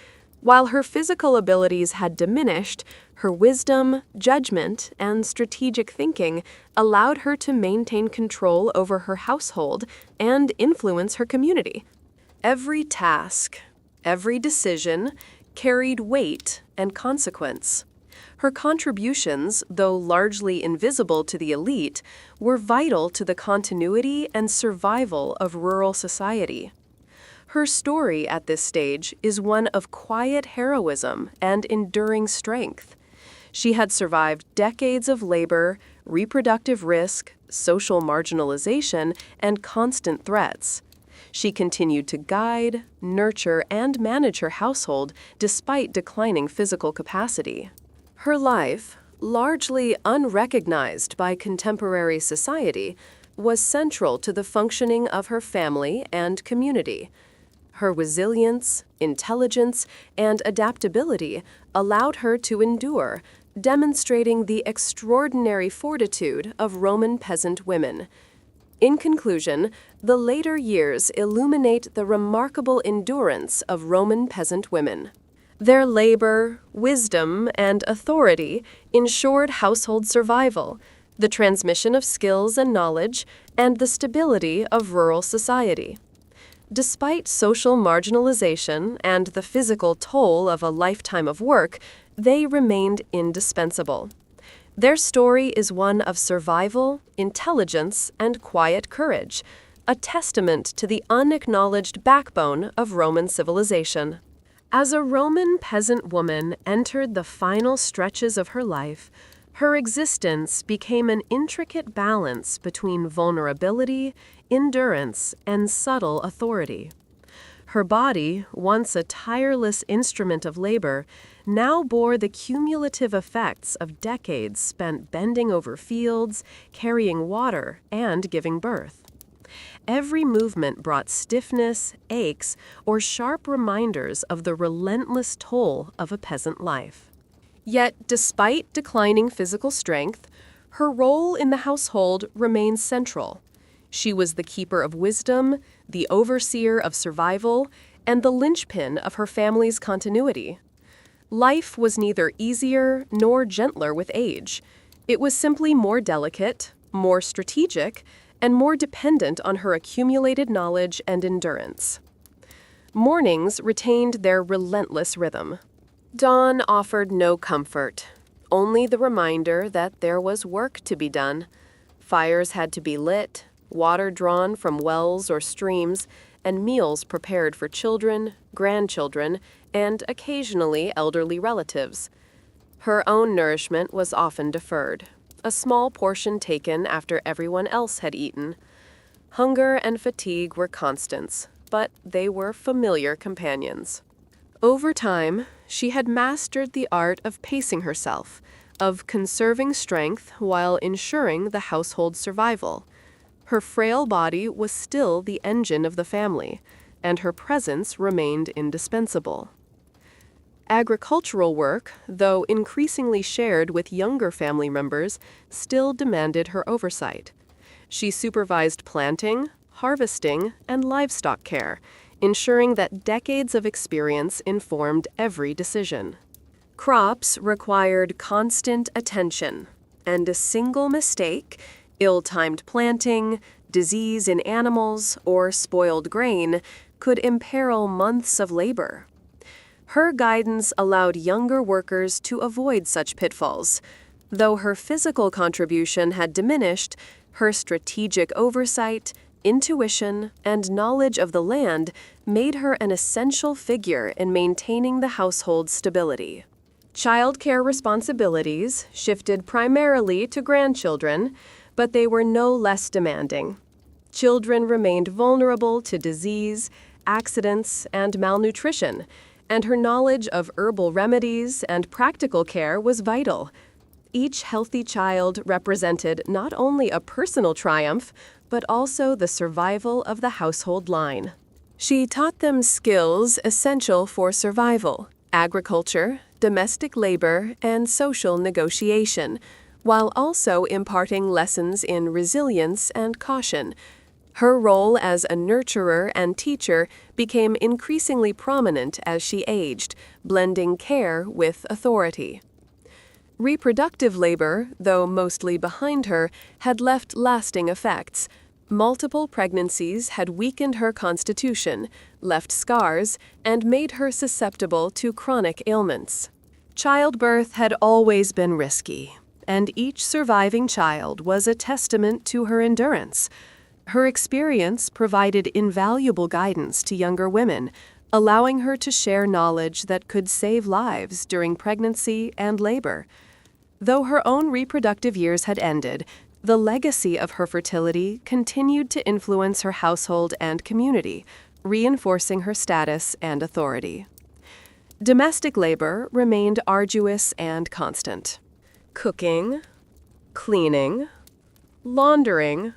Speaker 1: While her physical abilities had diminished, her wisdom, judgment, and strategic thinking allowed her to maintain control over her household and influence her community. Every task, every decision, carried weight and consequence. Her contributions, though largely invisible to the elite, were vital to the continuity and survival of rural society. Her story at this stage is one of quiet heroism and enduring strength. She had survived decades of labor, reproductive risk, social marginalization, and constant threats. She continued to guide, nurture, and manage her household despite declining physical capacity. Her life, largely unrecognized by contemporary society, was central to the functioning of her family and community. Her resilience, intelligence, and adaptability allowed her to endure, demonstrating the extraordinary fortitude of Roman peasant women. In conclusion, the later years illuminate the remarkable endurance of Roman peasant women. Their labor, wisdom, and authority ensured household survival, the transmission of skills and knowledge, and the stability of rural society. Despite social marginalization and the physical toll of a lifetime of work, they remained indispensable. Their story is one of survival, intelligence, and quiet courage, a testament to the unacknowledged backbone of Roman civilization. As a Roman peasant woman entered the final stretches of her life, her existence became an intricate balance between vulnerability, endurance, and subtle authority. Her body, once a tireless instrument of labor, now bore the cumulative effects of decades spent bending over fields, carrying water, and giving birth. Every movement brought stiffness, aches, or sharp reminders of the relentless toll of a peasant life. Yet, despite declining physical strength, her role in the household remained central. She was the keeper of wisdom, the overseer of survival, and the linchpin of her family's continuity. Life was neither easier nor gentler with age. It was simply more delicate, more strategic, and more dependent on her accumulated knowledge and endurance. Mornings retained their relentless rhythm. Dawn offered no comfort, only the reminder that there was work to be done. Fires had to be lit, water drawn from wells or streams, and meals prepared for children, grandchildren, and occasionally elderly relatives. Her own nourishment was often deferred, a small portion taken after everyone else had eaten. Hunger and fatigue were constants, but they were familiar companions. Over time, she had mastered the art of pacing herself, of conserving strength while ensuring the household's survival. Her frail body was still the engine of the family, and her presence remained indispensable. Agricultural work, though increasingly shared with younger family members, still demanded her oversight. She supervised planting, harvesting, and livestock care, ensuring that decades of experience informed every decision. Crops required constant attention, and a single mistake, ill-timed planting, disease in animals, or spoiled grain, could imperil months of labor. Her guidance allowed younger workers to avoid such pitfalls. Though her physical contribution had diminished, her strategic oversight, intuition, and knowledge of the land made her an essential figure in maintaining the household's stability. Childcare responsibilities shifted primarily to grandchildren, but they were no less demanding. Children remained vulnerable to disease, accidents, and malnutrition, and her knowledge of herbal remedies and practical care was vital. Each healthy child represented not only a personal triumph, but also the survival of the household line. She taught them skills essential for survival: agriculture, domestic labor, and social negotiation, while also imparting lessons in resilience and caution. Her role as a nurturer and teacher became increasingly prominent as she aged, blending care with authority. Reproductive labor, though mostly behind her, had left lasting effects. Multiple pregnancies had weakened her constitution, left scars, and made her susceptible to chronic ailments. Childbirth had always been risky, and each surviving child was a testament to her endurance. Her experience provided invaluable guidance to younger women, allowing her to share knowledge that could save lives during pregnancy and labor. Though her own reproductive years had ended, the legacy of her fertility continued to influence her household and community, reinforcing her status and authority. Domestic labor remained arduous and constant. Cooking, cleaning, laundering,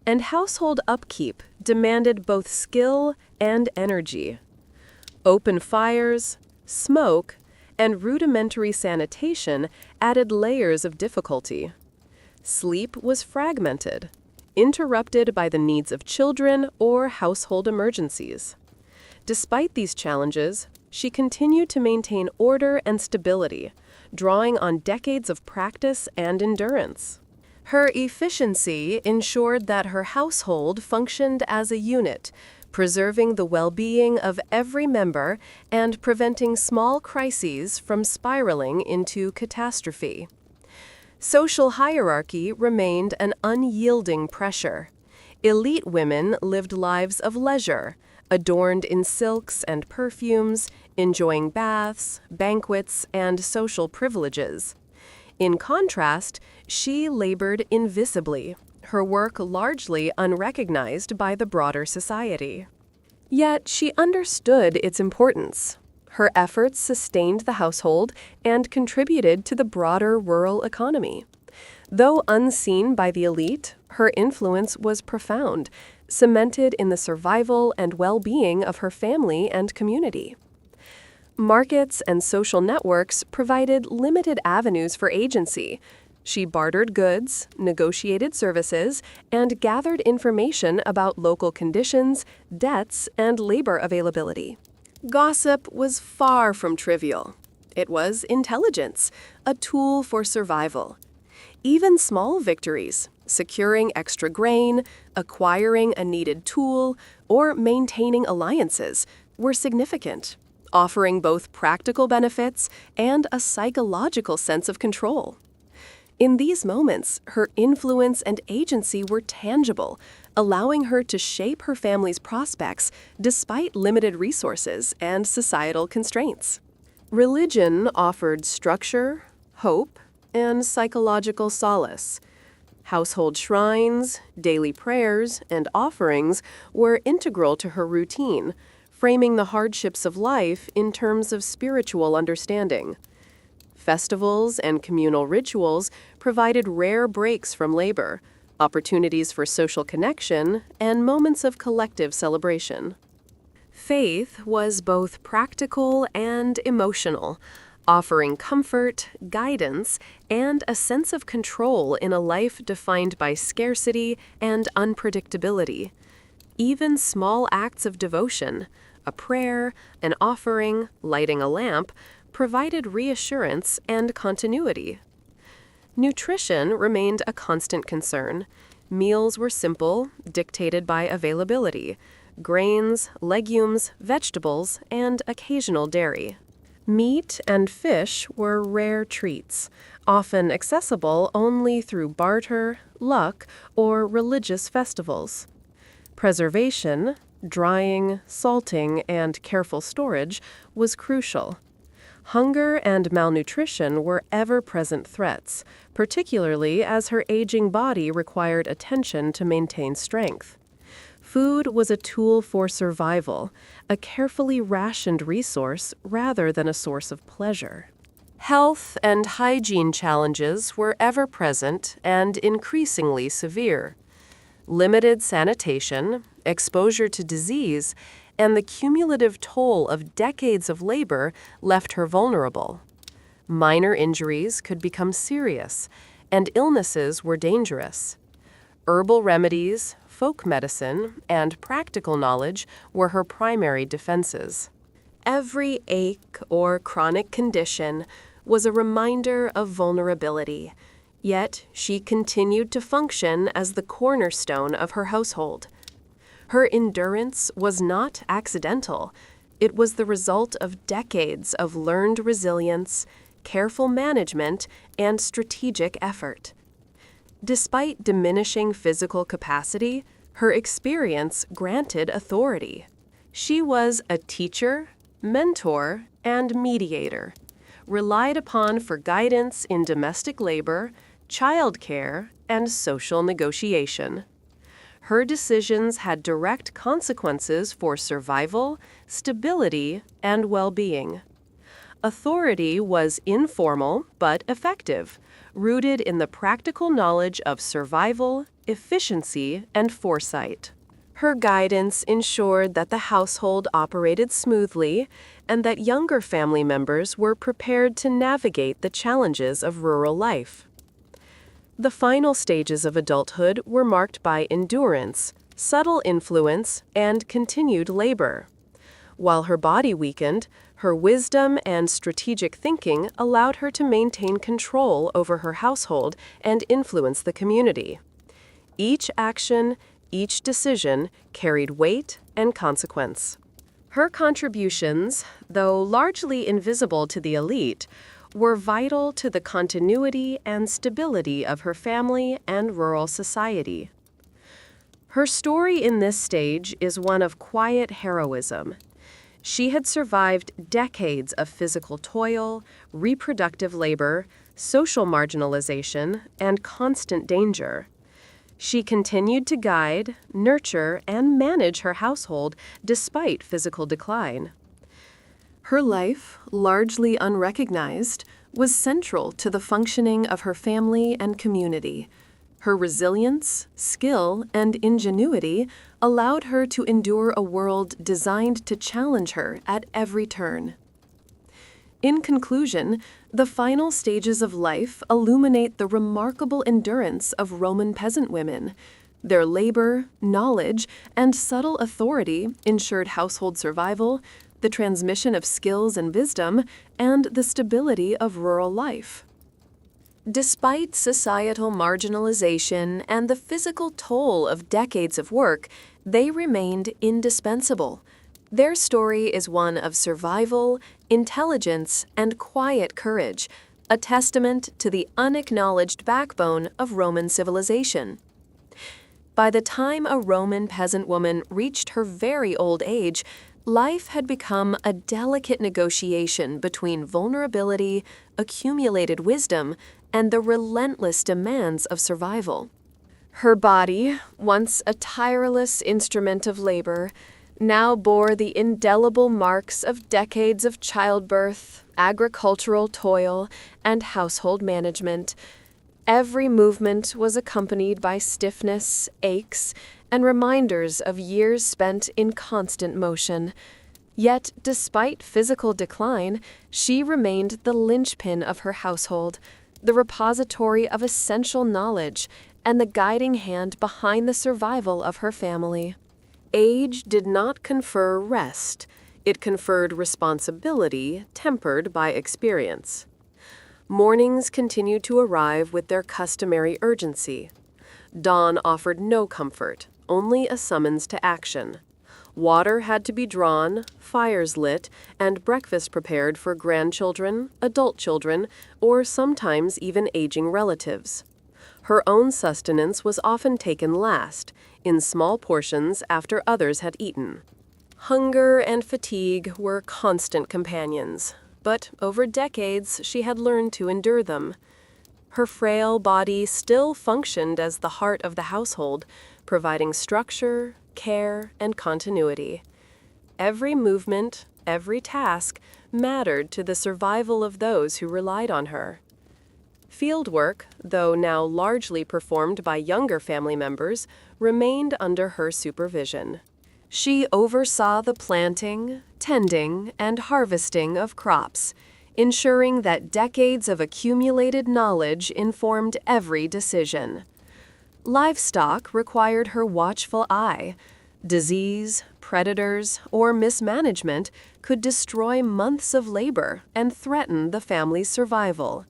Speaker 1: and household upkeep demanded both skill and energy. Open fires, smoke, and rudimentary sanitation added layers of difficulty. Sleep was fragmented. interrupted by the needs of children or household emergencies. Despite these challenges, she continued to maintain order and stability, drawing on decades of practice and endurance. Her efficiency ensured that her household functioned as a unit, preserving the well-being of every member and preventing small crises from spiraling into catastrophe. Social hierarchy remained an unyielding pressure. Elite women lived lives of leisure, adorned in silks and perfumes, enjoying baths, banquets, and social privileges. In contrast, she labored invisibly, her work largely unrecognized by the broader society. Yet she understood its importance. Her efforts sustained the household and contributed to the broader rural economy. Though unseen by the elite, her influence was profound, cemented in the survival and well-being of her family and community. Markets and social networks provided limited avenues for agency. She bartered goods, negotiated services, and gathered information about local conditions, debts, and labor availability. Gossip was far from trivial. It was intelligence, a tool for survival. Even small victories, securing extra grain, acquiring a needed tool, or maintaining alliances, were significant, offering both practical benefits and a psychological sense of control. In these moments, her influence and agency were tangible, allowing her to shape her family's prospects despite limited resources and societal constraints. Religion offered structure, hope, and psychological solace. Household shrines, daily prayers, and offerings were integral to her routine, framing the hardships of life in terms of spiritual understanding. Festivals and communal rituals provided rare breaks from labor, opportunities for social connection, and moments of collective celebration. Faith was both practical and emotional, offering comfort, guidance, and a sense of control in a life defined by scarcity and unpredictability. Even small acts of devotion, a prayer, an offering, lighting a lamp, provided reassurance and continuity. Nutrition remained a constant concern. Meals were simple, dictated by availability: grains, legumes, vegetables, and occasional dairy. Meat and fish were rare treats, often accessible only through barter, luck, or religious festivals. Preservation, drying, salting, and careful storage was crucial. Hunger and malnutrition were ever-present threats, particularly as her aging body required attention to maintain strength. Food was a tool for survival, a carefully rationed resource rather than a source of pleasure. Health and hygiene challenges were ever-present and increasingly severe. Limited sanitation, exposure to disease, and the cumulative toll of decades of labor left her vulnerable. Minor injuries could become serious, and illnesses were dangerous. Herbal remedies, folk medicine, and practical knowledge were her primary defenses. Every ache or chronic condition was a reminder of vulnerability, yet she continued to function as the cornerstone of her household. Her endurance was not accidental. It was the result of decades of learned resilience, careful management, and strategic effort. Despite diminishing physical capacity, her experience granted authority. She was a teacher, mentor, and mediator, relied upon for guidance in domestic labor, childcare, and social negotiation. Her decisions had direct consequences for survival, stability, and well-being. Authority was informal but effective, rooted in the practical knowledge of survival, efficiency, and foresight. Her guidance ensured that the household operated smoothly and that younger family members were prepared to navigate the challenges of rural life. The final stages of adulthood were marked by endurance, subtle influence, and continued labor. While her body weakened, her wisdom and strategic thinking allowed her to maintain control over her household and influence the community. Each action, each decision carried weight and consequence. Her contributions, though largely invisible to the elite, were vital to the continuity and stability of her family and rural society. Her story in this stage is one of quiet heroism. She had survived decades of physical toil, reproductive labor, social marginalization, and constant danger. She continued to guide, nurture, and manage her household despite physical decline. Her life, largely unrecognized, was central to the functioning of her family and community. Her resilience, skill, and ingenuity allowed her to endure a world designed to challenge her at every turn. In conclusion, the final stages of life illuminate the remarkable endurance of Roman peasant women. Their labor, knowledge, and subtle authority ensured household survival, the transmission of skills and wisdom, and the stability of rural life. Despite societal marginalization and the physical toll of decades of work, they remained indispensable. Their story is one of survival, intelligence, and quiet courage, a testament to the unacknowledged backbone of Roman civilization. By the time a Roman peasant woman reached her very old age, life had become a delicate negotiation between vulnerability, accumulated wisdom, and the relentless demands of survival. Her body, once a tireless instrument of labor, now bore the indelible marks of decades of childbirth, agricultural toil, and household management. Every movement was accompanied by stiffness, aches, and reminders of years spent in constant motion. Yet, despite physical decline, she remained the linchpin of her household, the repository of essential knowledge, and the guiding hand behind the survival of her family. Age did not confer rest. It conferred responsibility tempered by experience. Mornings continued to arrive with their customary urgency. Dawn offered no comfort, only a summons to action. Water had to be drawn, fires lit, and breakfast prepared for grandchildren, adult children, or sometimes even aging relatives. Her own sustenance was often taken last, in small portions after others had eaten. Hunger and fatigue were constant companions, but over decades she had learned to endure them. Her frail body still functioned as the heart of the household, providing structure, care, and continuity. Every movement, every task mattered to the survival of those who relied on her. Fieldwork, though now largely performed by younger family members, remained under her supervision. She oversaw the planting, tending, and harvesting of crops, ensuring that decades of accumulated knowledge informed every decision. Livestock required her watchful eye. Disease, predators, or mismanagement could destroy months of labor and threaten the family's survival.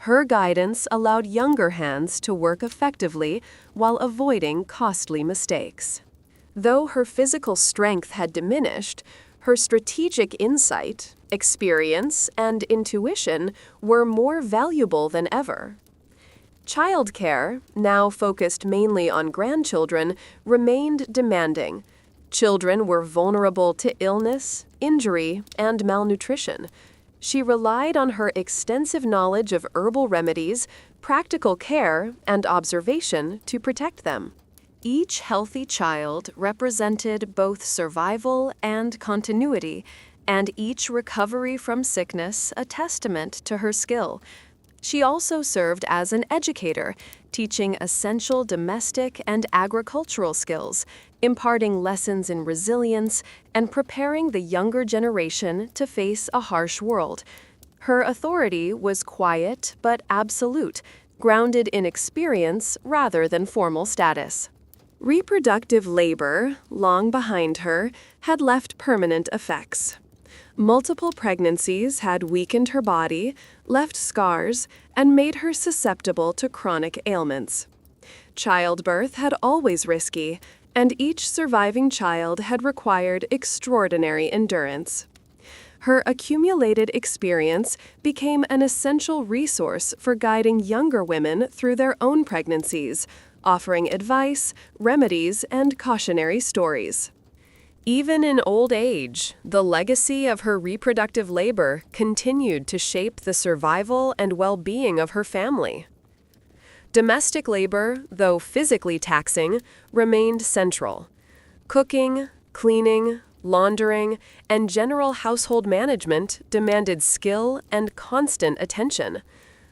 Speaker 1: Her guidance allowed younger hands to work effectively while avoiding costly mistakes. Though her physical strength had diminished, her strategic insight, experience, and intuition were more valuable than ever. Childcare, now focused mainly on grandchildren, remained demanding. Children were vulnerable to illness, injury, and malnutrition. She relied on her extensive knowledge of herbal remedies, practical care, and observation to protect them. Each healthy child represented both survival and continuity, and each recovery from sickness a testament to her skill. She also served as an educator, teaching essential domestic and agricultural skills, imparting lessons in resilience, and preparing the younger generation to face a harsh world. Her authority was quiet but absolute, grounded in experience rather than formal status. Reproductive labor, long behind her, had left permanent effects. Multiple pregnancies had weakened her body, left scars, and made her susceptible to chronic ailments. Childbirth had always risky, and each surviving child had required extraordinary endurance. Her accumulated experience became an essential resource for guiding younger women through their own pregnancies, offering advice, remedies, and cautionary stories. Even in old age, the legacy of her reproductive labor continued to shape the survival and well-being of her family. Domestic labor, though physically taxing, remained central. Cooking, cleaning, laundering, and general household management demanded skill and constant attention.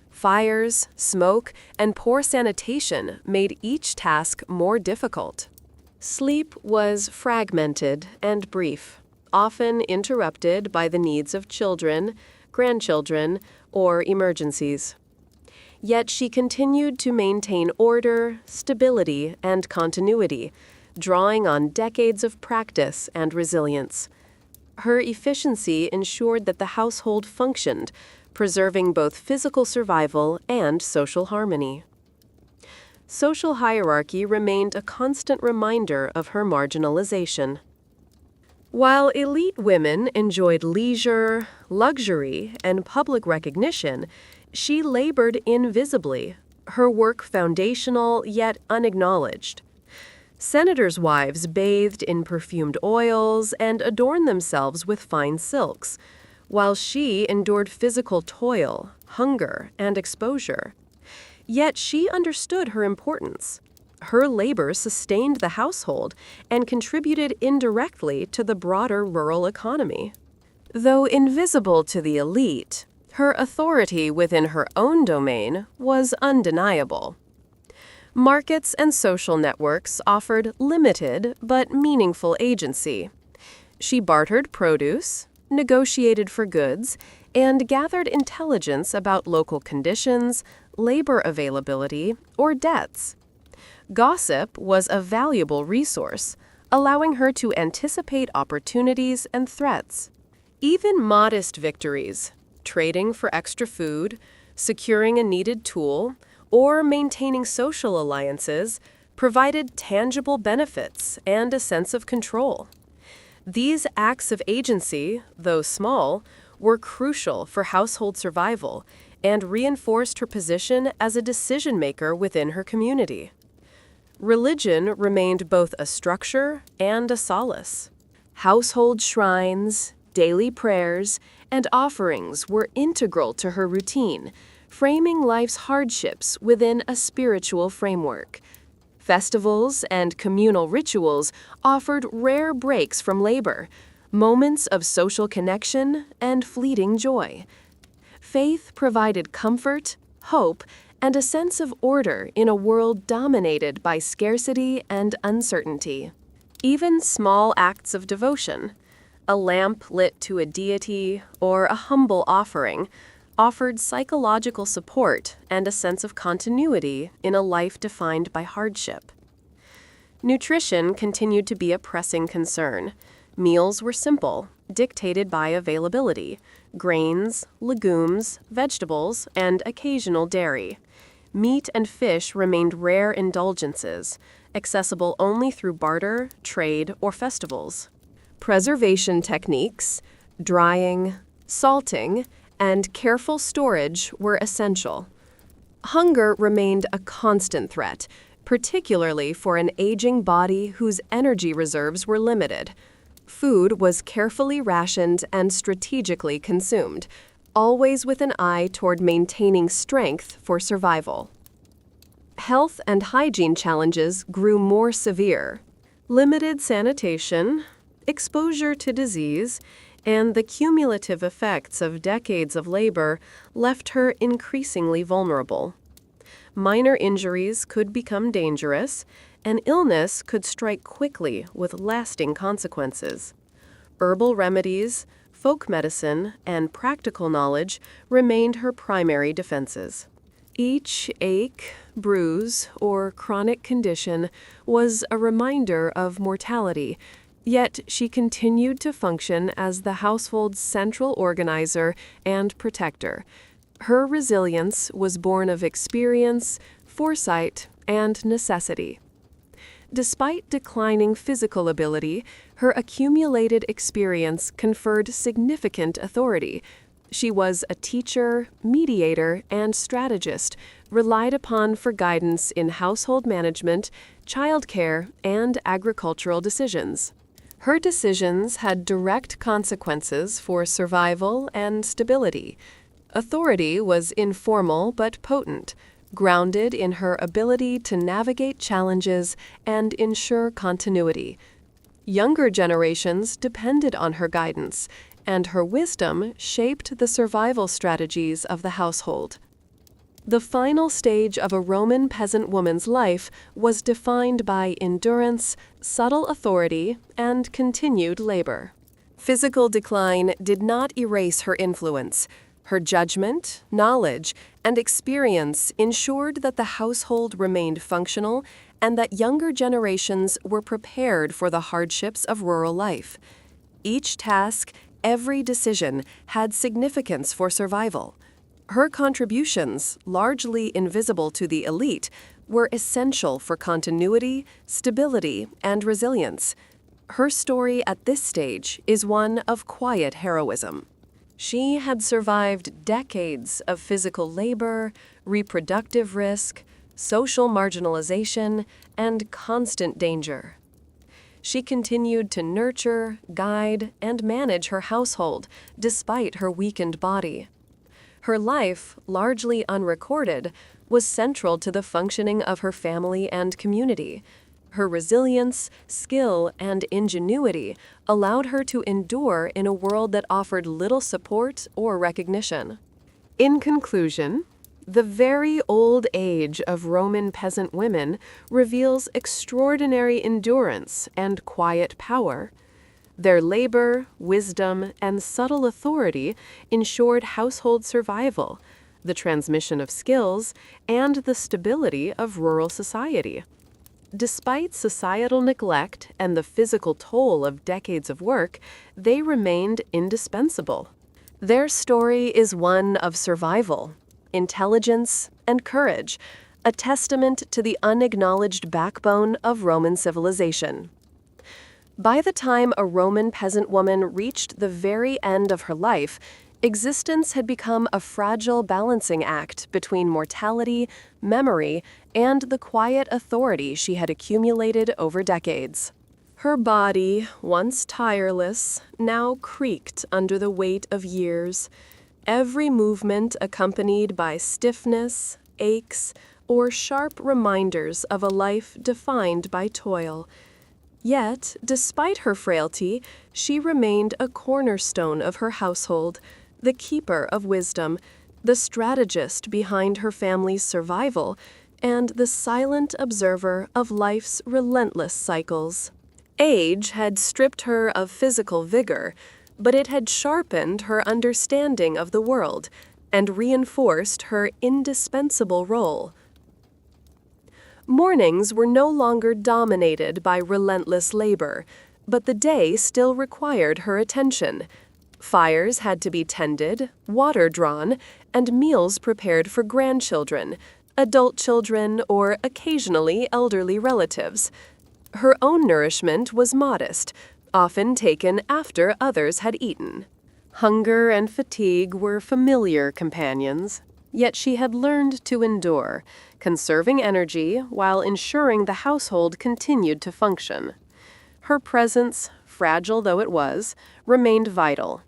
Speaker 1: Fires, smoke, and poor sanitation made each task more difficult. Sleep was fragmented and brief, often interrupted by the needs of children, grandchildren, or emergencies. Yet she continued to maintain order, stability, and continuity, drawing on decades of practice and resilience. Her efficiency ensured that the household functioned, preserving both physical survival and social harmony. Social hierarchy remained a constant reminder of her marginalization. While elite women enjoyed leisure, luxury, and public recognition, she labored invisibly, her work foundational yet unacknowledged. Senators' wives bathed in perfumed oils and adorned themselves with fine silks, while she endured physical toil, hunger, and exposure. Yet she understood her importance. Her labor sustained the household and contributed indirectly to the broader rural economy. Though invisible to the elite, her authority within her own domain was undeniable. Markets and social networks offered limited but meaningful agency. She bartered produce, negotiated for goods, and gathered intelligence about local conditions, labor availability, or debts. Gossip was a valuable resource, allowing her to anticipate opportunities and threats. Even modest victories, trading for extra food, securing a needed tool, or maintaining social alliances, provided tangible benefits and a sense of control. These acts of agency, though small, were crucial for household survival and reinforced her position as a decision-maker within her community. Religion remained both a structure and a solace. Household shrines, daily prayers, and offerings were integral to her routine, framing life's hardships within a spiritual framework. Festivals and communal rituals offered rare breaks from labor, moments of social connection and fleeting joy. Faith provided comfort, hope, and a sense of order in a world dominated by scarcity and uncertainty. Even small acts of devotion, a lamp lit to a deity or a humble offering, offered psychological support and a sense of continuity in a life defined by hardship. Nutrition continued to be a pressing concern. Meals were simple, dictated by availability: grains, legumes, vegetables, and occasional dairy. Meat and fish remained rare indulgences, accessible only through barter, trade, or festivals. Preservation techniques, drying, salting, and careful storage were essential. Hunger remained a constant threat, particularly for an aging body whose energy reserves were limited. Food was carefully rationed and strategically consumed, always with an eye toward maintaining strength for survival. Health and hygiene challenges grew more severe. Limited sanitation, exposure to disease, and the cumulative effects of decades of labor left her increasingly vulnerable. Minor injuries could become dangerous, and illness could strike quickly with lasting consequences. Herbal remedies, folk medicine, and practical knowledge remained her primary defenses. Each ache, bruise, or chronic condition was a reminder of mortality, yet she continued to function as the household's central organizer and protector. Her resilience was born of experience, foresight, and necessity. Despite declining physical ability, her accumulated experience conferred significant authority. She was a teacher, mediator, and strategist, relied upon for guidance in household management, childcare, and agricultural decisions. Her decisions had direct consequences for survival and stability. Authority was informal but potent, grounded in her ability to navigate challenges and ensure continuity. Younger generations depended on her guidance, and her wisdom shaped the survival strategies of the household. The final stage of a Roman peasant woman's life was defined by endurance, subtle authority, and continued labor. Physical decline did not erase her influence. Her judgment, knowledge, and experience ensured that the household remained functional and that younger generations were prepared for the hardships of rural life. Each task, every decision, had significance for survival. Her contributions, largely invisible to the elite, were essential for continuity, stability, and resilience. Her story at this stage is one of quiet heroism. She had survived decades of physical labor, reproductive risk, social marginalization, and constant danger. She continued to nurture, guide, and manage her household despite her weakened body. Her life, largely unrecorded, was central to the functioning of her family and community. Her resilience, skill, and ingenuity allowed her to endure in a world that offered little support or recognition. In conclusion, the very old age of Roman peasant women reveals extraordinary endurance and quiet power. Their labor, wisdom, and subtle authority ensured household survival, the transmission of skills, and the stability of rural society. Despite societal neglect and the physical toll of decades of work, they remained indispensable. Their story is one of survival, intelligence, and courage, a testament to the unacknowledged backbone of Roman civilization. By the time a Roman peasant woman reached the very end of her life, existence had become a fragile balancing act between mortality, memory, and the quiet authority she had accumulated over decades. Her body, once tireless, now creaked under the weight of years, every movement accompanied by stiffness, aches, or sharp reminders of a life defined by toil. Yet, despite her frailty, she remained a cornerstone of her household, the keeper of wisdom, the strategist behind her family's survival, and the silent observer of life's relentless cycles. Age had stripped her of physical vigor, but it had sharpened her understanding of the world and reinforced her indispensable role. Mornings were no longer dominated by relentless labor, but the day still required her attention. Fires had to be tended, water drawn, and meals prepared for grandchildren, adult children, or occasionally elderly relatives. Her own nourishment was modest, often taken after others had eaten. Hunger and fatigue were familiar companions, yet she had learned to endure, conserving energy while ensuring the household continued to function. Her presence, fragile though it was, remained vital.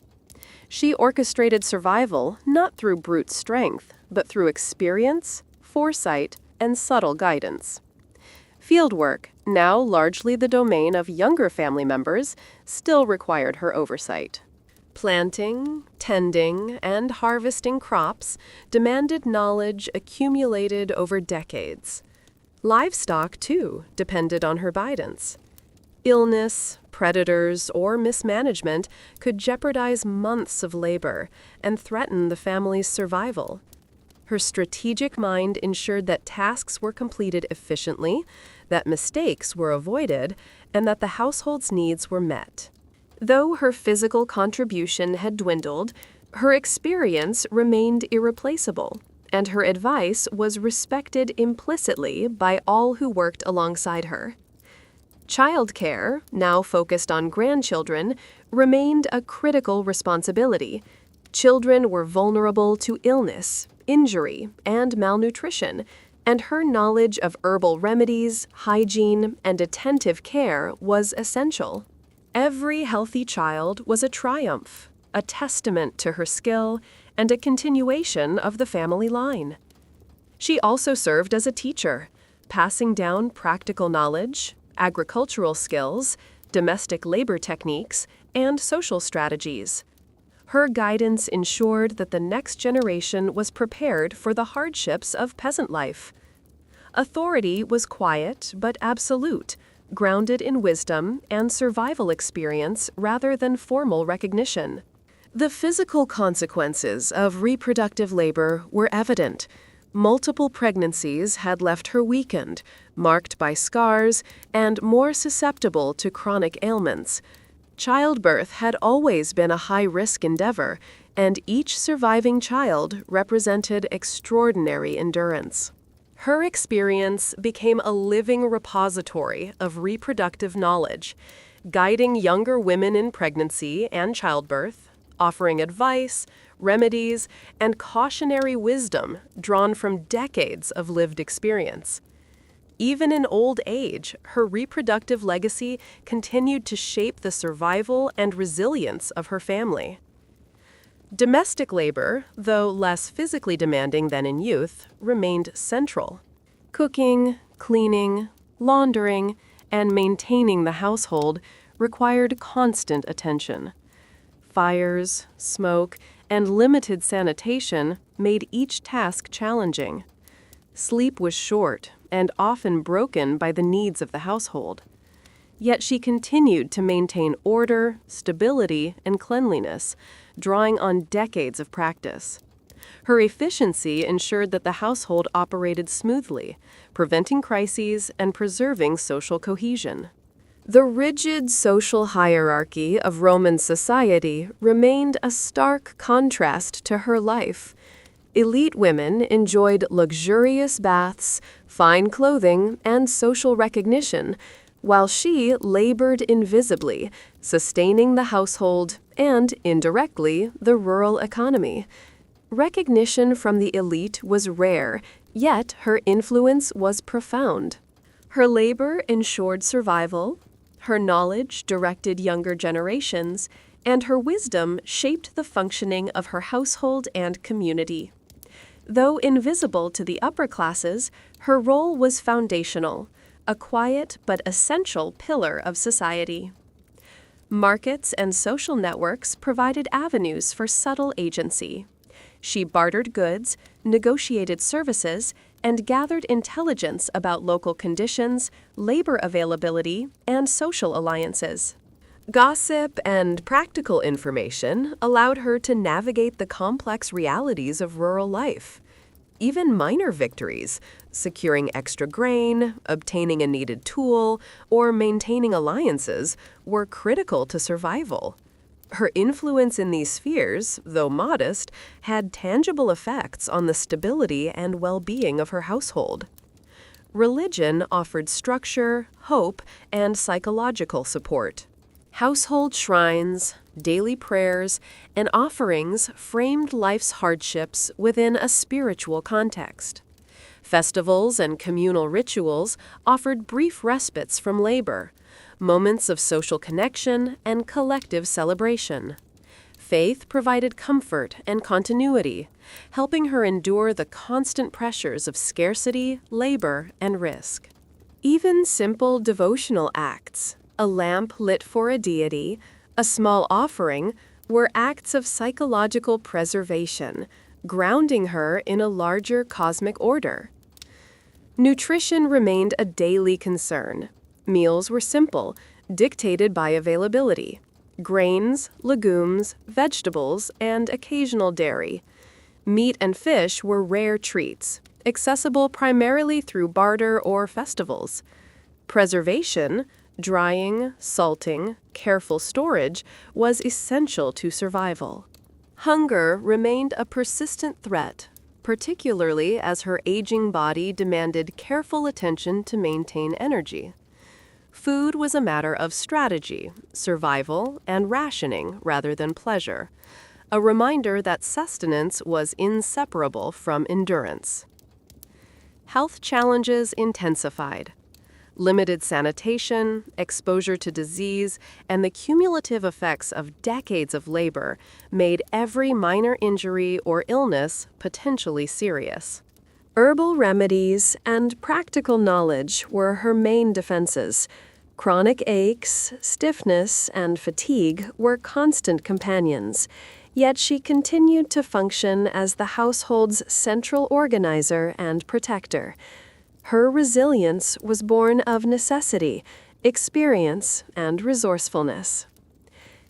Speaker 1: She orchestrated survival not through brute strength, but through experience, foresight, and subtle guidance. Fieldwork, now largely the domain of younger family members, still required her oversight. Planting, tending, and harvesting crops demanded knowledge accumulated over decades. Livestock, too, depended on her guidance. Illness, predators, or mismanagement could jeopardize months of labor and threaten the family's survival. Her strategic mind ensured that tasks were completed efficiently, that mistakes were avoided, and that the household's needs were met. Though her physical contribution had dwindled, her experience remained irreplaceable, and her advice was respected implicitly by all who worked alongside her. Childcare, now focused on grandchildren, remained a critical responsibility. Children were vulnerable to illness, injury, and malnutrition, and her knowledge of herbal remedies, hygiene, and attentive care was essential. Every healthy child was a triumph, a testament to her skill, and a continuation of the family line. She also served as a teacher, passing down practical knowledge, agricultural skills, domestic labor techniques, and social strategies. Her guidance ensured that the next generation was prepared for the hardships of peasant life. Authority was quiet but absolute, grounded in wisdom and survival experience rather than formal recognition. The physical consequences of reproductive labor were evident. Multiple pregnancies had left her weakened, marked by scars, and more susceptible to chronic ailments. Childbirth had always been a high-risk endeavor, and each surviving child represented extraordinary endurance. Her experience became a living repository of reproductive knowledge, guiding younger women in pregnancy and childbirth, offering advice, remedies, and cautionary wisdom drawn from decades of lived experience. Even in old age, her reproductive legacy continued to shape the survival and resilience of her family. Domestic labor, though less physically demanding than in youth, remained central. Cooking, cleaning, laundering, and maintaining the household required constant attention. Fires, smoke, and limited sanitation made each task challenging. Sleep was short and often broken by the needs of the household. Yet she continued to maintain order, stability, and cleanliness, drawing on decades of practice. Her efficiency ensured that the household operated smoothly, preventing crises and preserving social cohesion. The rigid social hierarchy of Roman society remained a stark contrast to her life. Elite women enjoyed luxurious baths, fine clothing, and social recognition, while she labored invisibly, sustaining the household and, indirectly, the rural economy. Recognition from the elite was rare, yet her influence was profound. Her labor ensured survival, her knowledge directed younger generations, and her wisdom shaped the functioning of her household and community. Though invisible to the upper classes, her role was foundational, a quiet but essential pillar of society. Markets and social networks provided avenues for subtle agency. She bartered goods, negotiated services, and gathered intelligence about local conditions, labor availability, and social alliances. Gossip and practical information allowed her to navigate the complex realities of rural life. Even minor victories, securing extra grain, obtaining a needed tool, or maintaining alliances, were critical to survival. Her influence in these spheres, though modest, had tangible effects on the stability and well-being of her household. Religion offered structure, hope, and psychological support. Household shrines, daily prayers, and offerings framed life's hardships within a spiritual context. Festivals and communal rituals offered brief respites from labor, moments of social connection and collective celebration. Faith provided comfort and continuity, helping her endure the constant pressures of scarcity, labor, and risk. Even simple devotional acts, a lamp lit for a deity, a small offering, were acts of psychological preservation, grounding her in a larger cosmic order. Nutrition remained a daily concern. Meals were simple, dictated by availability: grains, legumes, vegetables, and occasional dairy. Meat and fish were rare treats, accessible primarily through barter or festivals. Preservation, drying, salting, careful storage, was essential to survival. Hunger remained a persistent threat, particularly as her aging body demanded careful attention to maintain energy. Food was a matter of strategy, survival, and rationing rather than pleasure, a reminder that sustenance was inseparable from endurance. Health challenges intensified. Limited sanitation, exposure to disease, and the cumulative effects of decades of labor made every minor injury or illness potentially serious. Herbal remedies and practical knowledge were her main defenses. Chronic aches, stiffness, and fatigue were constant companions, yet she continued to function as the household's central organizer and protector. Her resilience was born of necessity, experience, and resourcefulness.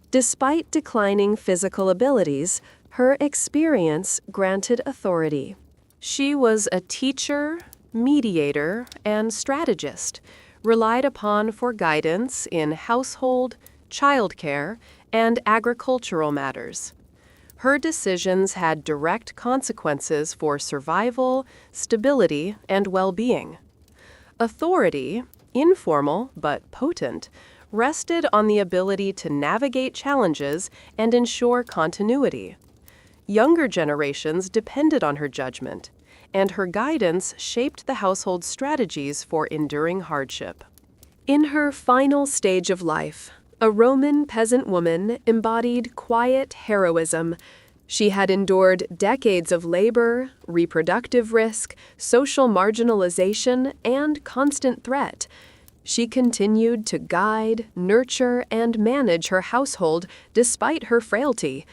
Speaker 1: Despite declining physical abilities, her experience granted authority. She was a teacher, mediator, and strategist, relied upon for guidance in household, childcare, and agricultural matters. Her decisions had direct consequences for survival, stability, and well-being. Authority, informal but potent, rested on the ability to navigate challenges and ensure continuity. Younger generations depended on her judgment, and her guidance shaped the household's strategies for enduring hardship. In her final stage of life, a Roman peasant woman embodied quiet heroism. She had endured decades of labor, reproductive risk, social marginalization, and constant threat. She continued to guide, nurture, and manage her household despite her frailty.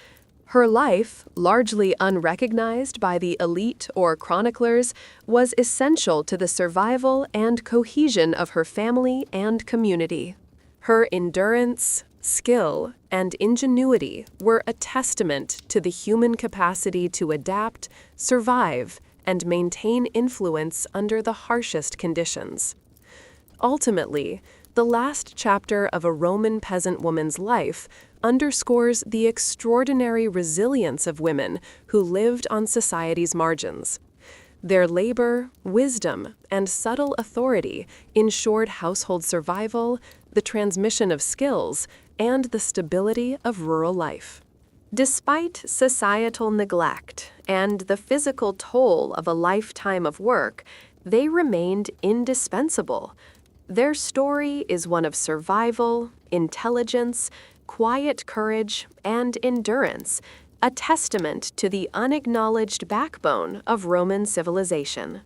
Speaker 1: Her life, largely unrecognized by the elite or chroniclers, was essential to the survival and cohesion of her family and community. Her endurance, skill, and ingenuity were a testament to the human capacity to adapt, survive, and maintain influence under the harshest conditions. Ultimately, the last chapter of a Roman peasant woman's life underscores the extraordinary resilience of women who lived on society's margins. Their labor, wisdom, and subtle authority ensured household survival, the transmission of skills, and the stability of rural life. Despite societal neglect and the physical toll of a lifetime of work, they remained indispensable. Their story is one of survival, intelligence, quiet courage, and endurance, a testament to the unacknowledged backbone of Roman civilization.